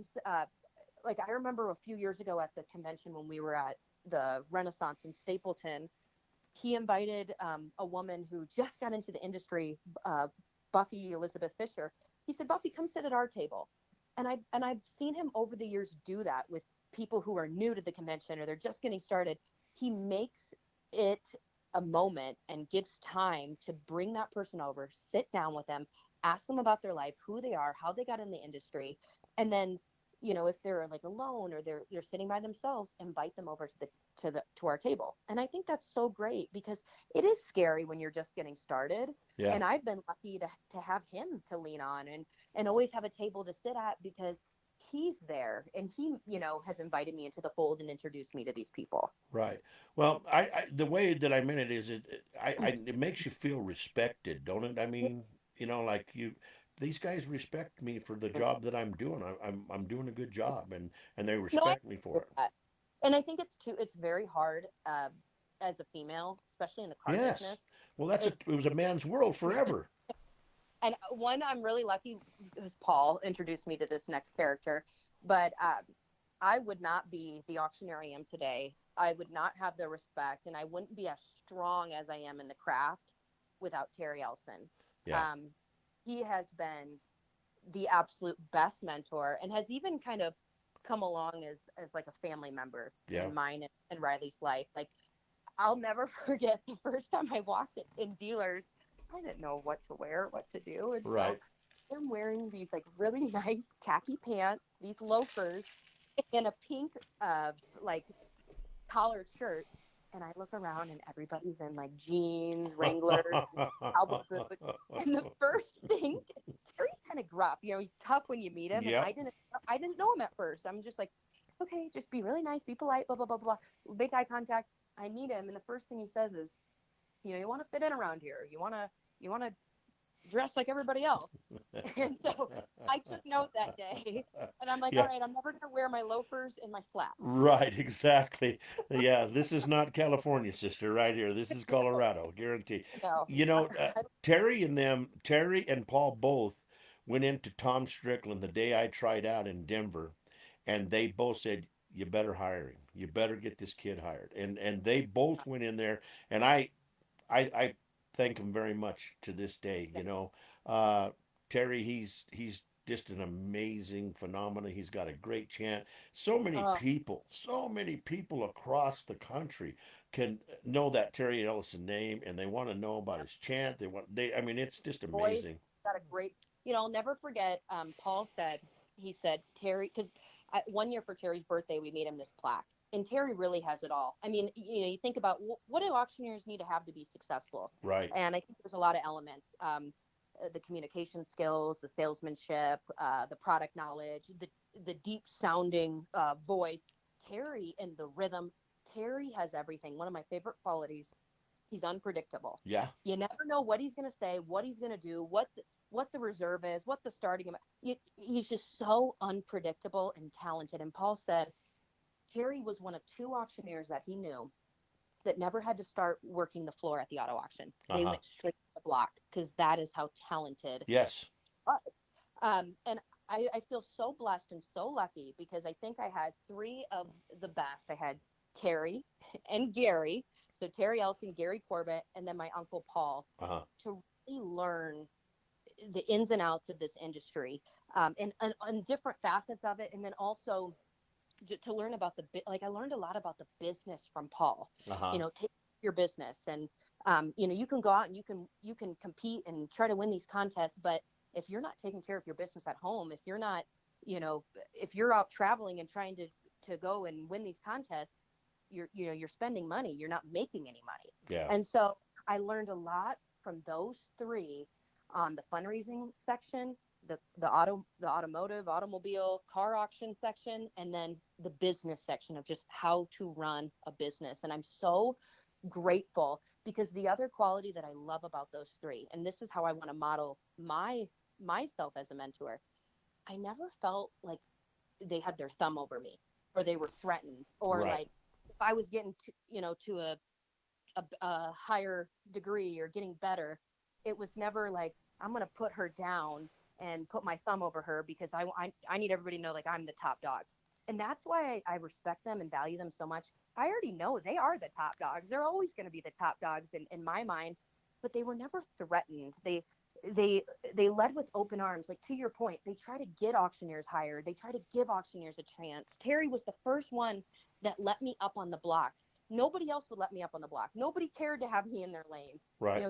like, I remember a few years ago at the convention when we were at the Renaissance in Stapleton, he invited a woman who just got into the industry, Buffy Elizabeth Fisher. He said, "Buffy, come sit at our table." And I've seen him over the years do that with people who are new to the convention or they're just getting started. He makes it a moment and gives time to bring that person over, sit down with them, ask them about their life, who they are, how they got in the industry, and then, if they're like alone or they're sitting by themselves, invite them over to our table. And I think that's so great because it is scary when you're just getting started. Yeah. And I've been lucky to have him to lean on and always have a table to sit at because he's there and he, has invited me into the fold and introduced me to these people. Right. Well, the way that I meant it is it makes you feel respected, don't it? I mean, like these guys respect me for the job that I'm doing. I'm doing a good job, and they No, I respect me agree for with it. that. And I think it's very hard, as a female, especially in the car Yes. business. Well, it It's was a man's world forever. And one, I'm really lucky because Paul introduced me to this next character, but I would not be the auctioneer I am today. I would not have the respect, and I wouldn't be as strong as I am in the craft without Terry Elson. Yeah. Um, he has been the absolute best mentor, and has even kind of come along as like a family member Yeah. in mine and Riley's life. Like, I'll never forget the first time I walked in dealers. I didn't know what to wear, what to do. And so Right. I'm wearing these like really nice khaki pants, these loafers, and a pink like collared shirt. And I look around and everybody's in like jeans, Wranglers, and cowboy boots. And the first thing, Terry's kind of gruff. He's tough when you meet him. And Yep. I didn't know him at first. I'm just like, okay, just be really nice, be polite, blah, blah, blah, blah. Make eye contact. I meet him, and the first thing he says is, you want to fit in around here. You want to dress like everybody else. And so I took note that day, and I'm like, all Yeah. right, I'm never going to wear my loafers and my slacks. Right, exactly. Yeah, this is not California, sister, right here. This is Colorado, guarantee. No, You know, Terry and Paul both went into Tom Strickland the day I tried out in Denver, and they both said, "You better hire him. You better get this kid hired." And they both went in there, and I thank him very much to this day. Uh, Terry, he's just an amazing phenomenon. He's got a great chant. oh, So many people across the country can know that Terry Ellison name, and they want to know about his chant. I mean, it's just boys amazing. got a great. I'll never forget. Paul said, he said, Terry, because one year for Terry's birthday, we made him this plaque. And Terry really has it all. I mean, you think about what do auctioneers need to be successful? Right. And I think there's a lot of elements. The communication skills, the salesmanship, the product knowledge, the deep sounding voice. Terry and the rhythm. Terry has everything. One of my favorite qualities. He's unpredictable. Yeah. You never know what he's going to say, what he's going to do, what the reserve is, what the starting amount. He's just so unpredictable and talented. And Paul said Terry was one of two auctioneers that he knew that never had to start working the floor at the auto auction. Uh They huh. went straight to the block because that is how talented Yes. he was. And I feel so blessed and so lucky because I think I had three of the best. I had Terry and Gary. So Terry Elson, Gary Corbett, and then my uncle Paul, Uh huh. to really learn the ins and outs of this industry, and different facets of it. And then also to learn about like I learned a lot about the business from Paul. Uh huh. Take your business, and you can go out and you can compete and try to win these contests, but if you're not taking care of your business at home, if you're not, if you're out traveling and trying to go and win these contests, you're spending money, you're not making any money. Yeah. And so I learned a lot from those three on the fundraising section, the automotive, automobile, car auction section, and then the business section of just how to run a business. And I'm so grateful because the other quality that I love about those three, and this is how I want to model myself as a mentor, I never felt like they had their thumb over me, or they were threatened, or Right. like if I was getting to, to a higher degree or getting better, it was never like I'm gonna put her down and put my thumb over her because I need everybody to know like I'm the top dog. And that's why I respect them and value them so much. I already know they are the top dogs. They're always going to be the top dogs in my mind, but they were never threatened. They they led with open arms. Like to your point, they try to get auctioneers hired. They try to give auctioneers a chance. Terry was the first one that let me up on the block. Nobody else would let me up on the block. Nobody cared to have me in their lane. Right.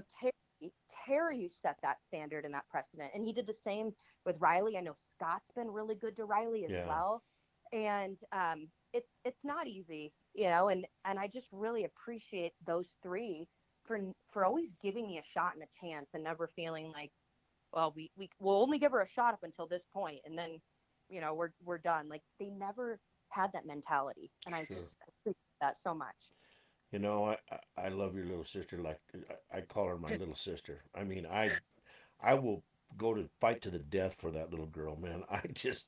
Terry set that standard and that precedent, and he did the same with Riley. I know Scott's been really good to Riley as Yeah. well, and it's not easy, and I just really appreciate those three for always giving me a shot and a chance, and never feeling like, well, we will only give her a shot up until this point, and then we're done. Like they never had that mentality, and I Sure. just appreciate that so much. You know, I love your little sister. Like I call her my little sister. I mean, I will go to fight to the death for that little girl, man. I just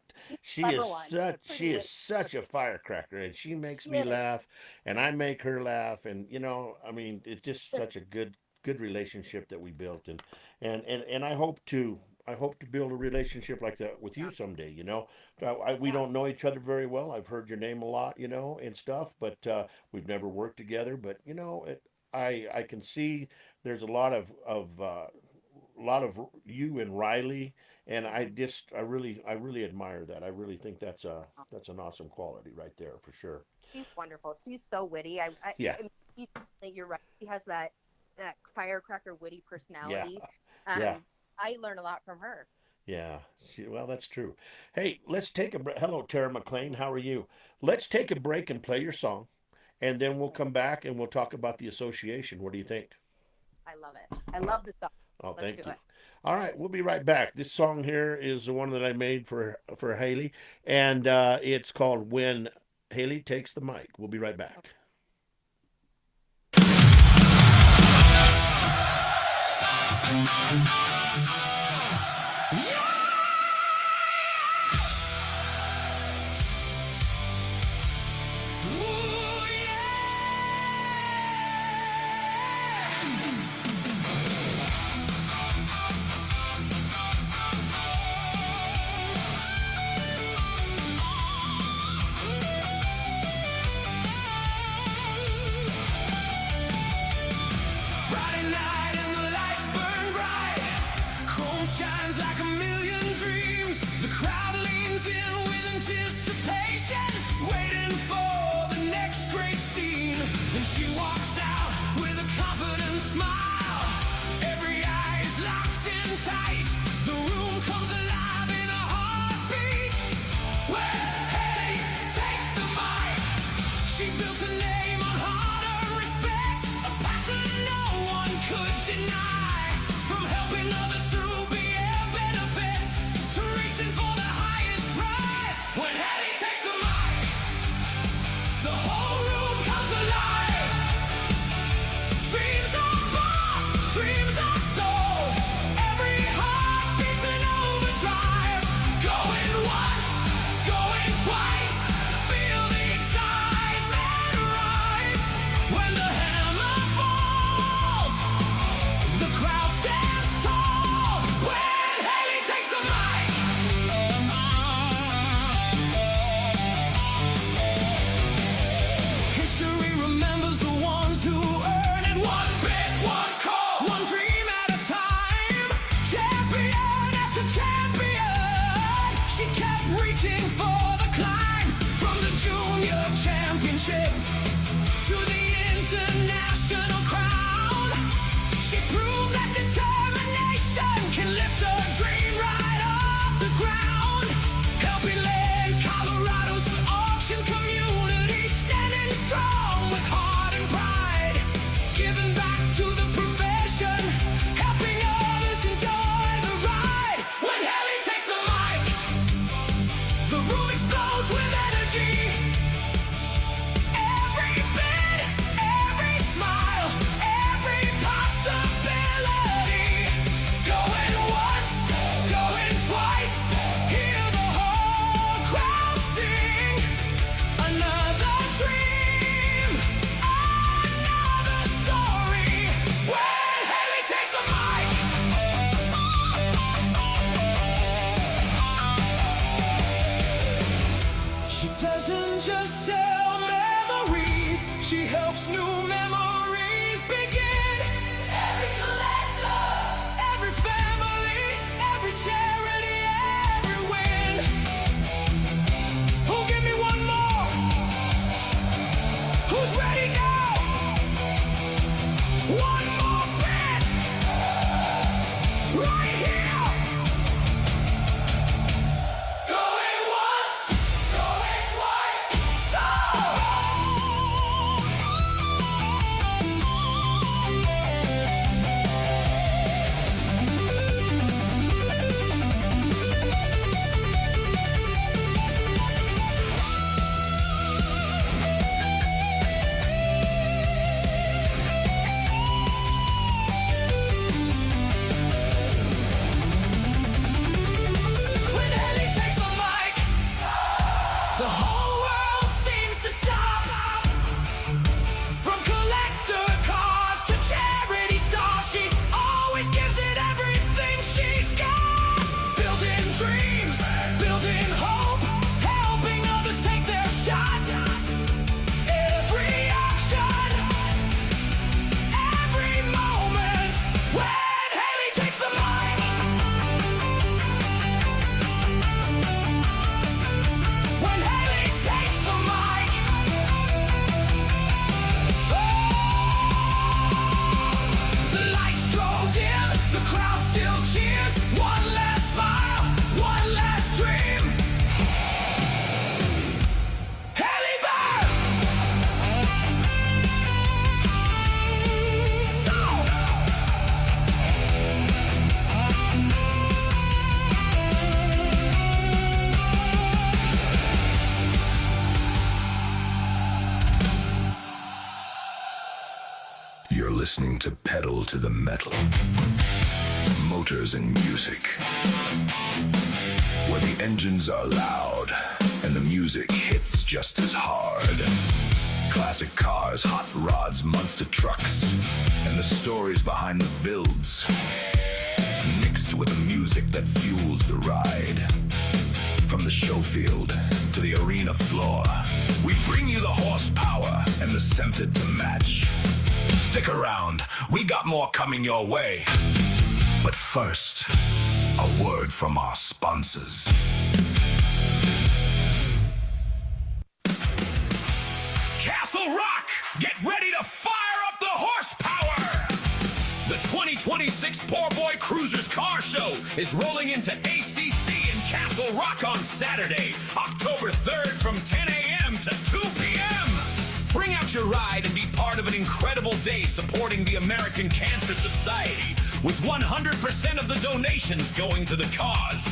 Clever one, a pretty she is witty. such a firecracker, and she makes She me is. laugh, and I make her laugh, and I mean, it's just such a good relationship that we built, and I hope to build a relationship like that with you Yeah, someday. We yeah, don't know each other very well. I've heard your name a lot, and stuff, but we've never worked together. But I can see there's a lot of you and Riley, and hmm I really admire that. I really think that's an awesome quality right there for sure. she's wonderful. She's so witty. Yeah, I mean, you're right. She has that firecracker witty yeah, personality. yeah, I learn a lot from her. yeah. Well, that's true. Hey, let's take a break. Hello, Tara McLean. How are you? Let's take a break and play your song, and then we'll come back and we'll talk about the association. What do you think? I love it. I love the song. Oh, Let's do thank you. it. All right, we'll be right back. This song here is the one that I made for Haley, and it's called "When Haley Takes the Mic." We'll be right back. Ooh, Friday night and the lights burn bright. Chrome shines like a million dreams. The crowd leans in with anticipation, waiting for the next great scene. And she walks out with a confident smile. Every eye is locked in tight. The room comes alive in a heartbeat. When Haley takes the mic, she built a name on hard earned respect, a passion no one could deny. From helping others through BL benefits to reaching for the highest prize. When Hattie takes the mic, the whole room comes alive. Dreams are bought, dreams are sold. Every heart beats an overdrive. Going once, going twice. Feel the excitement rise. When the hammer falls, the crowd stands tall. to pedal to the metal. Motors and music, where the engines are loud and the music hits just as hard. Classic cars, hot rods, monster trucks, and the stories behind the builds, mixed with the music that fuels the ride. From the show field to the arena floor, we bring you the horsepower and the center to match. Stick around, we got more coming your way. But first, a word from our sponsors. Castle Rock, get ready to fire up the horsepower! The 2026 Poor Boy Cruisers Car Show is rolling into ACC in Castle Rock on Saturday, October 3rd from 10 a.m. to 2 p.m. Bring out your ride and be part of an incredible day supporting the American Cancer Society, with 100% of the donations going to the cause.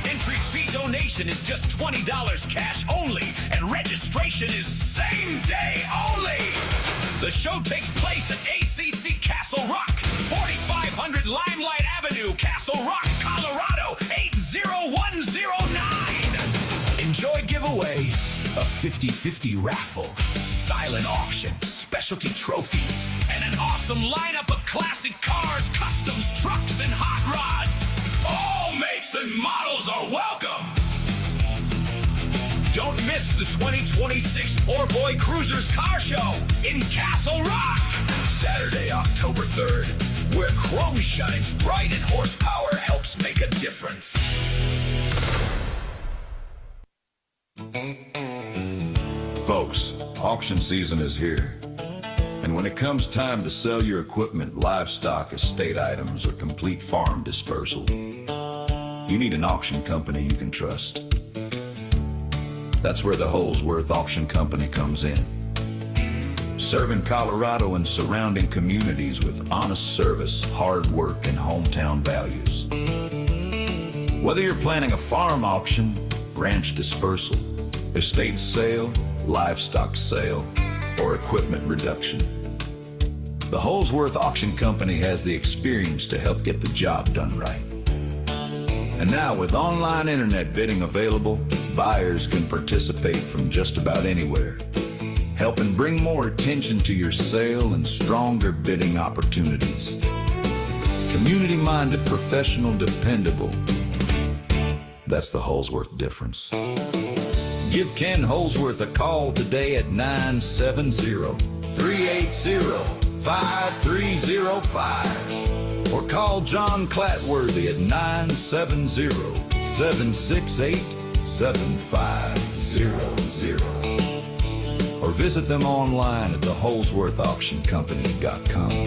Entry fee donation is just $20 cash only, and registration is same day only. The show takes place at ACC Castle Rock, 4500 Limelight Avenue, Castle Rock, Colorado, 80109. Enjoy giveaways, a 50-50 raffle, silent auction, specialty trophies, and an awesome lineup of classic cars, customs, trucks, and hot rods. All makes and models are welcome. Don't miss the 2026 Poor Boy Cruisers Car Show in Castle Rock, Saturday, October 3rd, where chrome shines bright and horsepower helps make a difference. Folks, auction season is here. And when it comes time to sell your equipment, livestock, estate items, or complete farm dispersal, you need an auction company you can trust. That's where the Holsworth Auction Company comes in. Serving Colorado and surrounding communities with honest service, hard work, and hometown values. Whether you're planning a farm auction, ranch dispersal, estate sale, livestock sale, or equipment reduction, the Holsworth Auction Company has the experience to help get the job done right. And now, with online internet bidding available, buyers can participate from just about anywhere, helping bring more attention to your sale and stronger bidding opportunities. Community-minded, professional, dependable. That's the Holsworth difference. Give Ken Holsworth a call today at 970-380-5305, or call John Clatworthy at 970-768-7500, or visit them online at theholsworthauctioncompany.com.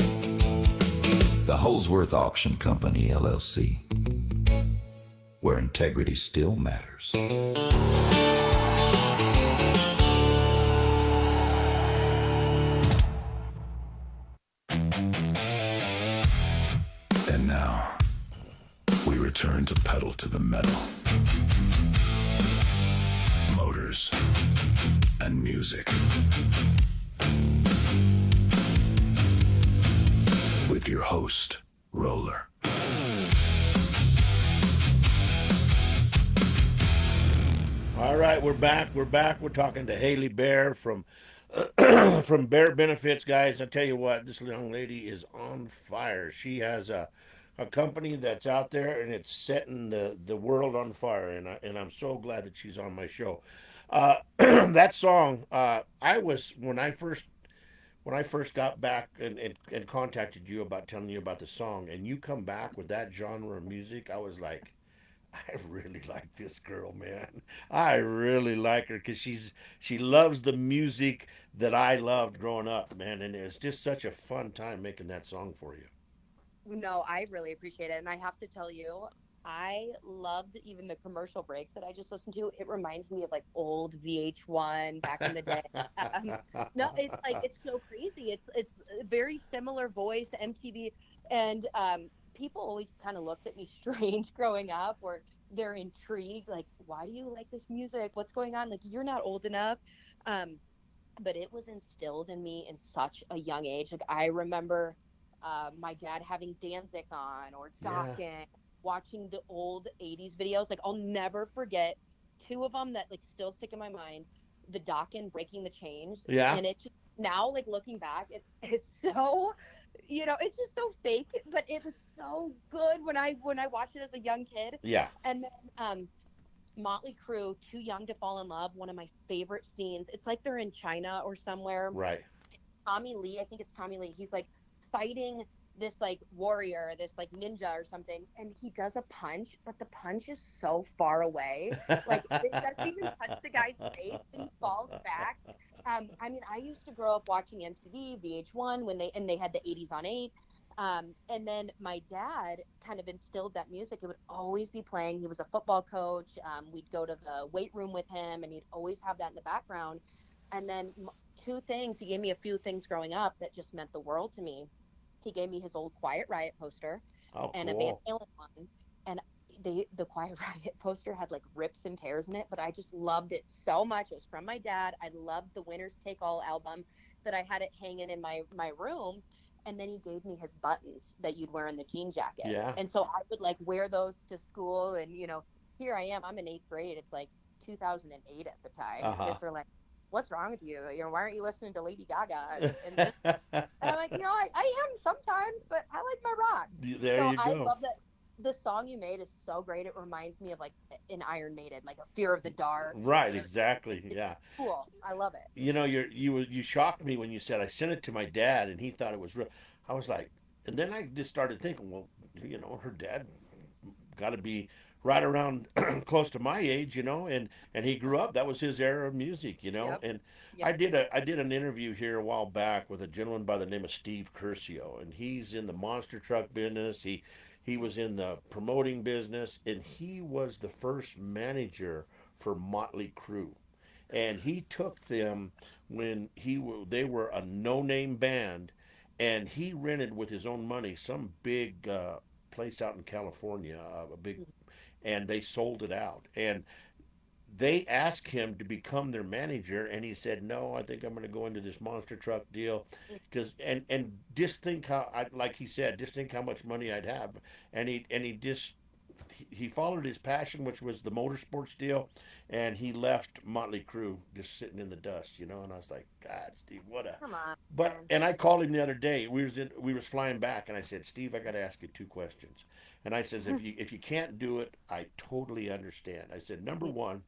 The Holsworth Auction Company, LLC, where integrity still matters. And now, we return to pedal to the metal. Motors and music. With your host, Roller. All right, we're back. We're talking to Haile Behr from from Behr Benefits, guys. I tell you what, this young lady is on fire. She has a company that's out there, and it's setting the world on fire. And I'm so glad that she's on my show. That song, I was when I first got back and contacted you about telling you about the song, and you come back with that genre of music, I was like, I really like this girl, man. I really like her because she loves the music that I loved growing up, man. And it's just such a fun time making that song for you. No, I really appreciate it. And I have to tell you, I loved even the commercial break that I just listened to. It reminds me of like old VH1 back in the day. No, it's like it's so crazy. It's a very similar voice, MTV, and people always kind of looked at me strange growing up, or they're intrigued, like, why do you like this music? What's going on? Like, you're not old enough. Um, but it was instilled in me in such a young age. Like I remember my dad having Danzig on or Yeah. Dokken, watching the old 80s videos. Like I'll never forget two of them that like still stick in my mind. The Dokken breaking the chains, Yeah. and it just now like looking back, it's so it's just so fake, but it was so good when I watched it as a young kid. Yeah. And then Motley Crue, Too Young to Fall in Love, one of my favorite scenes. It's like they're in China or somewhere. Right. Tommy Lee, I think it's Tommy Lee. He's like fighting this like warrior, this like ninja or something, and he does a punch, but the punch is so far away. Like it doesn't even touch the guy's face, and he falls back. I mean, I used to grow up watching MTV, VH1 when they had the 80s on 8. And then my dad kind of instilled that music. It would always be playing. He was a football coach. We'd go to the weight room with him, and he'd always have that in the background. And then two things. He gave me a few things growing up that just meant the world to me. He gave me his old Quiet Riot poster Oh, and a Van cool. Halen one. And the Quiet Riot poster had like rips and tears in it, but I just loved it so much. It was from my dad. I loved the Winners Take All album that I had it hanging in my room. And then he gave me his buttons that you'd wear in the jean jacket. Yeah. And so I would like wear those to school. And, here I am. I'm in eighth grade. It's like 2008 at the time. And Uh-huh. kids are like, what's wrong with you? Why aren't you listening to Lady Gaga and this? And I'm like, I am sometimes, but I like my rock. There So you I go. love that the song you made is so great. It reminds me of like an Iron Maiden, like a Fear of the Dark. Right, exactly. It's Yeah. cool. I love it. You shocked me when you said I sent it to my dad and he thought it was real. I was like, and then I just started thinking, well, her dad got to be right around close to my age, and he grew up. That was his era of music, Yep. And Yep. I did an interview here a while back with a gentleman by the name of Steve Curcio, and he's in the monster truck business. He was in the promoting business, and he was the first manager for Motley Crue, and he took them when they were a no-name band, and he rented with his own money some big place out in California, a big, and they sold it out. And they asked him to become their manager, and he said, "No, I think I'm going to go into this monster truck deal, because and just think like he said, just think how much money I'd have." And he just he followed his passion, which was the motorsports deal, and he left Motley Crue just sitting in the dust, And I was like, God, Steve, what a. Come on, But man. and I called him the other day. We was flying back, and I said, Steve, I got to ask you two questions. And I says, if you can't do it, I totally understand. I said, number one,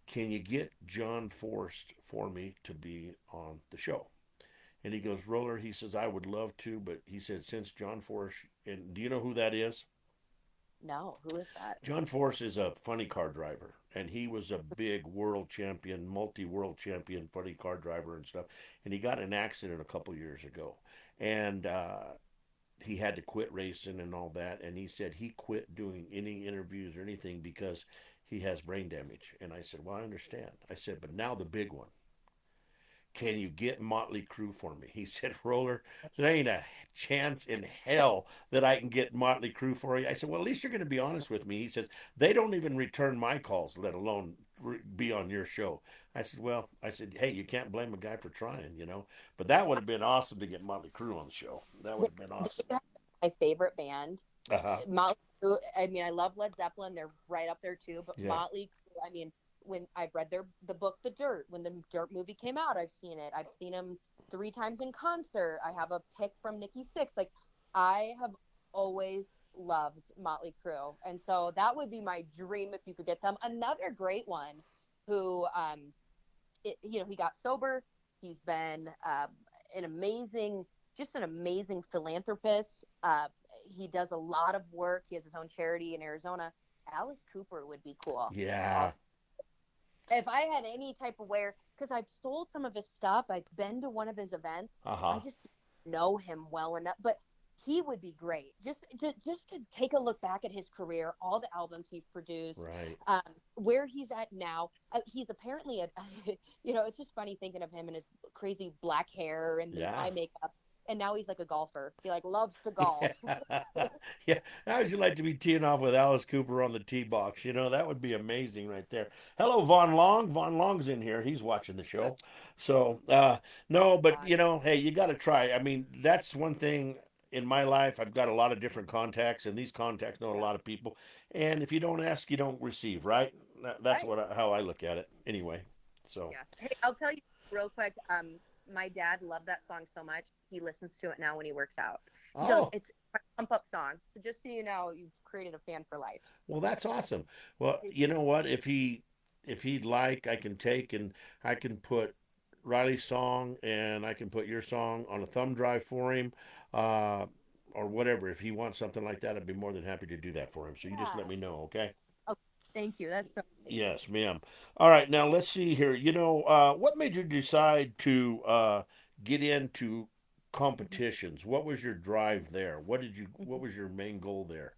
can you get John Forst for me to be on the show? And he goes, Roller, he says, I would love to, but he said, since John Forst, and do you know who that is? No, who is that? John Force is a funny car driver, and he was a big world champion, multi-world champion funny car driver and stuff. And he got in an accident a couple years ago, and he had to quit racing and all that. And he said he quit doing any interviews or anything because he has brain damage. And I said, well, I understand. I said, but now the big one, can you get Motley Crue for me? He said, Roller, there ain't a chance in hell that I can get Motley Crue for you. I said, well, at least you're going to be honest with me. He says, they don't even return my calls, let alone be on your show. I said, hey, you can't blame a guy for trying. But that would have been awesome to get Motley Crue on the show. That would have been awesome. They're my favorite band. Uh huh. Motley Crue, I mean, I love Led Zeppelin. They're right up there too. But Yeah. Motley Crue, I mean, when I've read the book, The Dirt, when the Dirt movie came out, I've seen it. I've seen them 3 times in concert. I have a pick from Nikki Sixx. Like, I have always loved Motley Crue, and so that would be my dream if you could get them. Another great one, who he got sober. He's been an amazing, just an amazing philanthropist. He does a lot of work. He has his own charity in Arizona. Alice Cooper would be cool. Yeah. If I had any type of wear, because I've sold some of his stuff, I've been to one of his events. Uh huh. I just know him well enough, but he would be great. Just to take a look back at his career, all the albums he's produced, Right. where he's at now. He's apparently it's just funny thinking of him and his crazy black hair and the Yeah. eye makeup. And now he's like a golfer. He like loves to golf. Yeah, how would you like to be teeing off with Alice Cooper on the tee box? You know, that would be amazing right there. Hello, Von Long. Von Long's in here. He's watching the show. So, no, but you know, hey, you got to try. I mean, that's one thing in my life. I've got a lot of different contacts, and these contacts know a Yeah, lot of people. And if you don't ask, you don't receive, right? That's right. how I look at it. Anyway, so Yeah. Hey, I'll tell you real quick. My dad loved that song so much. He listens to it now when he works out. He goes, oh, "It's a pump up song." So just so you know, you've created a fan for life. well, that's awesome. Well, you know what? If he'd like, I can take and I can put Riley's song and I can put your song on a thumb drive for him, uh, or whatever. If he wants something like that, I'd be more than happy to do that for him. So you just let Yeah. me know, okay? Oh, thank you. That's so nice. Yes, ma'am. All right, now let's see here. You know, what made you decide to get into Mhm, competitions? What was your drive there? What mhm. was your main goal there?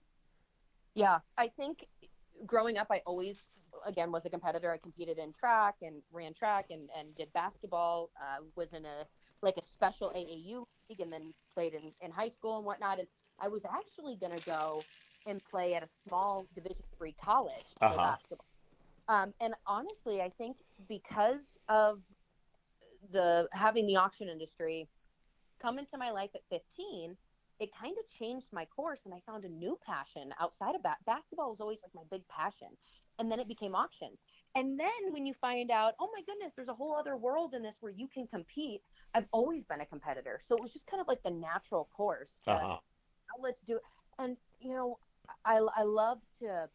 Yeah, I think growing up, I always, again, was a competitor. I competed in track and ran track and did basketball. Was in a like a special AAU league, and then played in high school and whatnot. And I was actually going to go and play at a small Division 3 college, Uh play huh. basketball. And honestly, I think because of the having the auction industry come into my life at 15, it kind of changed my course, and I found a new passion outside of basketball was always like my big passion. And then it became auctions. And then when you find out, oh my goodness, there's a whole other world in this where you can compete. I've always been a competitor. So it was just kind of like the natural course Uh to huh. let's do it. And I love to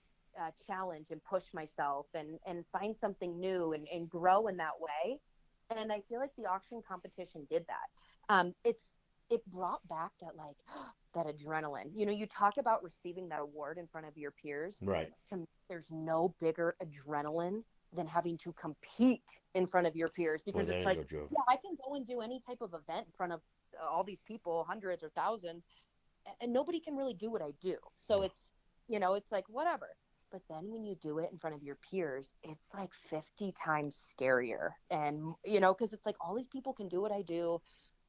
challenge and push myself and find something new and grow in that way. And I feel like the auction competition did that. It brought back that like that adrenaline. You talk about receiving that award in front of your peers. Right. To me, there's no bigger adrenaline than having to compete in front of your peers Boy, because that it's ain't like, no joke. yeah, I can go and do any type of event in front of all these people, hundreds or thousands, and nobody can really do what I do. So No. it's like whatever. But then when you do it in front of your peers, it's like 50 times scarier. And, because it's like all these people can do what I do.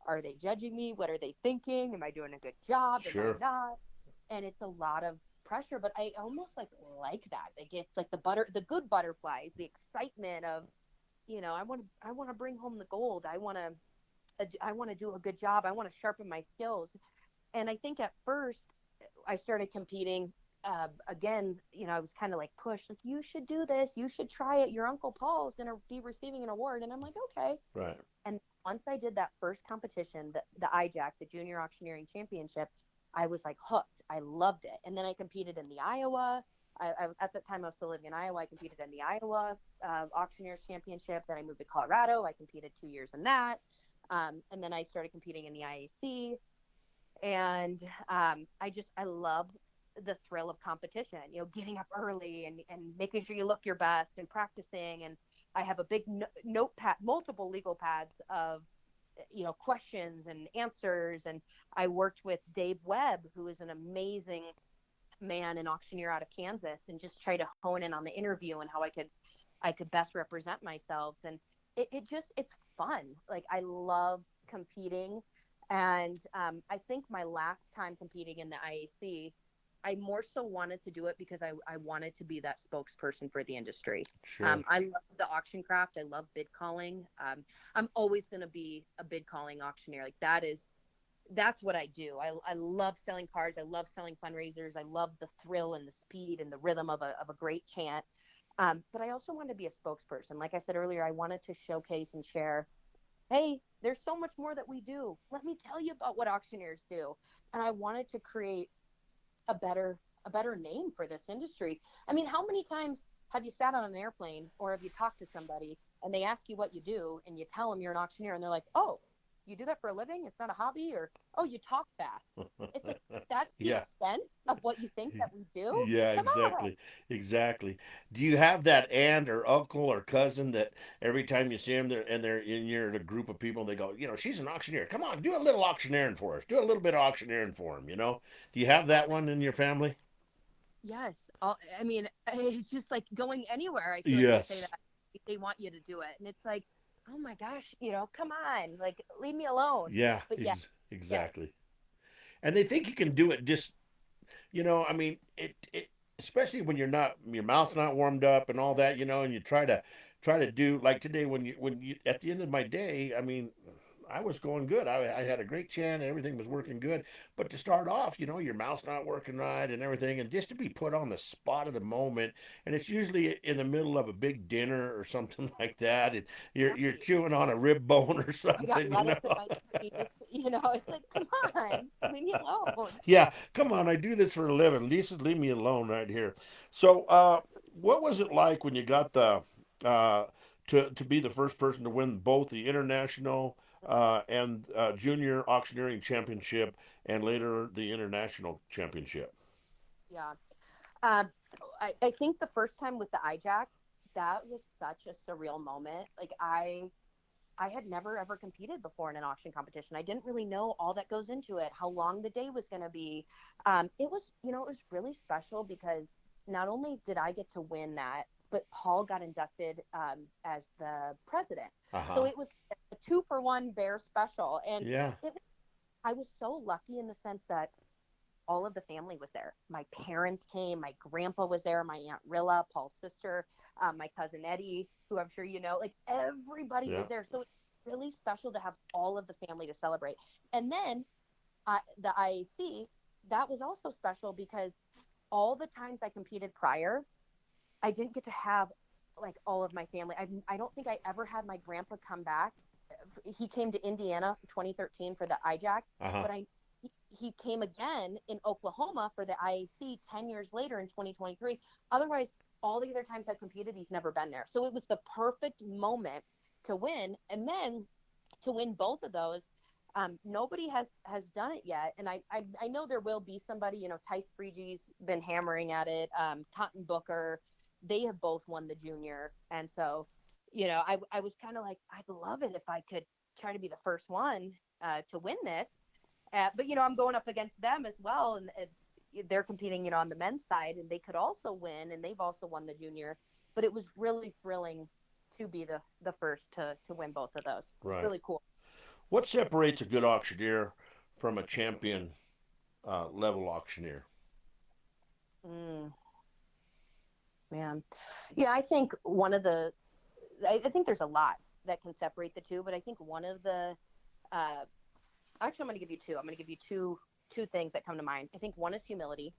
Are they judging me? What are they thinking? Am I doing a good job? Am I Sure. not? And it's a lot of pressure, but I almost like that. Like it's like the good butterflies, the excitement of, I want to bring home the gold. I want to do a good job. I want to sharpen my skills. And I think at first I started competing. Again, I was kind of like pushed, like, you should do this, you should try it. Your Uncle Paul is going to be receiving an award. And I'm like, okay. Right. And once I did that first competition, the IJAC, the Junior Auctioneering Championship, I was like hooked. I loved it. And then I competed in the Iowa. At that time, I was still living in Iowa. I competed in the Iowa Auctioneers Championship. Then I moved to Colorado. I competed 2 years in that. And then I started competing in the IAC, and I love the thrill of competition, getting up early and making sure you look your best and practicing. And I have a big notepad, multiple legal pads of questions and answers. And I worked with Dave Webb, who is an amazing man, an auctioneer out of Kansas, and just try to hone in on the interview and how I could best represent myself. And it's fun. Like, I love competing. And I think my last time competing in the IAC, I more so wanted to do it because I wanted to be that spokesperson for the industry. Sure. I love the auction craft. I love bid calling. I'm always going to be a bid calling auctioneer. Like, that's what I do. I love selling cards. I love selling fundraisers. I love the thrill and the speed and the rhythm of a great chant. But I also wanted to be a spokesperson. Like I said earlier, I wanted to showcase and share, hey, there's so much more that we do. Let me tell you about what auctioneers do. And I wanted to create a better a better name for this industry. I mean, how many times have you sat on an airplane or have you talked to somebody and they ask you what you do and you tell them you're an auctioneer and they're like, "Oh, you do that for a living? It's not a hobby?" Or, "Oh, you talk fast." It's like, that's the Yeah. extent of what you think that we do? Yeah, Come on. exactly. Exactly. Do you have that aunt or uncle or cousin that every time you see them there and they're in your a group of people, they go, she's an auctioneer. Come on, do a little auctioneering for us. Do a little bit of auctioneering for them. Do you have that one in your family? Yes. I mean, it's just like going anywhere. I feel like they say Yes. that they want you to do it. And it's like, oh my gosh, come on, like, leave me alone. Yeah, But yeah, yes, exactly. And they think you can do it just I mean, especially when your mouth's not warmed up and all that, and you try to do like today when you at the end of my day, I mean, I was going good. I had a great chant, everything was working good. But to start off, your mouth's not working right and everything, and just to be put on the spot of the moment, and it's usually in the middle of a big dinner or something like that, and you're Right. chewing on a rib bone or I got something, lettuce in my teeth. It's like, come on, leave me alone. Yeah, come on, I do this for a living. Lisa, leave me alone right here. So, what was it like when you got uh, to be the first person to win both the international and junior auctioneering championship, and later the international championship? Yeah. Um, I think the first time with the iJack, that was such a surreal moment. Like I had never ever competed before in an auction competition. I didn't really know all that goes into it, how long the day was going to be. It was really special because not only did I get to win that, but Paul got inducted as the president. Uh So huh. it was a 2-for-1 Bear special, and Yeah. it, I was so lucky in the sense that all of the family was there. My parents came, my grandpa was there, my aunt Rilla, Paul's sister, my cousin Eddie, who I'm sure you know. Like everybody Yeah. was there, so it's really special to have all of the family to celebrate. And then the IAC, that was also special because all the times I competed prior, I didn't get to have like all of my family. I don't think I ever had my grandpa come back. He came to Indiana 2013 for the iJack, Uh huh. but he came again in Oklahoma for the IAC 10 years later in 2023. Otherwise, all the other times I've competed, he's never been there. So it was the perfect moment to win. And then to win both of those, nobody has done it yet. And I know there will be somebody, Tice Freege's been hammering at it. Cotton Booker, they have both won the junior. And so, I was kind of like, I'd love it if I could try to be the first one to win this. But I'm going up against them as well, and they're competing, on the men's side, and they could also win, and they've also won the junior. But it was really thrilling to be the first to win both of those. It was Right. really cool. What separates a good auctioneer from a champion level auctioneer? Mm, man, yeah, I think I think there's a lot that can separate the two, but I think one of the uh, actually, I'm going to give you two. I'm going to give you two things that come to mind. I think one is humility,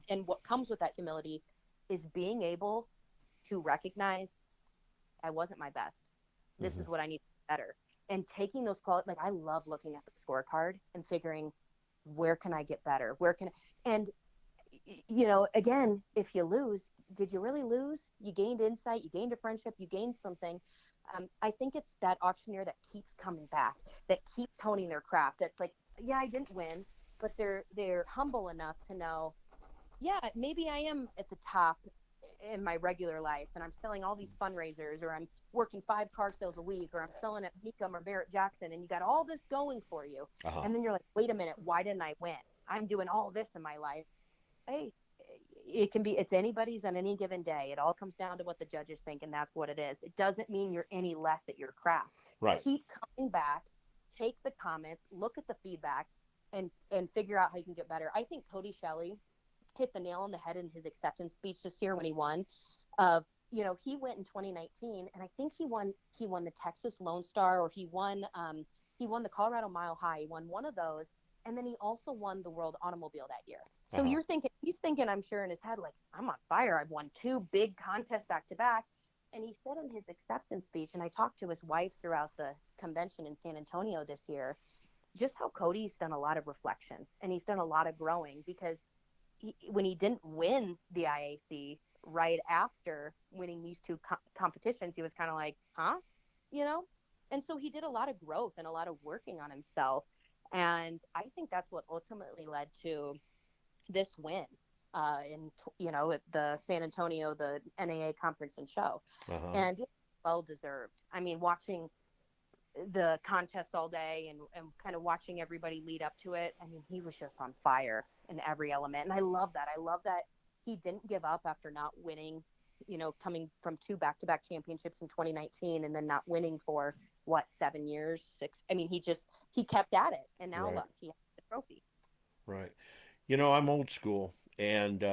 and what comes with that humility is being able to recognize I wasn't my best. This Hmm. is what I need to do better. And taking those qualities, like I love looking at the scorecard and figuring where can I get better? And again, if you lose, did you really lose? You gained insight, you gained a friendship, you gained something. I think it's that auctioneer that keeps coming back, that keeps honing their craft. That's like, yeah, I didn't win, but they're humble enough to know, yeah, maybe I am at the top in my regular life and I'm selling all these fundraisers, or I'm working 5 car sales a week, or I'm selling at Mecum or Barrett Jackson, and you got all this going for you. Uh huh. And then you're like, wait a minute, why didn't I win? I'm doing all this in my life. Hey, it's anybody's on any given day. It all comes down to what the judges think, and that's what it is. It doesn't mean you're any less at your craft. Right. Keep coming back, take the comments, look at the feedback, and figure out how you can get better. I think Cody Shelley hit the nail on the head in his acceptance speech this year when he won. Of he went in 2019, and I think he won the Texas Lone Star, or he won the Colorado Mile High. He won one of those, and then he also won the World Automobile that year. Uh So huh. he's thinking, I'm sure in his head, like, I'm on fire. I've won two big contests back to back. And he said in his acceptance speech, and I talked to his wife throughout the convention in San Antonio this year, just how Cody's done a lot of reflection and he's done a lot of growing, because when he didn't win the IAC right after winning these two competitions, he was kind of like, huh? You know? And so he did a lot of growth and a lot of working on himself. And I think that's what ultimately led to this win at the San Antonio, the NAA conference and show. Uh huh. And it's well deserved. I mean, watching the contest all day and kind of watching everybody lead up to it. I mean, he was just on fire in every element. And I love that. I love that he didn't give up after not winning, coming from two back-to-back championships in 2019 and then not winning for what, 7 years, six. I mean, he kept at it. And now Right. look, he has the trophy. Right. I'm old school, and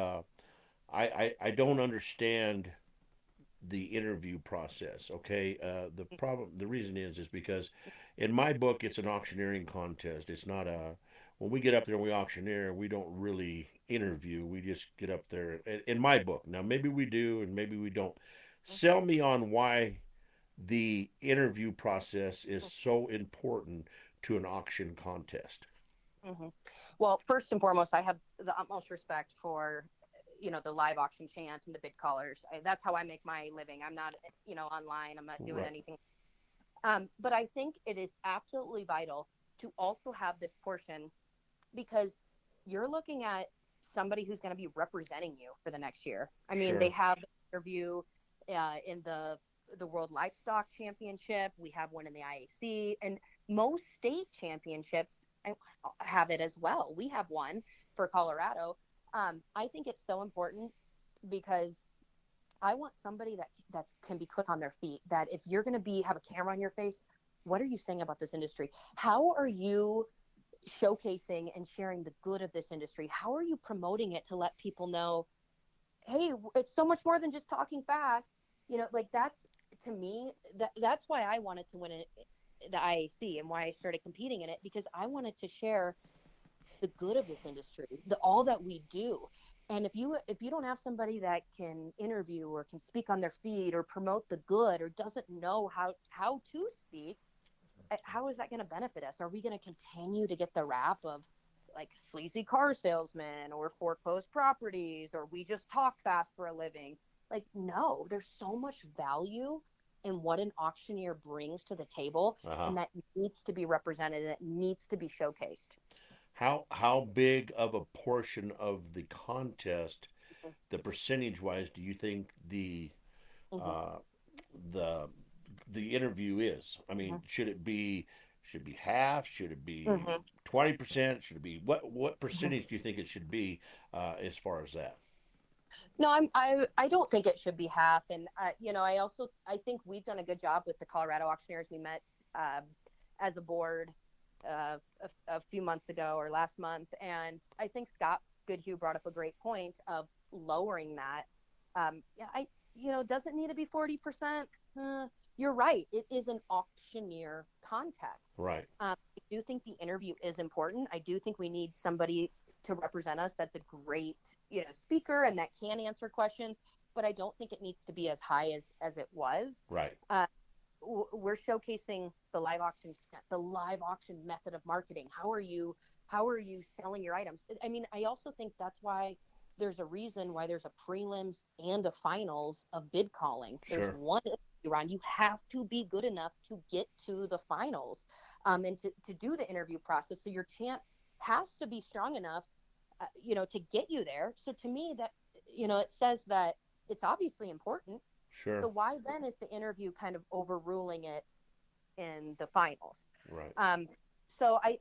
I don't understand the interview process. Okay, the reason is because in my book it's an auctioneering contest. It's not a when we get up there and we auctioneer, we don't really interview. We just get up there. In my book, now maybe we do and maybe we don't. Sell me on why the interview process is so important to an auction contest. Hmm. Well, first and foremost, I have the utmost respect for, the live auction chant and the bid callers. That's how I make my living. I'm not, online. I'm not doing Right. anything. But I think it is absolutely vital to also have this portion because you're looking at somebody who's going to be representing you for the next year. I mean, they Sure. have the interview in the World Livestock Championship. We have one in the IAC, and most state championships have it as well. We have one for Colorado. I think it's so important because I want somebody that can be quick on their feet. That if you're going to be have a camera on your face, what are you saying about this industry? How are you showcasing and sharing the good of this industry? How are you promoting it to let people know, hey, it's so much more than just talking fast? Like that's to me that's why I wanted to win it, the IAC, and why I started competing in it because I wanted to share the good of this industry, the all that we do. And if you don't have somebody that can interview or can speak on their feet or promote the good or doesn't know how to speak, how is that going to benefit us? Are we going to continue to get the rap of like sleazy car salesman or foreclosed properties or we just talk fast for a living? Like, no, there's so much value in what an auctioneer brings to the table, Uh huh. and that needs to be represented and it needs to be showcased. How big of a portion of the contest, the percentage wise, do you think Hmm. uh, the the interview is? I mean, Hmm. should it be half? Should it be Hmm. 20%? Should it be what percentage do you think it should be as far as that? No, I don't think it should be half. And I think we've done a good job with the Colorado auctioneers. We met uh, as a board a few months ago or last month, and I think Scott Goodhue brought up a great point of lowering that. Yeah, doesn't need to be 40%. You're right. It is an auctioneer contest. Right. I do think the interview is important. I do think we need somebody to represent us that's a great, speaker and that can answer questions. But I don't think it needs to be as high as it was. Right. Uh, we're showcasing the live auction method of marketing. How are you selling your items? I mean, I also think that's why there's a reason why there's a prelims and a finals of bid calling. There's Sure. one round. You have to be good enough to get to the finals, and to do the interview process. So your chant has to be strong enough, to get you there. So to me, that it says that it's obviously important. So Sure. why then is the interview kind of overruling it in the finals? Right. Um, so I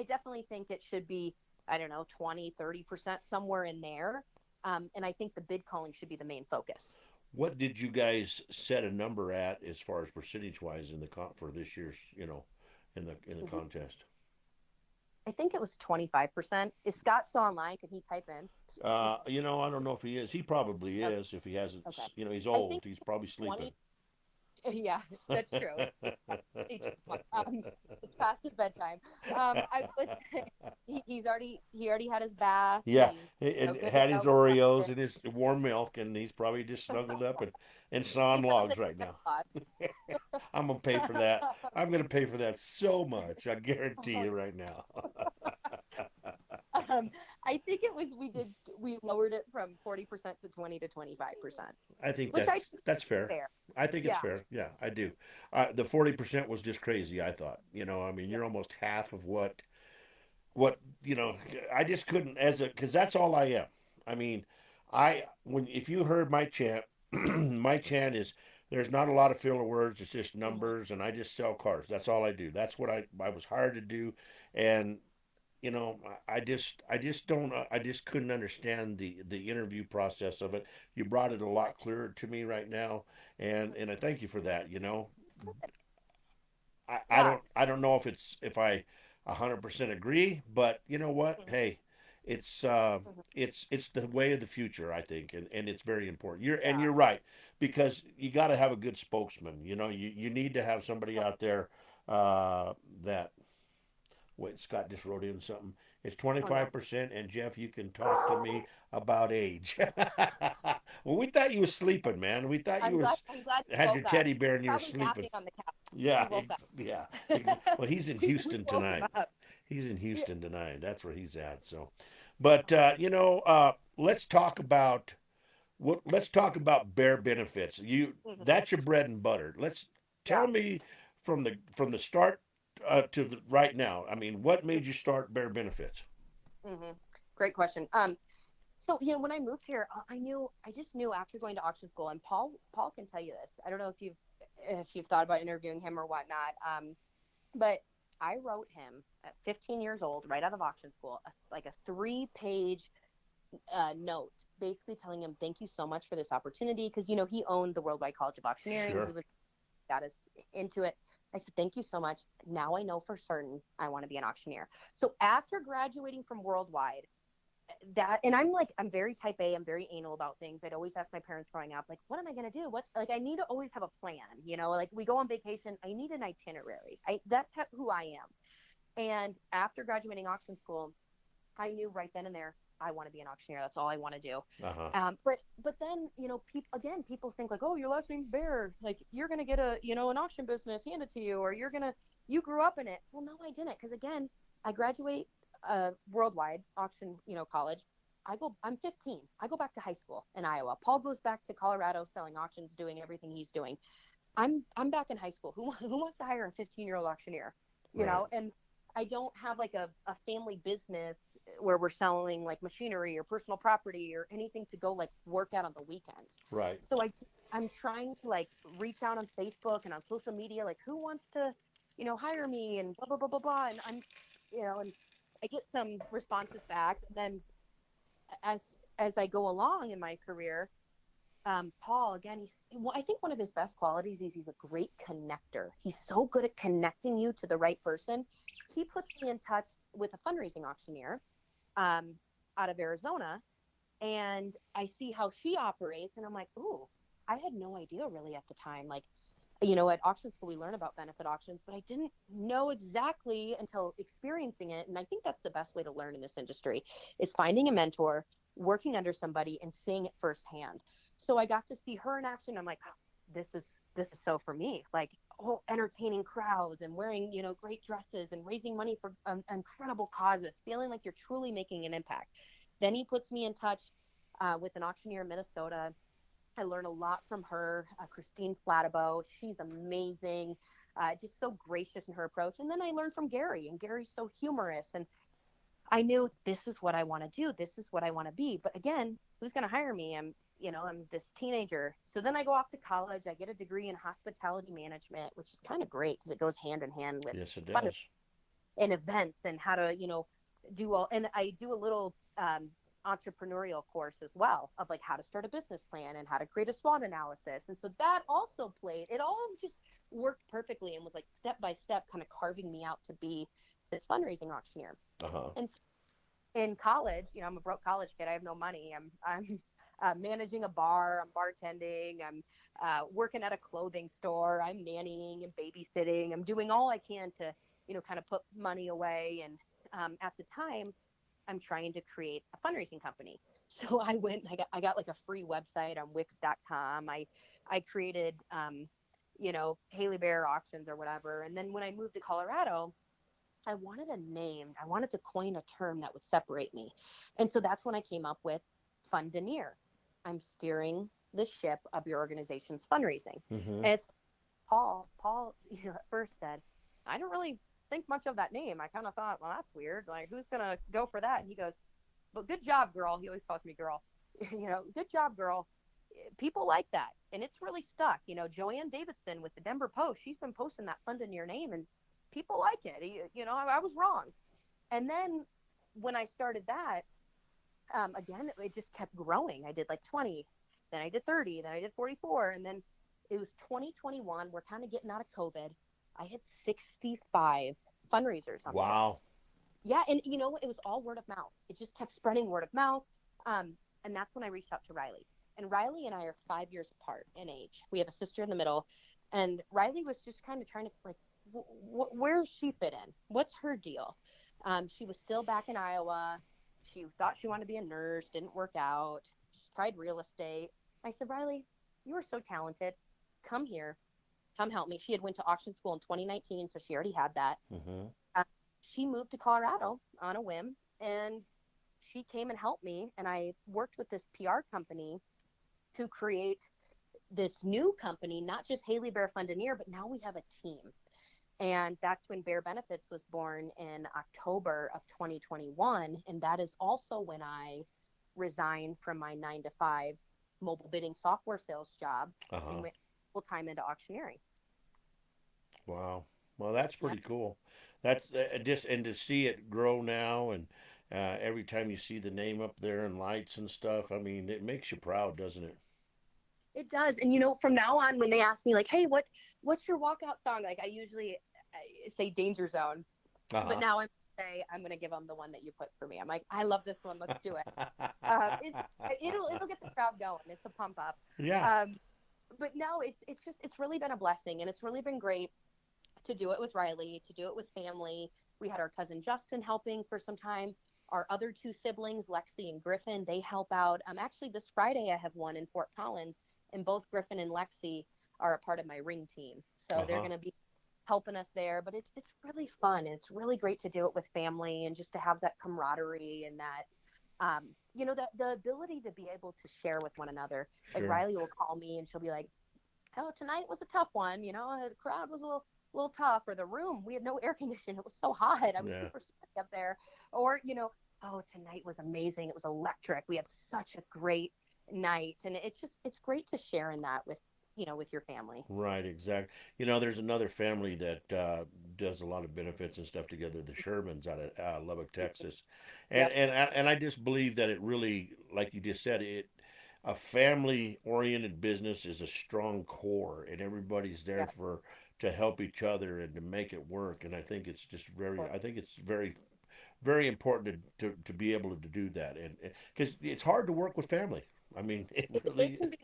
definitely think it should be, I don't know, 20, 30%, somewhere in there. And I think the bid calling should be the main focus. What did you guys set a number at as far as percentage wise in the for this year's, in the Mhm. contest? I think it was 25%. Is Scott still online? Can he type in? I don't know if he is. He probably Okay. is. If he hasn't, Okay. he's I old. think He's probably sleeping. 20. Yeah, that's true. It's past age 1. It's past his bedtime. I would say he already had his bath. Yeah, He's and good to had his go for Oreos Sunday. and his warm milk, and he's probably just snuggled up and He sawing sounds logs like right a now. lot. I'm gonna pay for that. I'm gonna pay for that so much. I guarantee you right now. um, I think we lowered it from 40% to 20 to 25%, I think which I think that's is fair. fair. I think it's Yeah. fair. Yeah, I do. The 40% was just crazy. I thought. I mean, Yeah. you're almost half of what I just couldn't as a because that's all I am. I mean, I when if you heard my chant, my chant is there's not a lot of filler words. It's just Hmm. numbers, and I just sell cars. That's all I do. That's what I was hired to do, and I just don't I just couldn't understand the interview process of it. You brought it a lot Right. clearer to me right now, and I thank you for that. I Yeah. don't know if I 100% agree, but you know what? Mhm. Hey. it's Mhm. it's the way of the future, I think, and it's very important. Yeah. You're right, because you got to have a good spokesman. You know, you need to have somebody out there that. Wait, Scott just wrote in something. It's twenty Oh no. five percent, and Jeff, you can talk to me about age. Well, we thought you was sleeping, man. We thought you was I'm glad you had your woke up. teddy bear and you were Probably sleeping. napping on the couch. Yeah, We woke up. yeah. Well, he's in We Houston woke him tonight. up. He's in Yeah. Houston tonight. That's where he's at. So, but Oh, let's talk about let's talk about Behr benefits. You mhm. That's your bread and butter. Let's Yeah. tell me from the start to right now. I mean, what made you start Behr benefits? Hmm. Great question. So when I moved here, I just knew after going to auction school, and Paul can tell you this. I don't know if you've thought about interviewing him or whatnot. But I wrote him at 15 years old, right out of auction school, like a 3-page note, basically telling him thank you so much for this opportunity because he owned the Worldwide College of Auctioneering. He Sure. was got us into it. I said, thank you so much. Now I know for certain I want to be an auctioneer. So after graduating from Worldwide, and I'm very type A. I'm very anal about things. I'd always ask my parents growing up, like, what am I gonna do? What's like I need to always have a plan. Like we go on vacation, I need an itinerary. That's who I am. And after graduating auction school, I knew right then and there I want to be an auctioneer. That's all I want to do. Uh huh. But then people think like, oh, your last name's Bear, like you're gonna get an auction business handed to you, or you grew up in it. Well, no, I didn't, because again, I graduate worldwide auction college. I'm 15. I go back to high school in Iowa. Paul goes back to Colorado selling auctions, doing everything he's doing. I'm back in high school. Who wants to hire a 15-year-old auctioneer? Right. And I don't have like a family business where we're selling like machinery or personal property or anything to go like work out on the weekends. Right. So I'm trying to like reach out on Facebook and on social media, like who wants to, hire me and blah blah blah blah blah. And and I get some responses back, and then as as I go along in my career, Paul, again, I think one of his best qualities is he's a great connector. He's so good at connecting you to the right person. He puts me in touch with a fundraising auctioneer um, out of Arizona, and I see how she operates, and I'm like, ooh, I had no idea really at the time. Like, at auction school, we learn about benefit auctions, but I didn't know exactly until experiencing it. And I think that's the best way to learn in this industry is finding a mentor, working under somebody, and seeing it firsthand. So I got to see her in action. I'm like, oh, this is so for me. Like, oh, entertaining crowds and wearing great dresses and raising money for incredible causes, feeling like you're truly making an impact. Then he puts me in touch with an auctioneer in Minnesota. I learn a lot from her, Christine Flattabo. She's amazing, just so gracious in her approach. And then I learned from Gary, and Gary's so humorous. And I knew this is what I want to do. This is what I want to be. But again, who's going to hire me? I'm this teenager. So then I go off to college. I get a degree in hospitality management, which is kind of great because it goes hand in hand with Yes, it fun does. and events and how to do all. And I do a little entrepreneurial course as well of like how to start a business plan and how to create a SWOT analysis. And so that also played, it all just worked perfectly and was like step by step kind of carving me out to be this fundraising auctioneer. Uh huh. And in college, I'm a broke college kid. I have no money. I'm managing a bar. I'm bartending. I'm working at a clothing store. I'm nannying and babysitting. I'm doing all I can to, kind of put money away. And at the time, I'm trying to create a fundraising company. So I went. I got like a free website on Wix.com. I created, Haile Behr auctions or whatever. And then when I moved to Colorado, I wanted a name. I wanted to coin a term that would separate me. And so that's when I came up with Fundineer. I'm steering the ship of your organization's fundraising. Mm-hmm. And it's Paul, at first said, I don't really think much of that name. I kind of thought, well, that's weird. Like, who's going to go for that? And he goes, but good job, girl. He always calls me girl. Good job, girl. People like that. And it's really stuck. Joanne Davidson with the Denver Post, she's been posting that Fundineer name, and people like it. I was wrong. And then when I started that, again, it just kept growing. I did like 20, then I did 30, then I did 44. And then it was 2021. We're kind of getting out of COVID. I had 65 fundraisers on the books. Wow. Yeah, and you know, it was all word of mouth. It just kept spreading word of mouth. Um, and that's when I reached out to Riley. And Riley and I are 5 years apart in age. We have a sister in the middle. And Riley was just kind of trying to like, where does she fit in? What's her deal? She was still back in Iowa. She thought she wanted to be a nurse, didn't work out. She tried real estate. I said, Riley, you are so talented. Come here. Come help me. She had went to auction school in 2019, so she already had that. Mm-hmm. uh, she moved to Colorado on a whim, and she came and helped me. And I worked with this PR company to create this new company, not just Haley Behr Fundineer, but now we have a team. And that's when Behr Benefits was born in October of 2021. And that is also when I resigned from my 9 to 5 mobile bidding software sales job and Uh-huh. went full time into auctioneering. Wow. Well, that's Yeah, pretty cool. That's just, and to see it grow now, and every time you see the name up there and lights and stuff, I mean, it makes you proud, doesn't it? it does. And you know, from now on, when they ask me like, "Hey, what's your walkout song?" Like, I say Danger Zone, but Uh-huh. now I'm gonna give them the one that you put for me. I'm like, I love this one. Let's do it. It's it'll get the crowd going. It's a pump up. Yeah. Um, but no, it's really been a blessing, and it's really been great to do it with Riley, to do it with family. We had our cousin Justin helping for some time. Our other two siblings, Lexi and Griffin, they help out. Actually, this Friday I have one in Fort Collins, and both Griffin and Lexi are a part of my ring team. So they're Uh-huh. going to be helping us there. But it's really fun. It's really great to do it with family and just to have that camaraderie and that that the ability to be able to share with one another. Like Sure. Riley will call me and she'll be like, "Oh, tonight was a tough one. The crowd was a little tough, or the room, we had no air conditioning. It was so hot. I was Yeah. super sweaty up there." Or, "Oh, tonight was amazing. It was electric. We had such a great night." And it's great to share in that with your family. Right, exactly. There's another family that does a lot of benefits and stuff together. The Shermans out of Lubbock, Texas, and Yep. I just believe that it really, like you just said, a family-oriented business is a strong core, and everybody's there Yeah. for to help each other and to make it work. And I think it's just I think it's very, very important to be able to do that, and because it's hard to work with family. I mean, it It really. can be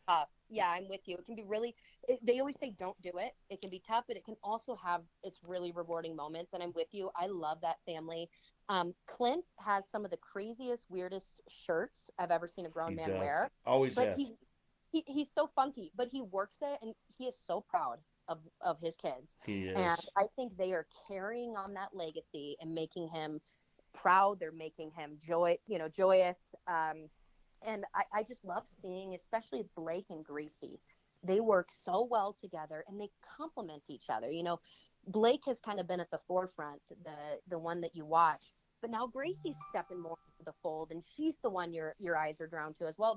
tough. Yeah, I'm with you. It can be really, they always say don't do it. It can be tough, but it can also have its really rewarding moments. And I'm with you. I love that family. Clint has some of the craziest, weirdest shirts I've ever seen a grown He man does. wear. Always But has. he's so funky, but he works it, and he is so proud of his kids. He And is. I think they are carrying on that legacy and making him proud. They're making him joyous. And I just love seeing, especially Blake and Gracie. They work so well together and they complement each other. Blake has kind of been at the forefront, the one that you watch, but now Gracie's stepping more into the fold, and she's the one your eyes are drawn to as well.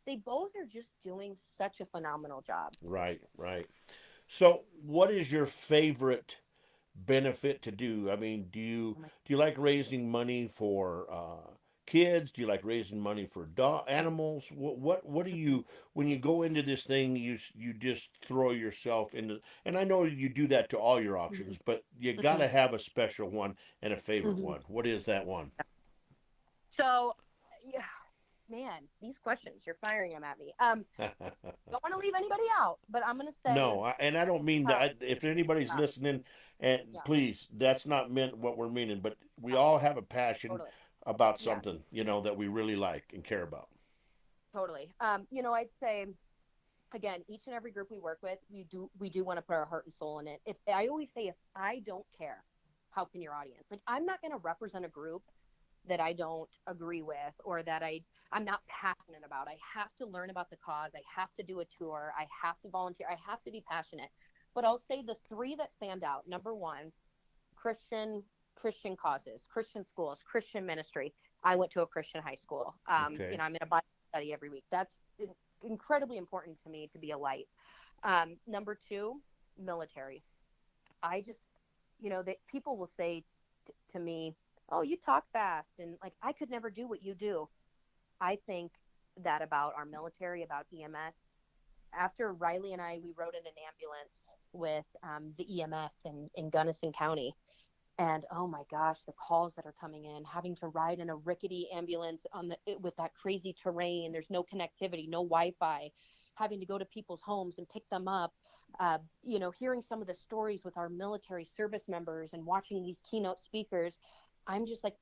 They both are just doing such a phenomenal job. Right, right. So, what is your favorite benefit to do? I mean, Oh my, do you like raising money for kids? Do you like raising money for animals? What do you, when you go into this thing, you just throw yourself into? And I know you do that to all your auctions, but you got mhm, to have a special one and a favorite mhm. one. What is that one? So, yeah, man, these questions, you're firing them at me. Don't want to leave anybody out, but I'm gonna say, No, and I don't mean uh, that. If anybody's yeah, listening, and yeah, please, that's not meant what we're meaning. But we yeah, all have a passion totally, about yeah, something, that we really like and care about. totally. I'd say again, each and every group we work with, we do want to put our heart and soul in it. If I always say, if I don't care, how can your audience? Like, I'm not going to represent a group that I don't agree with, or that I'm not passionate about. I have to learn about the cause. I have to do a tour. I have to volunteer. I have to be passionate. But I'll say the three that stand out. Number one, Christian Christian causes, Christian schools, Christian ministry. I went to a Christian high school. Okay. I'm in a Bible study every week. That's incredibly important to me to be a light. Number two, military. I just, that people will say to me, "Oh, you talk fast," and like I could never do what you do. I think that about our military, about EMS. After Riley and I, we rode in an ambulance with the EMS in Gunnison County, And oh my gosh, the calls that are coming in, having to ride in a rickety ambulance on with that crazy terrain. There's no connectivity, no Wi-Fi, having to go to people's homes and pick them up. Hearing some of the stories with our military service members and watching these keynote speakers, I'm just like,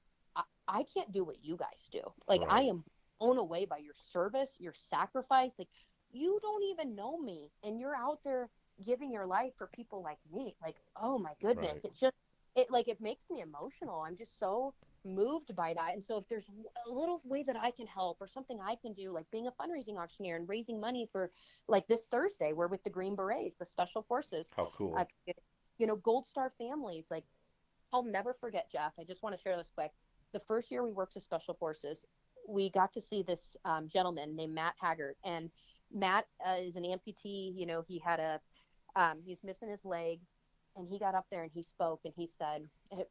I can't do what you guys do. Like, I Right. am blown away by your service, your sacrifice. Like, you don't even know me, and you're out there giving your life for people like me. Like, oh my goodness, Right. it makes me emotional. I'm just so moved by that. And so if there's a little way that I can help or something I can do, like being a fundraising auctioneer and raising money for, like this Thursday, we're with the Green Berets, the Special Forces, How uh, cool. Gold Star families. Like, I'll never forget, Jeff. I just want to share this quick. The first year we worked with Special Forces, we got to see this gentleman named Matt Haggart. And Matt is an amputee. He's missing his leg. And he got up there and he spoke and he said, it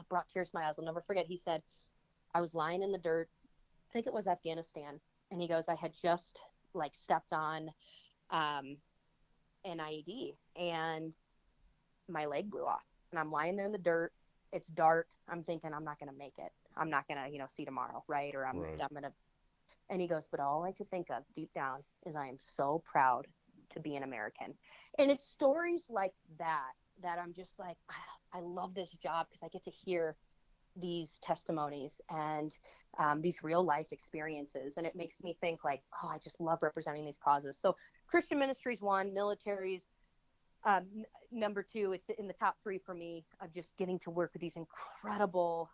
brought tears to my eyes. I'll never forget. He said, I was lying in the dirt. I think it was Afghanistan. And he goes, I had just like stepped on um, an IED and my leg blew off. And I'm lying there in the dirt. It's dark. I'm thinking I'm not going to make it. I'm not going to, see tomorrow, right? Or Right. I'm going to. And he goes, but all I could think of deep down is I am so proud to be an American. And it's stories like that I'm just like, I love this job because I get to hear these testimonies and these real life experiences. And it makes me think like, oh, I just love representing these causes. So Christian ministries, one, militaries, number two, it's in the top three for me of just getting to work with these incredible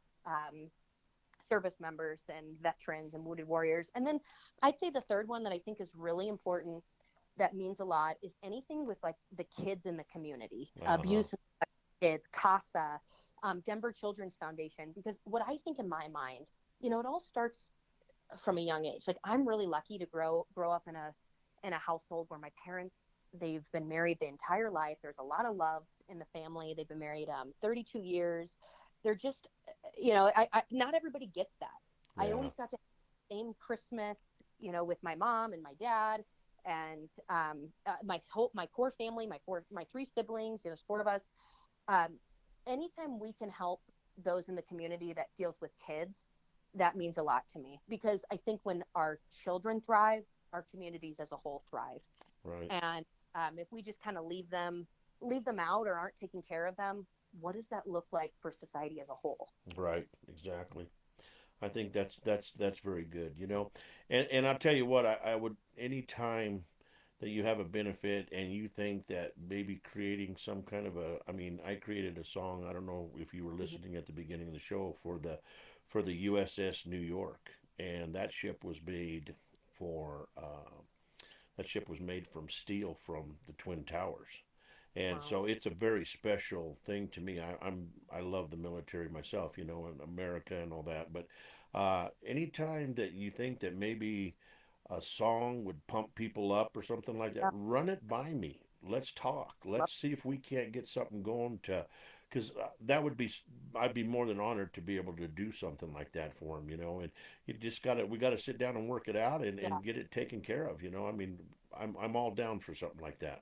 service members and veterans and wounded warriors. And then I'd say the third one that I think is really important that means a lot is anything with like the kids in the community, Uh-huh. abuse of kids, CASA, Denver Children's Foundation. Because what I think in my mind, it all starts from a young age. Like, I'm really lucky to grow up in a household where my parents, they've been married the entire life. There's a lot of love in the family. They've been married 32 years. They're just, not everybody gets that. I Yeah. always got to have the same Christmas, with my mom and my dad and my core family, my three siblings. There's four of us. Um, Anytime we can help those in the community that deals with kids, that means a lot to me because I think when our children thrive, our communities as a whole thrive. Right. And if we just kind of leave them out or aren't taking care of them, what does that look like for society as a whole? Right. Exactly. I think that's very good, and I'll tell you what, I would anytime that you have a benefit and you think that maybe creating some kind of a, I mean, I created a song, I don't know if you were Mhm. listening at the beginning of the show, for the USS New York, and that ship was made from steel from the Twin Towers. And Wow. so it's a very special thing to me. I love the military myself, and America and all that. But anytime that you think that maybe a song would pump people up or something like that, Yeah, run it by me. Let's talk. love, Let's see if we can't get something going because that would be, I'd be more than honored to be able to do something like that for them, And you just we got to sit down and work it out yeah. and get it taken care of, I mean, I'm all down for something like that.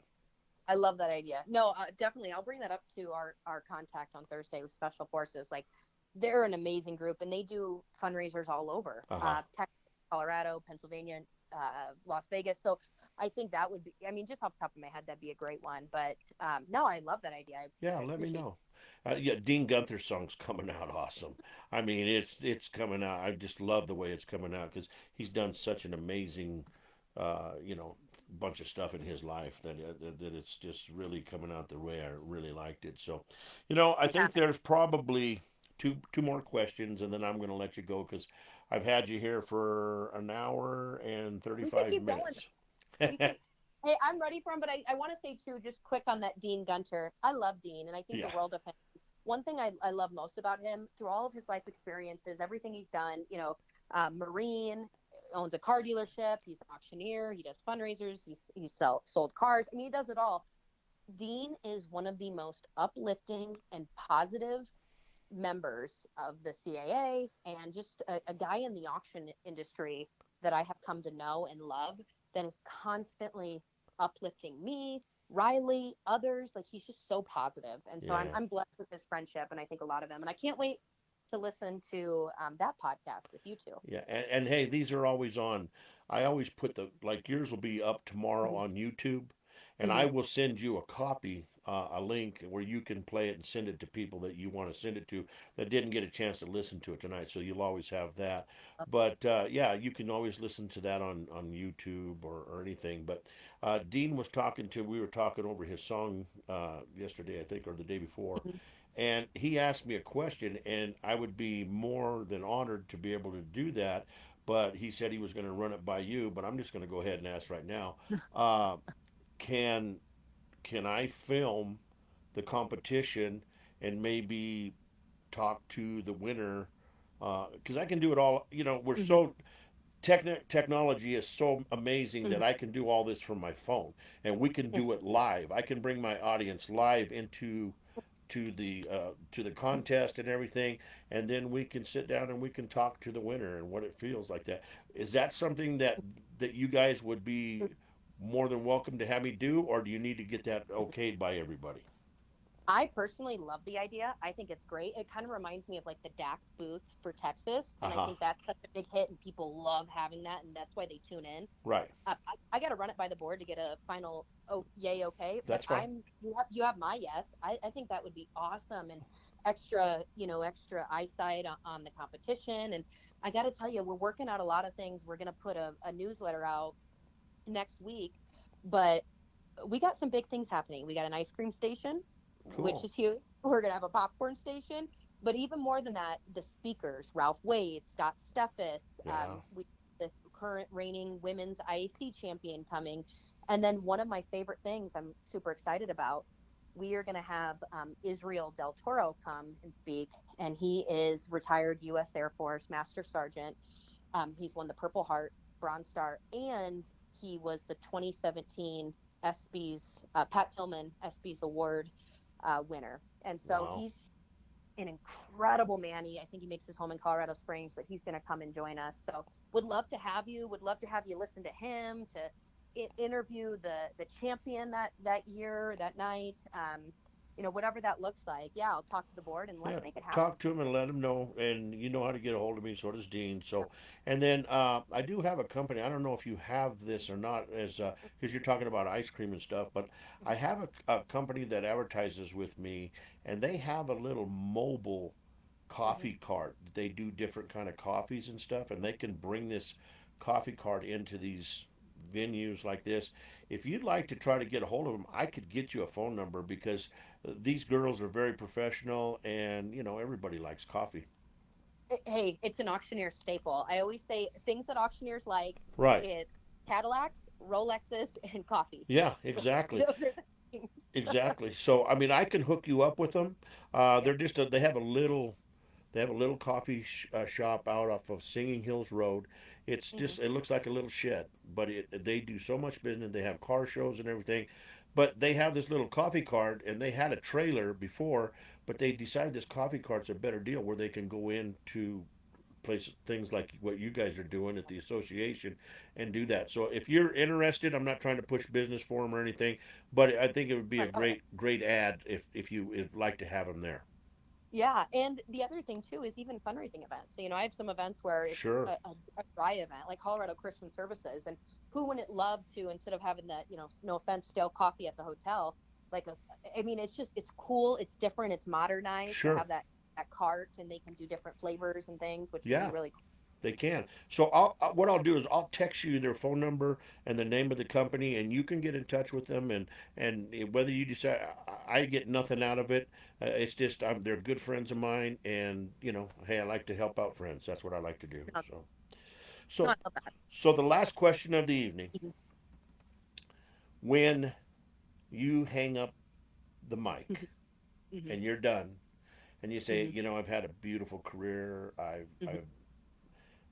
I love that idea. No, definitely. I'll bring that up to our contact on Thursday with Special Forces. Like, they're an amazing group, and they do fundraisers all over Uh huh. Texas, Colorado, Pennsylvania, Las Vegas. So I think that would be. I mean, just off the top of my head, that'd be a great one. But no, I love that idea. Yeah, I let me appreciate. know. Yeah, Dean Gunther's song's coming out awesome. I mean, it's coming out. I just love the way it's coming out because he's done such an amazing, bunch of stuff in his life that it's just really coming out the way I really liked it. So, I Yeah, think there's probably two more questions, and then I'm going to let you go because I've had you here for an hour and thirty we could five keep going. minutes. We could. Hey, I'm ready for him, but I want to say too, just quick on that Dean Gunter. I love Dean, and I think the Yeah. world of him. One thing I love most about him through all of his life experiences, everything he's done, Marine, owns a car dealership, he's an auctioneer, he does fundraisers, sold cars. I mean, he does it all. Dean is one of the most uplifting and positive members of the CAA and just a guy in the auction industry that I have come to know and love that is constantly uplifting me, Riley, others. Like he's just so positive, and so Yeah. I'm blessed with his friendship, and I think a lot of him. And I can't wait to listen to that podcast with you two. Yeah, and hey, these are always on. I always put the like yours will be up tomorrow Hmm. on YouTube, and I Hmm. will send you a copy, a link where you can play it and send it to people that you want to send it to that didn't get a chance to listen to it tonight. So you'll always have that. But yeah, you can always listen to that on YouTube or anything. But Dean was talking to. We were talking over his song yesterday, I think, or the day before, Hmm. and he asked me a question, and I would be more than honored to be able to do that. But he said he was going to run it by you. But I'm just going to go ahead and ask right now. Uh, can can I film the competition and maybe talk to the winner? Because I can do it all. You know, we're Hmm. so technology is so amazing Hmm. that I can do all this from my phone, and we can do it live. I can bring my audience live into to the contest and everything, and then we can sit down and we can talk to the winner and what it feels like. That is that something that you guys would be more than welcome to have me do, or do you need to get that okayed by everybody? I personally love the idea. I think it's great. It kind of reminds me of like the DAX booth for Texas, and I Uh-huh. think that's such a big hit, and people love having that, and that's why they tune in. Right. I got to run it by the board to get a final yay okay, but That's fine. you have my yes. I think that would be awesome and extra extra eyesight on the competition. And I got to tell you, we're working out a lot of things. We're gonna put a newsletter out next week, but we got some big things happening. We got an ice cream station, which Cool. is huge. We're gonna have a popcorn station, but even more than that, the speakers: Ralph Wade, Scott Steffes, Yeah. we the current reigning women's IAC champion coming, and then one of my favorite things I'm super excited about. We are going to have Israel Del Toro come and speak, and he is retired U.S. Air Force Master Sergeant. He's won the Purple Heart, Bronze Star, and he was the 2017 ESPYS Pat Tillman ESPYS Award winner. And so Wow. he's an incredible man. I think he makes his home in Colorado Springs, but he's going to come and join us. So would love to have you. Would love to have you listen to him, to interview the champion that year, that night. Whatever that looks like. Yeah, I'll talk to the board and let's Yeah, make it happen. talk to him and let him know. And you know how to get a hold of me. So does Dean. So, and then I do have a company. I don't know if you have this or not, as because you're talking about ice cream and stuff. But I have a company that advertises with me, and they have a little mobile Hmm. coffee cart. They do different kind of coffees and stuff, and they can bring this coffee cart into these venues like this. If you'd like to try to get a hold of them, I could get you a phone number because these girls are very professional, and you know everybody likes coffee. Hey, it's an auctioneer staple. I always say things that auctioneers like, Right. it's Cadillacs, Rolexes, and coffee. Yeah, exactly. Those are the things. Exactly. So I mean, I can hook you up with them. Yeah. They have a little coffee shop out off of Singing Hills Road. It's Hmm. just it looks like a little shed, but they do so much business. They have car shows and everything, but they have this little coffee cart, and they had a trailer before, but they decided this coffee cart's a better deal where they can go into place things like what you guys are doing at the association and do that. So if you're interested, I'm not trying to push business for them or anything, but I think it would be I a love it. great ad if you would like to have them there. Yeah, and the other thing too is even fundraising events. So, I have some events where it's Sure. a dry event, like Colorado Christian Services, and who wouldn't love to, instead of having that, no offense, stale coffee at the hotel, like I mean, it's cool, it's different, it's modernized to Sure. have that cart, and they can do different flavors and things, which can be Yeah. really cool. They can. So what I'll do is I'll text you their phone number and the name of the company, and you can get in touch with them. And whether you decide, I get nothing out of it. It's just they're good friends of mine, and you know, hey, I like to help out friends. That's what I like to do. No, So no, so I love that. so the last question of the evening: Mhm. when you hang up the Mhm. mic Mhm. and you're done, and you say, Mhm. you know, I've had a beautiful career. Mhm.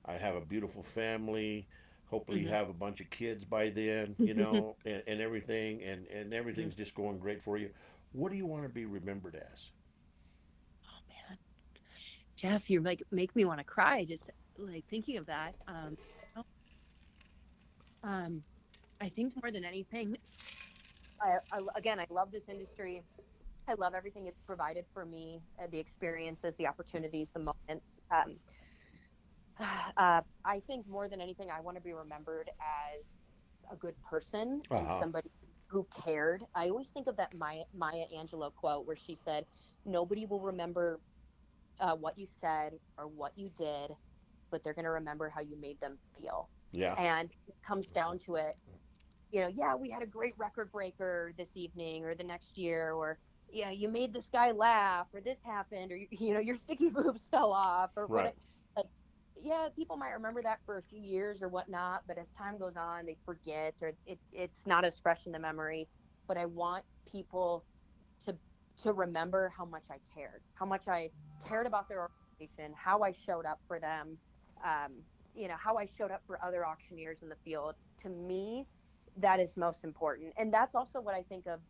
I have a beautiful family. Hopefully, you Mhm. have a bunch of kids by then, you know, and everything, and Mhm. everything's just going great for you. What do you want to be remembered as? Oh man, Jeff, you're like make me want to cry just like thinking of that. Oh, um, I think more than anything. Again, I love this industry. I love everything it's provided for me, the experiences, the opportunities, the moments. I think more than anything, I want to be remembered as a good person and Uh-huh. somebody who cared. I always think of that Maya Angelou quote where she said, "Nobody will remember what you said or what you did, but they're going to remember how you made them feel." Yeah. And it comes down to it, yeah, we had a great record breaker this evening or the next year, or yeah, you made this guy laugh, or this happened, or your sticky boobs fell off, or what. Right. Like, yeah, people might remember that for a few years or whatnot, but as time goes on, they forget, or it's not as fresh in the memory. But I want people to remember how much I cared, how much I cared about their organization, how I showed up for them, um, how I showed up for other auctioneers in the field. To me, that is most important, and that's also what I think of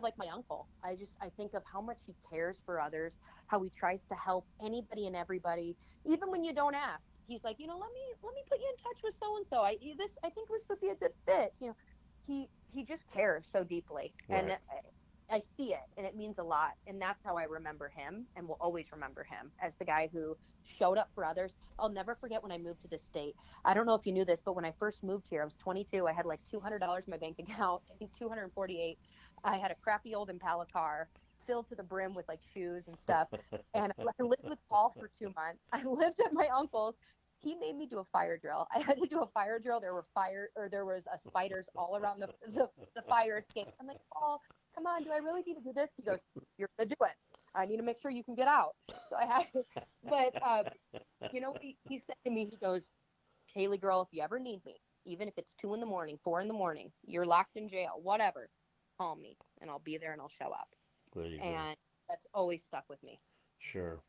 like my uncle. I think of how much he cares for others, how he tries to help anybody and everybody, even when you don't ask. He's like, let me put you in touch with so and so. I think this would be a good fit. He just cares so deeply, and Right. I see it, and it means a lot. And that's how I remember him, and will always remember him as the guy who showed up for others. I'll never forget when I moved to this state. I don't know if you knew this, but when I first moved here, I was 22. I had like $200 in my bank account. I think 248. I had a crappy old Impala car filled to the brim with like shoes and stuff. And I lived with Paul for 2 months. I lived at my uncle's. He made me do a fire drill. I had to do a fire drill. There was spiders all around the fire escape. I'm like, Paul, come on, do I really need to do this? He goes, you're gonna do it. I need to make sure you can get out. So I had, but he said to me, he goes, Haley girl, if you ever need me, even if it's 2 in the morning, 4 in the morning, you're locked in jail, whatever, call me and I'll be there and I'll show up. There you go. And that's always stuck with me. Sure.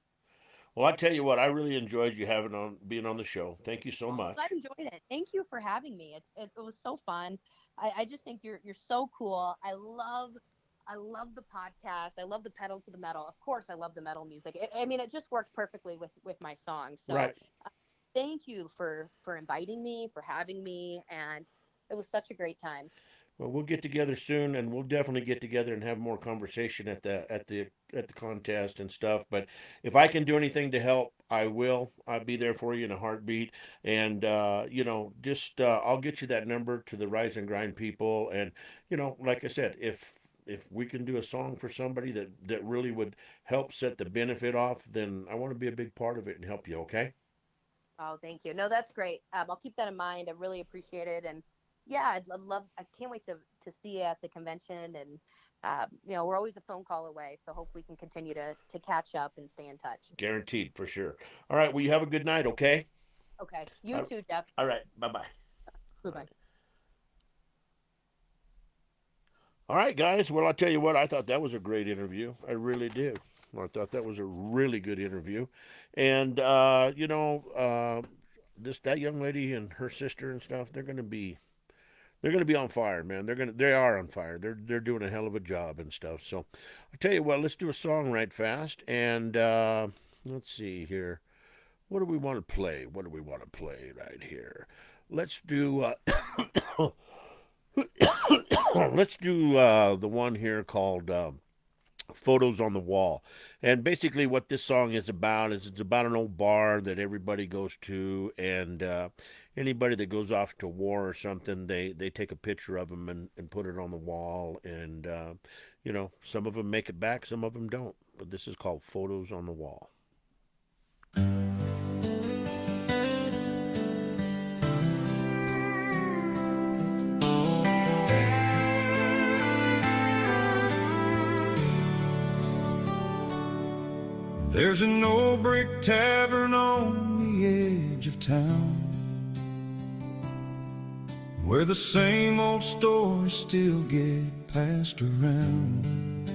Well, I tell you what, I really enjoyed you being on the show. Thank you so much. I enjoyed it. Thank you for having me. It was so fun. I just think you're so cool. I love the podcast. I love the pedal to the metal. Of course, I love the metal music. I mean, it just works perfectly with my song. So Right. thank you for inviting me, for having me, and it was such a great time. Well, we'll get together soon, and we'll definitely get together and have more conversation at the contest and stuff. But if I can do anything to help, I will. I'll be there for you in a heartbeat. And just I'll get you that number to the Rise and Grind people. And like I said, if we can do a song for somebody that really would help set the benefit off, then I want to be a big part of it and help you. Okay. Oh, thank you. No, that's great. I'll keep that in mind. I really appreciate it. And yeah, I can't wait to see you at the convention. And, we're always a phone call away. So hopefully we can continue to catch up and stay in touch. Guaranteed for sure. All right. Well, you have a good night. Okay. Okay. You too, Jeff. All right. Bye bye. Bye-bye. All right, guys. Well, I'll tell you what, I thought that was a great interview. I really did. I thought that was a really good interview. And, that young lady and her sister and stuff, they're going to be on fire, man. They are on fire. They're doing a hell of a job and stuff. So I tell you what, let's do a song right fast. And, let's see here. What do we want to play? What do we want to play right here? Let's do, let's do the one here called Photos on the Wall. And basically what this song is about is it's about an old bar that everybody goes to, and anybody that goes off to war or something, they take a picture of them and put it on the wall. And, some of them make it back, some of them don't. But this is called Photos on the Wall. There's an old brick tavern on the edge of town, where the same old stories still get passed around.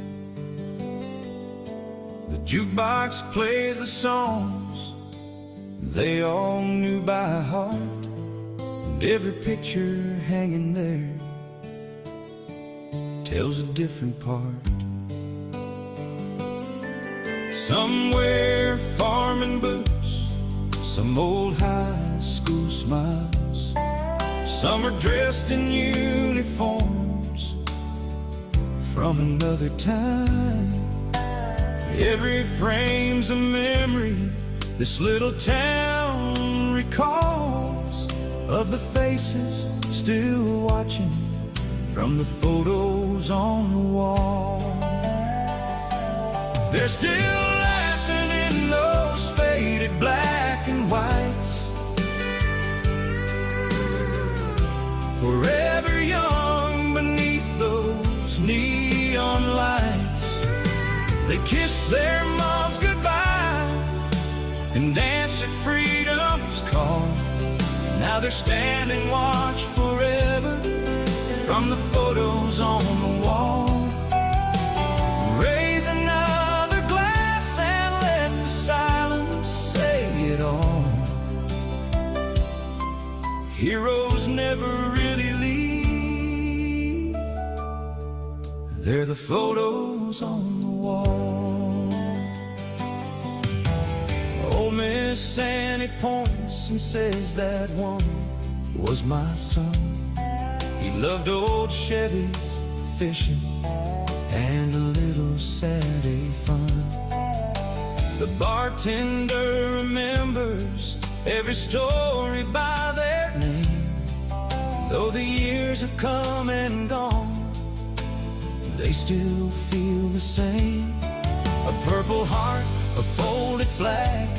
The jukebox plays the songs they all knew by heart, and every picture hanging there tells a different part. Some wear farming boots, some old high school smiles, some are dressed in uniforms from another time. Every frame's a memory this little town recalls of the faces still watching from the photos on the wall. They're still laughing in those faded black and whites, forever young beneath those neon lights. They kissed their moms goodbye and answered freedom's call. Now they're standing watch forever from the photos on the wall. Raise another glass and let the silence say it all. Heroes never really leave, they're the photos on the wall. Old Miss Annie points and says that one was my son. He loved old Chevys, fishing, and a little Saturday fun. The bartender remembers every story by their name. Though the years have come and gone, they still feel the same. A purple heart, a folded flag,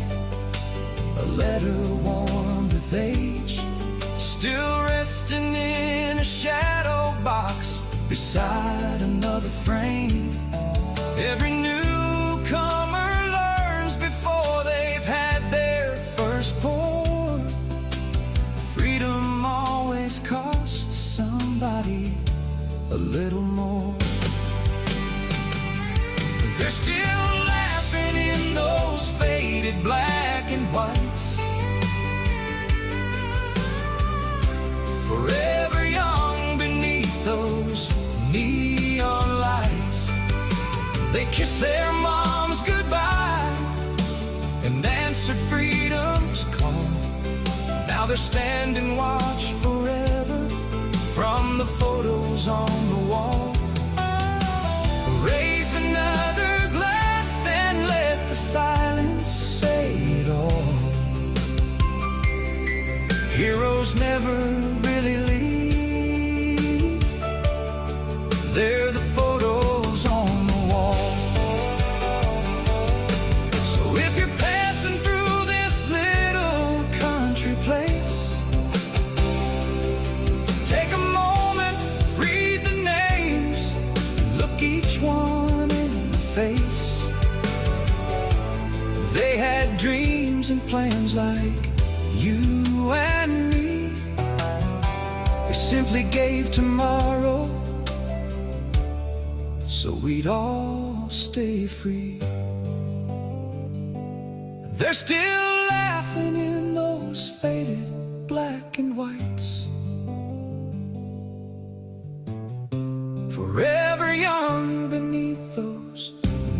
a letter worn with age, still resting in a shadow box beside another frame. Every newcomer learns before they've had their first pour. Freedom always costs somebody a little more. They're still laughing in those faded black and whites, forever young beneath those neon lights. They kissed their moms goodbye and answered freedom's call. Now they're standing watch forever from the photos on the wall. Raise another glass and let the silence say it all. Heroes never really leave, they're the photos on the wall. So if you're passing through this little country place, take a moment, read the names, look each one in the face. They had dreams and plans like you and me. They simply gave tomorrow so we'd all stay free. They're still laughing in those faded black and whites, forever young beneath those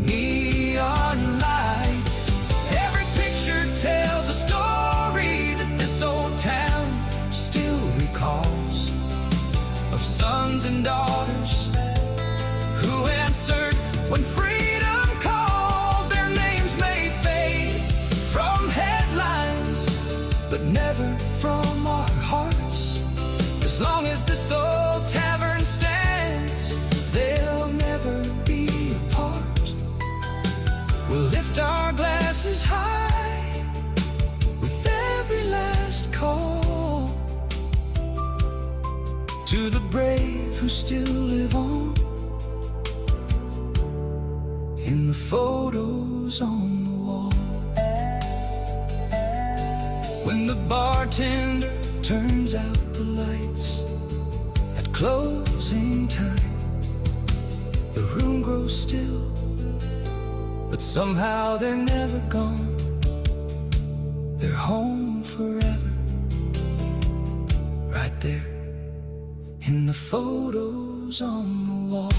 neon lights. Every picture tells a story that this old town still recalls, of sons and daughters who answered when freedom called. Their names may fade from headlines, but never from our hearts. As long as this old tavern stands, they'll never be apart. We'll lift our glasses high with every last call to the brave who still live on in the photos on the wall. When the bartender turns out the lights at closing time, the room grows still, but somehow they're never gone. They're home forever, right there in the photos on the wall.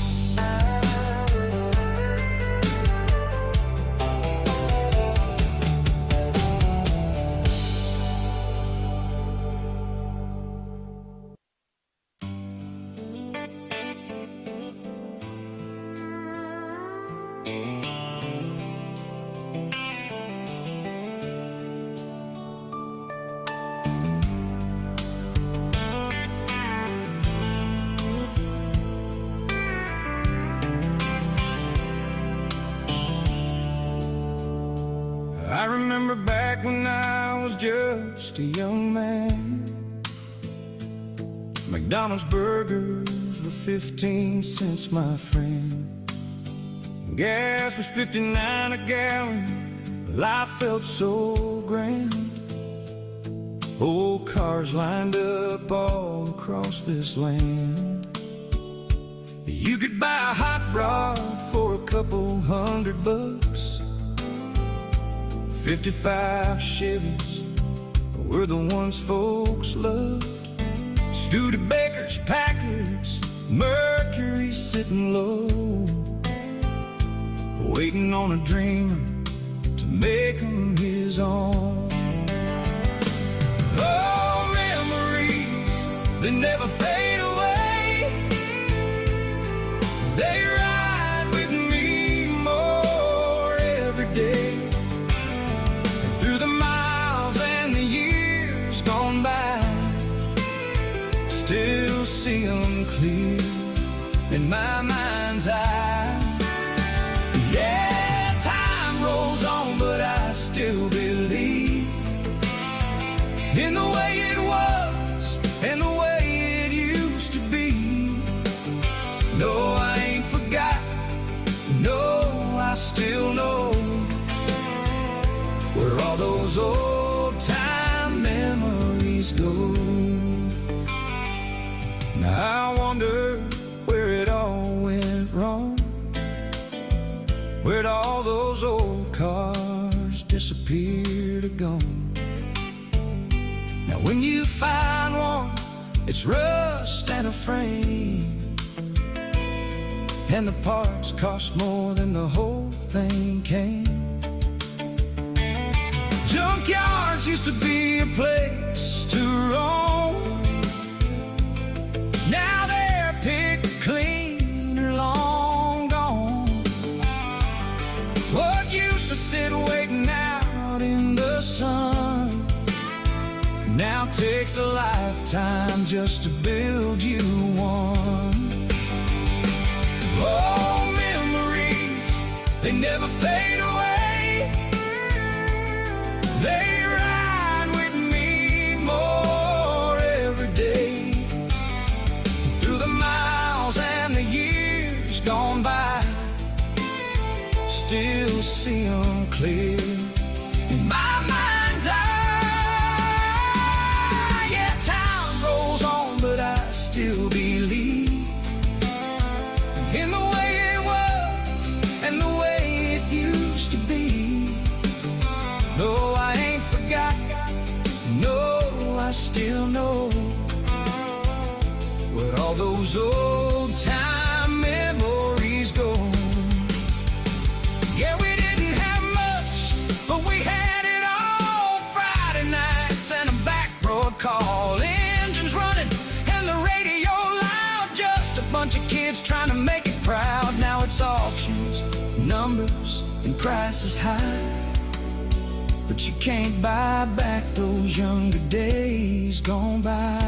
remember back when I was just a young man. McDonald's burgers were 15 cents, my friend. Gas was 59 a gallon. Life felt so grand. Old cars lined up all across this land. You could buy a hot rod for a couple $100. 55 Chevys were the ones folks loved. Studebakers, Packards, Mercury sitting low, waiting on a dreamer to make him his own. Oh, memories, they never fade away. They ride with me more every day. Through the miles and the years gone by, still see them clear in my mind's eye. Yeah, time rolls on, but I still believe in the way it was and the way it used to be. No, I ain't forgot. No, I still know where all those old time memories go. Now I wonder where it all went wrong. Where'd all those old cars disappear to gone? Now when you find one, it's rust and a frame, and the parts cost more than the whole thing came. Junkyards used to be a place to roam. Now they're picked clean or long gone. What used to sit waiting out in the sun now takes a lifetime just to build you one. Oh, memories, they never fade away. They ride with me more every day. Through the miles and the years gone by, still see them clear in my mind's eye. Yeah, time rolls on, but I still believe in the way it was and the way it used to be. No, I ain't forgot. No, I still know where all those old time memories go. Yeah, we didn't have much, but we had it all. Friday nights and a back road call, engines running and the radio loud. Just a bunch of kids trying to make it proud. Now it's auctions, numbers, and prices high, but you can't buy back those younger days gone by.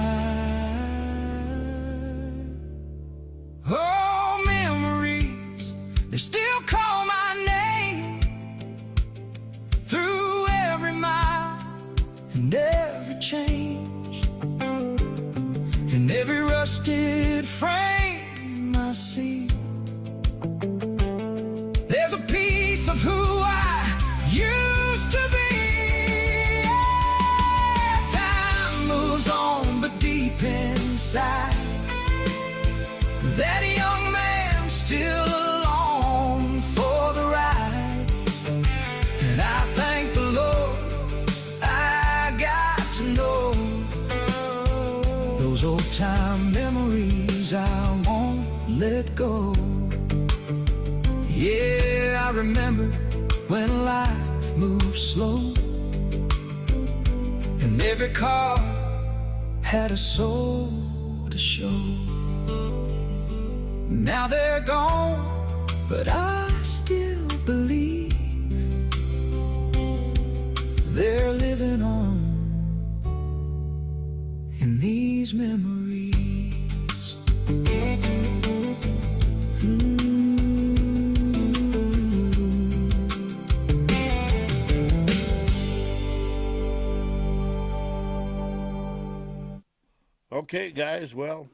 Oh, memories, they still call my name through every mile and every change, and every rusted frame I see. There's a piece of who I used to be. Yeah, time moves on, but deep inside, that young man still along for the ride. And I thank the Lord I got to know those old time memories I won't let go. Yeah, I remember when life moved slow, and every car had a soul to show. Now they're gone, but I still believe they're living on in these memories. Okay, guys. Well,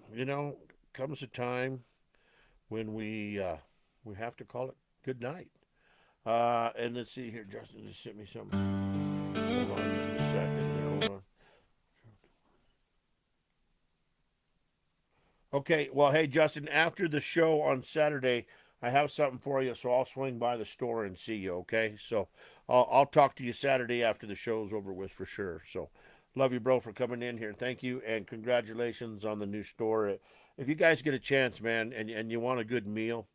comes a time when we have to call it good night. And let's see here. Justin just sent me something. Hold on just a second here. Hold on. Okay. Well, hey, Justin. After the show on Saturday, I have something for you, so I'll swing by the store and see you. Okay. So I'll talk to you Saturday after the show's over with for sure. So love you, bro, for coming in here. Thank you, and congratulations on the new store. If you guys get a chance, man, and you want a good meal,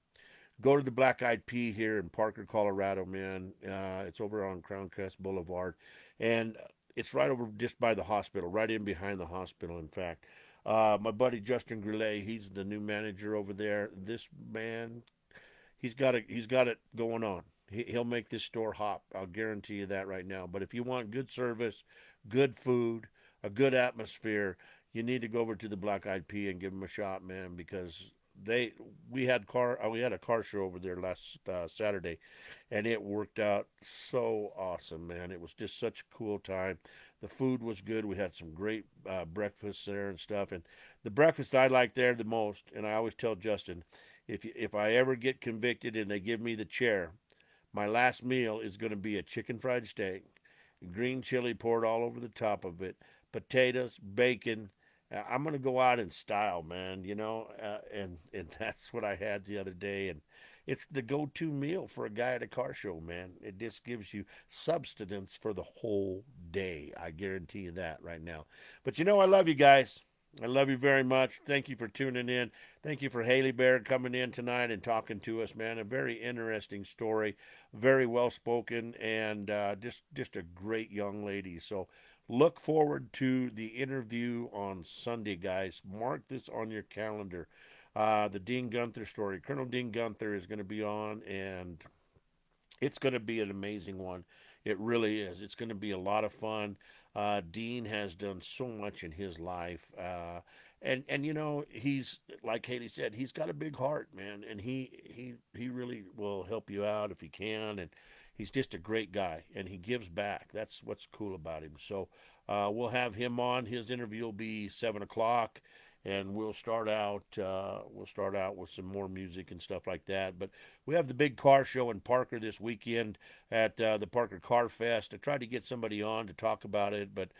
go to the Black Eyed Pea here in Parker, Colorado, man. It's over on Crown Crest Boulevard, and it's right over just by the hospital, right in behind the hospital. In fact, my buddy Justin Grillet, he's the new manager over there. This man, he's got it going on. He'll make this store hot. I'll guarantee you that right now. But if you want good service, good food, a good atmosphere, you need to go over to the Black Eyed Pea and give them a shot, man, because they we had a car show over there last Saturday, and it worked out so awesome, man. It was just such a cool time. The food was good. We had some great breakfasts there and stuff. And the breakfast I like there the most, and I always tell Justin, if I ever get convicted and they give me the chair, my last meal is going to be a chicken fried steak, green chili poured all over the top of it, potatoes, bacon. I'm going to go out in style, man. And that's what I had the other day, and it's the go-to meal for a guy at a car show, man. It just gives you substance for the whole day. I guarantee you that right now. But I love you guys. I love you very much. Thank you for tuning in. Thank you for Haile Behr coming in tonight and talking to us, man. A very interesting story, very well spoken, and just a great young lady. So look forward to the interview on Sunday, guys. Mark this on your calendar. The Dean Gunther story. Colonel Dean Gunther is going to be on, and it's going to be an amazing one. It really is. It's going to be a lot of fun. Dean has done so much in his life, and he's like Haley said, he's got a big heart, man, and he really will help you out if he can, and he's just a great guy, and he gives back. That's what's cool about him. So we'll have him on. His interview will be 7 o'clock, and we'll start out with some more music and stuff like that. But we have the big car show in Parker this weekend at the Parker Car Fest. I tried to get somebody on to talk about it, but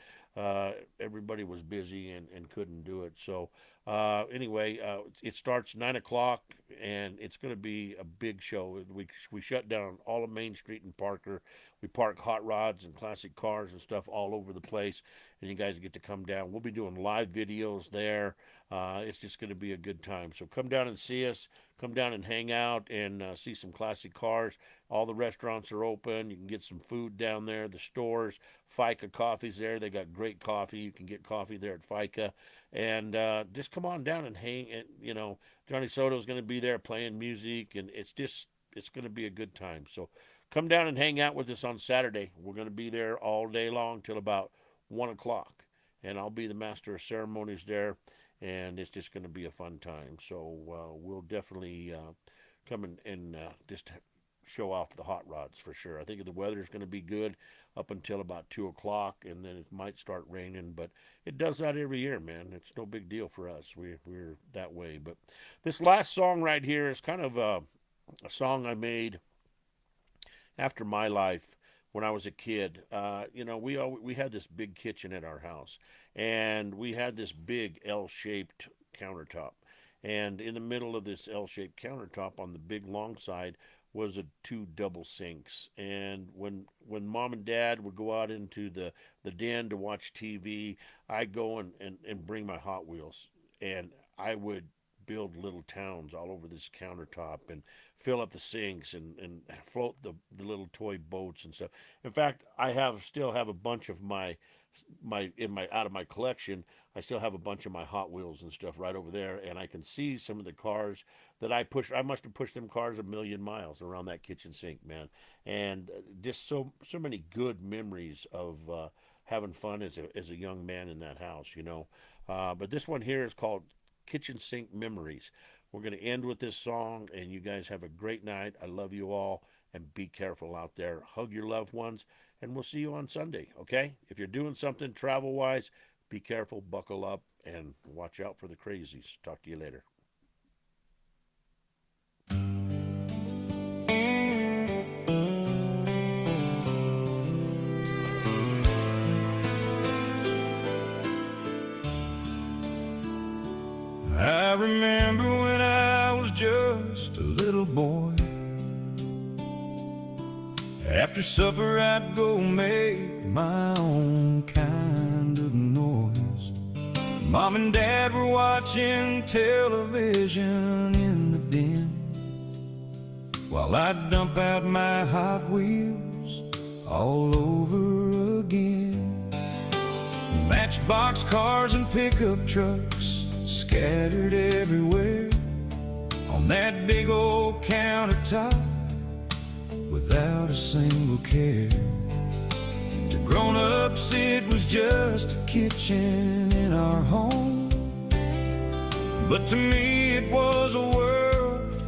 everybody was busy and couldn't do it. So anyway, it starts 9 o'clock, and it's going to be a big show. We shut down all of Main Street in Parker. We park hot rods and classic cars and stuff all over the place, and you guys get to come down. We'll be doing live videos there. It's just going to be a good time. So come down and see us. Come down and hang out and see some classic cars. All the restaurants are open. You can get some food down there. The stores, FICA Coffee's there. They got great coffee. You can get coffee there at FICA. And just come on down and hang. And, Johnny Soto's going to be there playing music. And it's going to be a good time. So come down and hang out with us on Saturday. We're going to be there all day long till about 1 o'clock. And I'll be the master of ceremonies there, and it's just going to be a fun time. So we'll definitely come and just show off the hot rods for sure. I think the weather is going to be good up until about 2 o'clock, and then it might start raining, but it does that every year, man. It's no big deal for us. We're that way. But this last song right here is kind of a song I made after my life when I was a kid. We had this big kitchen at our house, and we had this big L-shaped countertop. And in the middle of this L-shaped countertop, on the big long side, was a two double sinks. And when mom and dad would go out into the den to watch TV, I'd go and bring my Hot Wheels, and I would build little towns all over this countertop and fill up the sinks and float the little toy boats and stuff. In fact, still have a bunch of my out of my collection. I still have a bunch of my Hot Wheels and stuff right over there, and I can see some of the cars that I pushed. I must have pushed them cars a million miles around that kitchen sink, man. And just so many good memories of having fun as a young man in that house. But this one here is called Kitchen Sink Memories. We're going to end with this song, and you guys have a great night. I love you all, and be careful out there. Hug your loved ones, and we'll see you on Sunday, okay? If you're doing something travel-wise, be careful, buckle up, and watch out for the crazies. Talk to you later. I remember when I was just a little boy. After supper I'd go make my own kind of noise. Mom and Dad were watching television in the den, while I'd dump out my Hot Wheels all over again. Matchbox cars and pickup trucks scattered everywhere on that big old countertop without a single care. To grown-ups it was just a kitchen in our home, but to me it was a world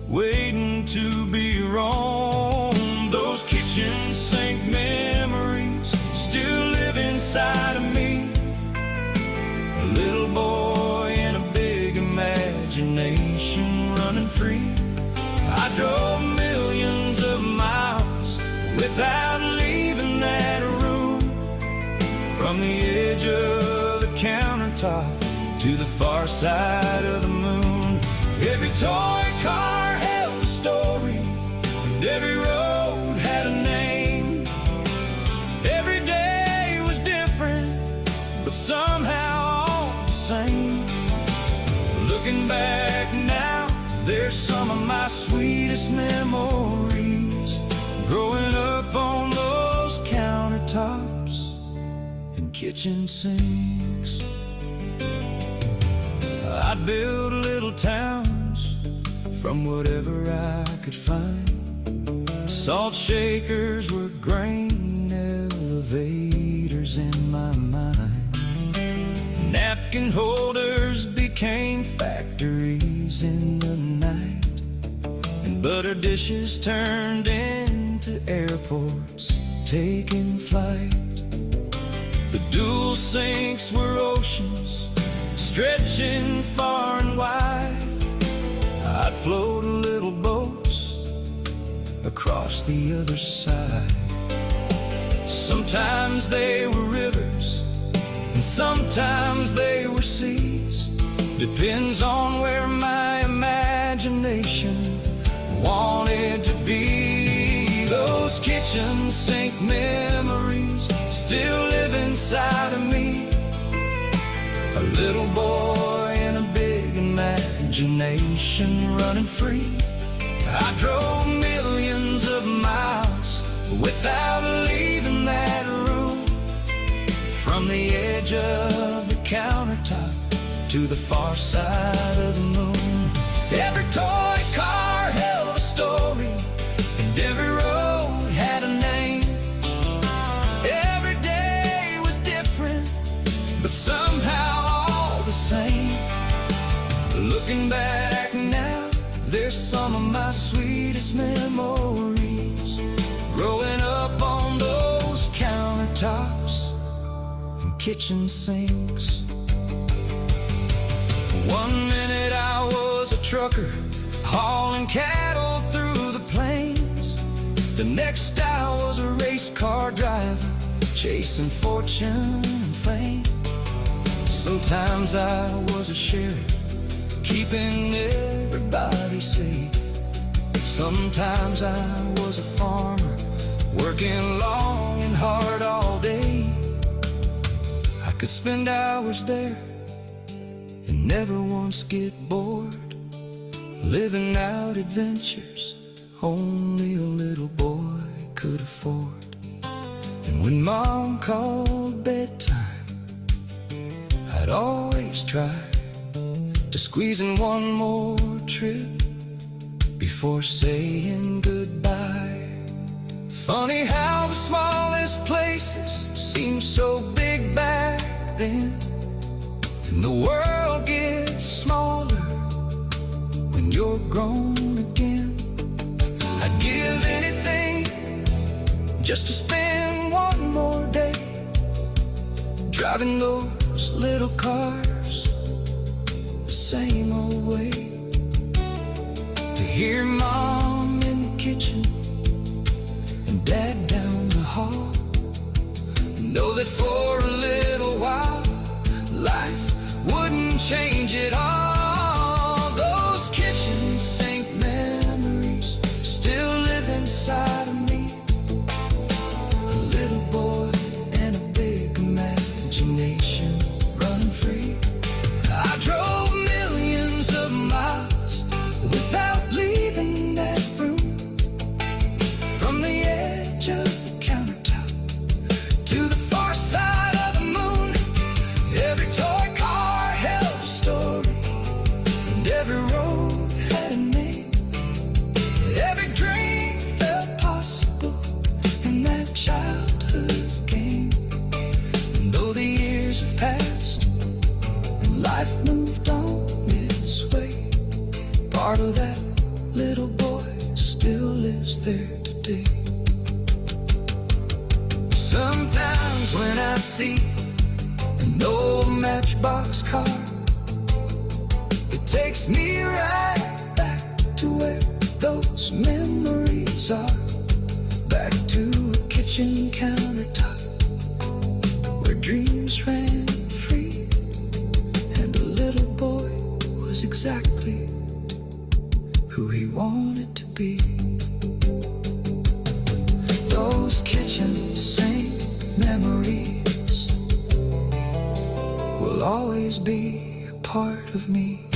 waiting to be roamed. Those kitchen sink memories still live inside of me. A little boy in a big imagination running free. I drove millions of miles without leaving that room. From the edge of the countertop to the far side of the moon. Every toy car held a story, and every road had a name. Every day was different, but somehow all the same. Looking back now, there's some of my sweetest memories, growing up on those countertops and kitchen sinks. I'd build little towns from whatever I could find. Salt shakers were grain elevators in my mind. Napkin holders became factories in the night, and butter dishes turned into airports taking flight. The dual sinks were oceans stretching far and wide. I'd float little boats across the other side. Sometimes they were rivers, and sometimes they were seas. Depends on where my imagination wanted to be. Those kitchen sink memories still live inside of me. A little boy in a big imagination running free. I drove millions of miles without leaving that room. From the edge of the countertop to the far side of the moon. Every toy car held a story, and every road had a name. Every day was different, but somehow all the same. Looking back now, there's some of my sweetest memories, growing up on those countertops and kitchen sinks. One minute I was a trucker hauling cattle through the plains. The next I was a race car driver chasing fortune and fame. Sometimes I was a sheriff keeping everybody safe. Sometimes I was a farmer working long and hard all day. I could spend hours there and never once get bored, living out adventures only a little boy could afford. And when Mom called bedtime, I'd always try to squeeze in one more trip before saying goodbye. Funny how the smallest places seem so big back then, and the world gets smaller when you're grown again. I'd give anything just to spend one more day driving those those little cars the same old way. To hear Mom in the kitchen and Dad down the hall. Know that for a little while life wouldn't change at all. Those kitchen sink memories still live inside of me. A little boy and a big imagination running free. I drove millions of miles without leaving that room. From the edge of the countertop to the far side of the moon. Every toy car held a story, and every road had a name. Every dream felt possible in that childhood game. And though the years have passed and life moved on its way, part of that little boy still lives there today. Sometimes when I see an old matchbox car, it takes me right back to where those memories are. Back to a kitchen countertop where dreams ran free, and a little boy was exactly who he wanted to be. Those kitchen sink memories will always be a part of me.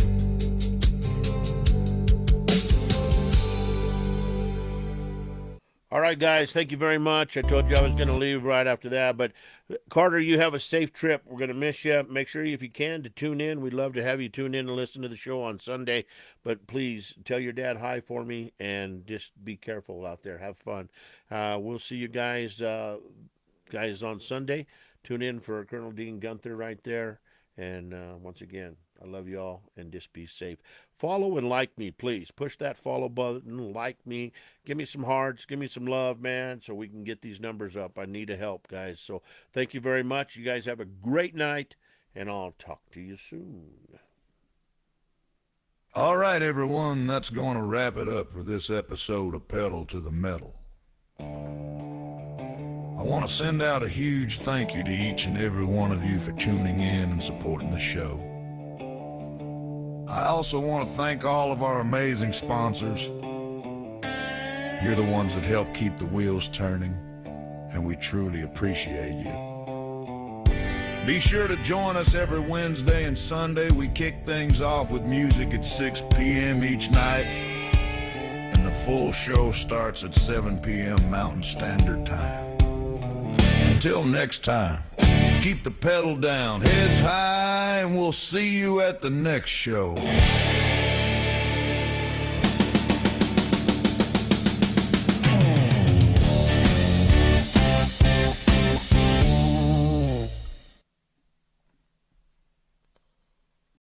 All right, guys, thank you very much. I told you I was going to leave right after that, but Carter, you have a safe trip. We're going to miss you. Make sure, if you can, to tune in. We'd love to have you tune in and listen to the show on Sunday, but please tell your dad hi for me, and just be careful out there. Have fun. We'll see you guys on Sunday. Tune in for Colonel Dean Gunther right there, and once again, I love you all, and just be safe. Follow and like me, please. Push that follow button, like me. Give me some hearts. Give me some love, man, so we can get these numbers up. I need a help, guys. So thank you very much. You guys have a great night, and I'll talk to you soon. All right, everyone, that's going to wrap it up for this episode of Pedal to the Metal. I want to send out a huge thank you to each and every one of you for tuning in and supporting the show. I also want to thank all of our amazing sponsors. You're the ones that help keep the wheels turning, and we truly appreciate you. Be sure to join us every Wednesday and Sunday. We kick things off with music at 6 p.m. each night, and the full show starts at 7 p.m. Mountain Standard Time. Until next time, keep the pedal down, heads high, and we'll see you at the next show.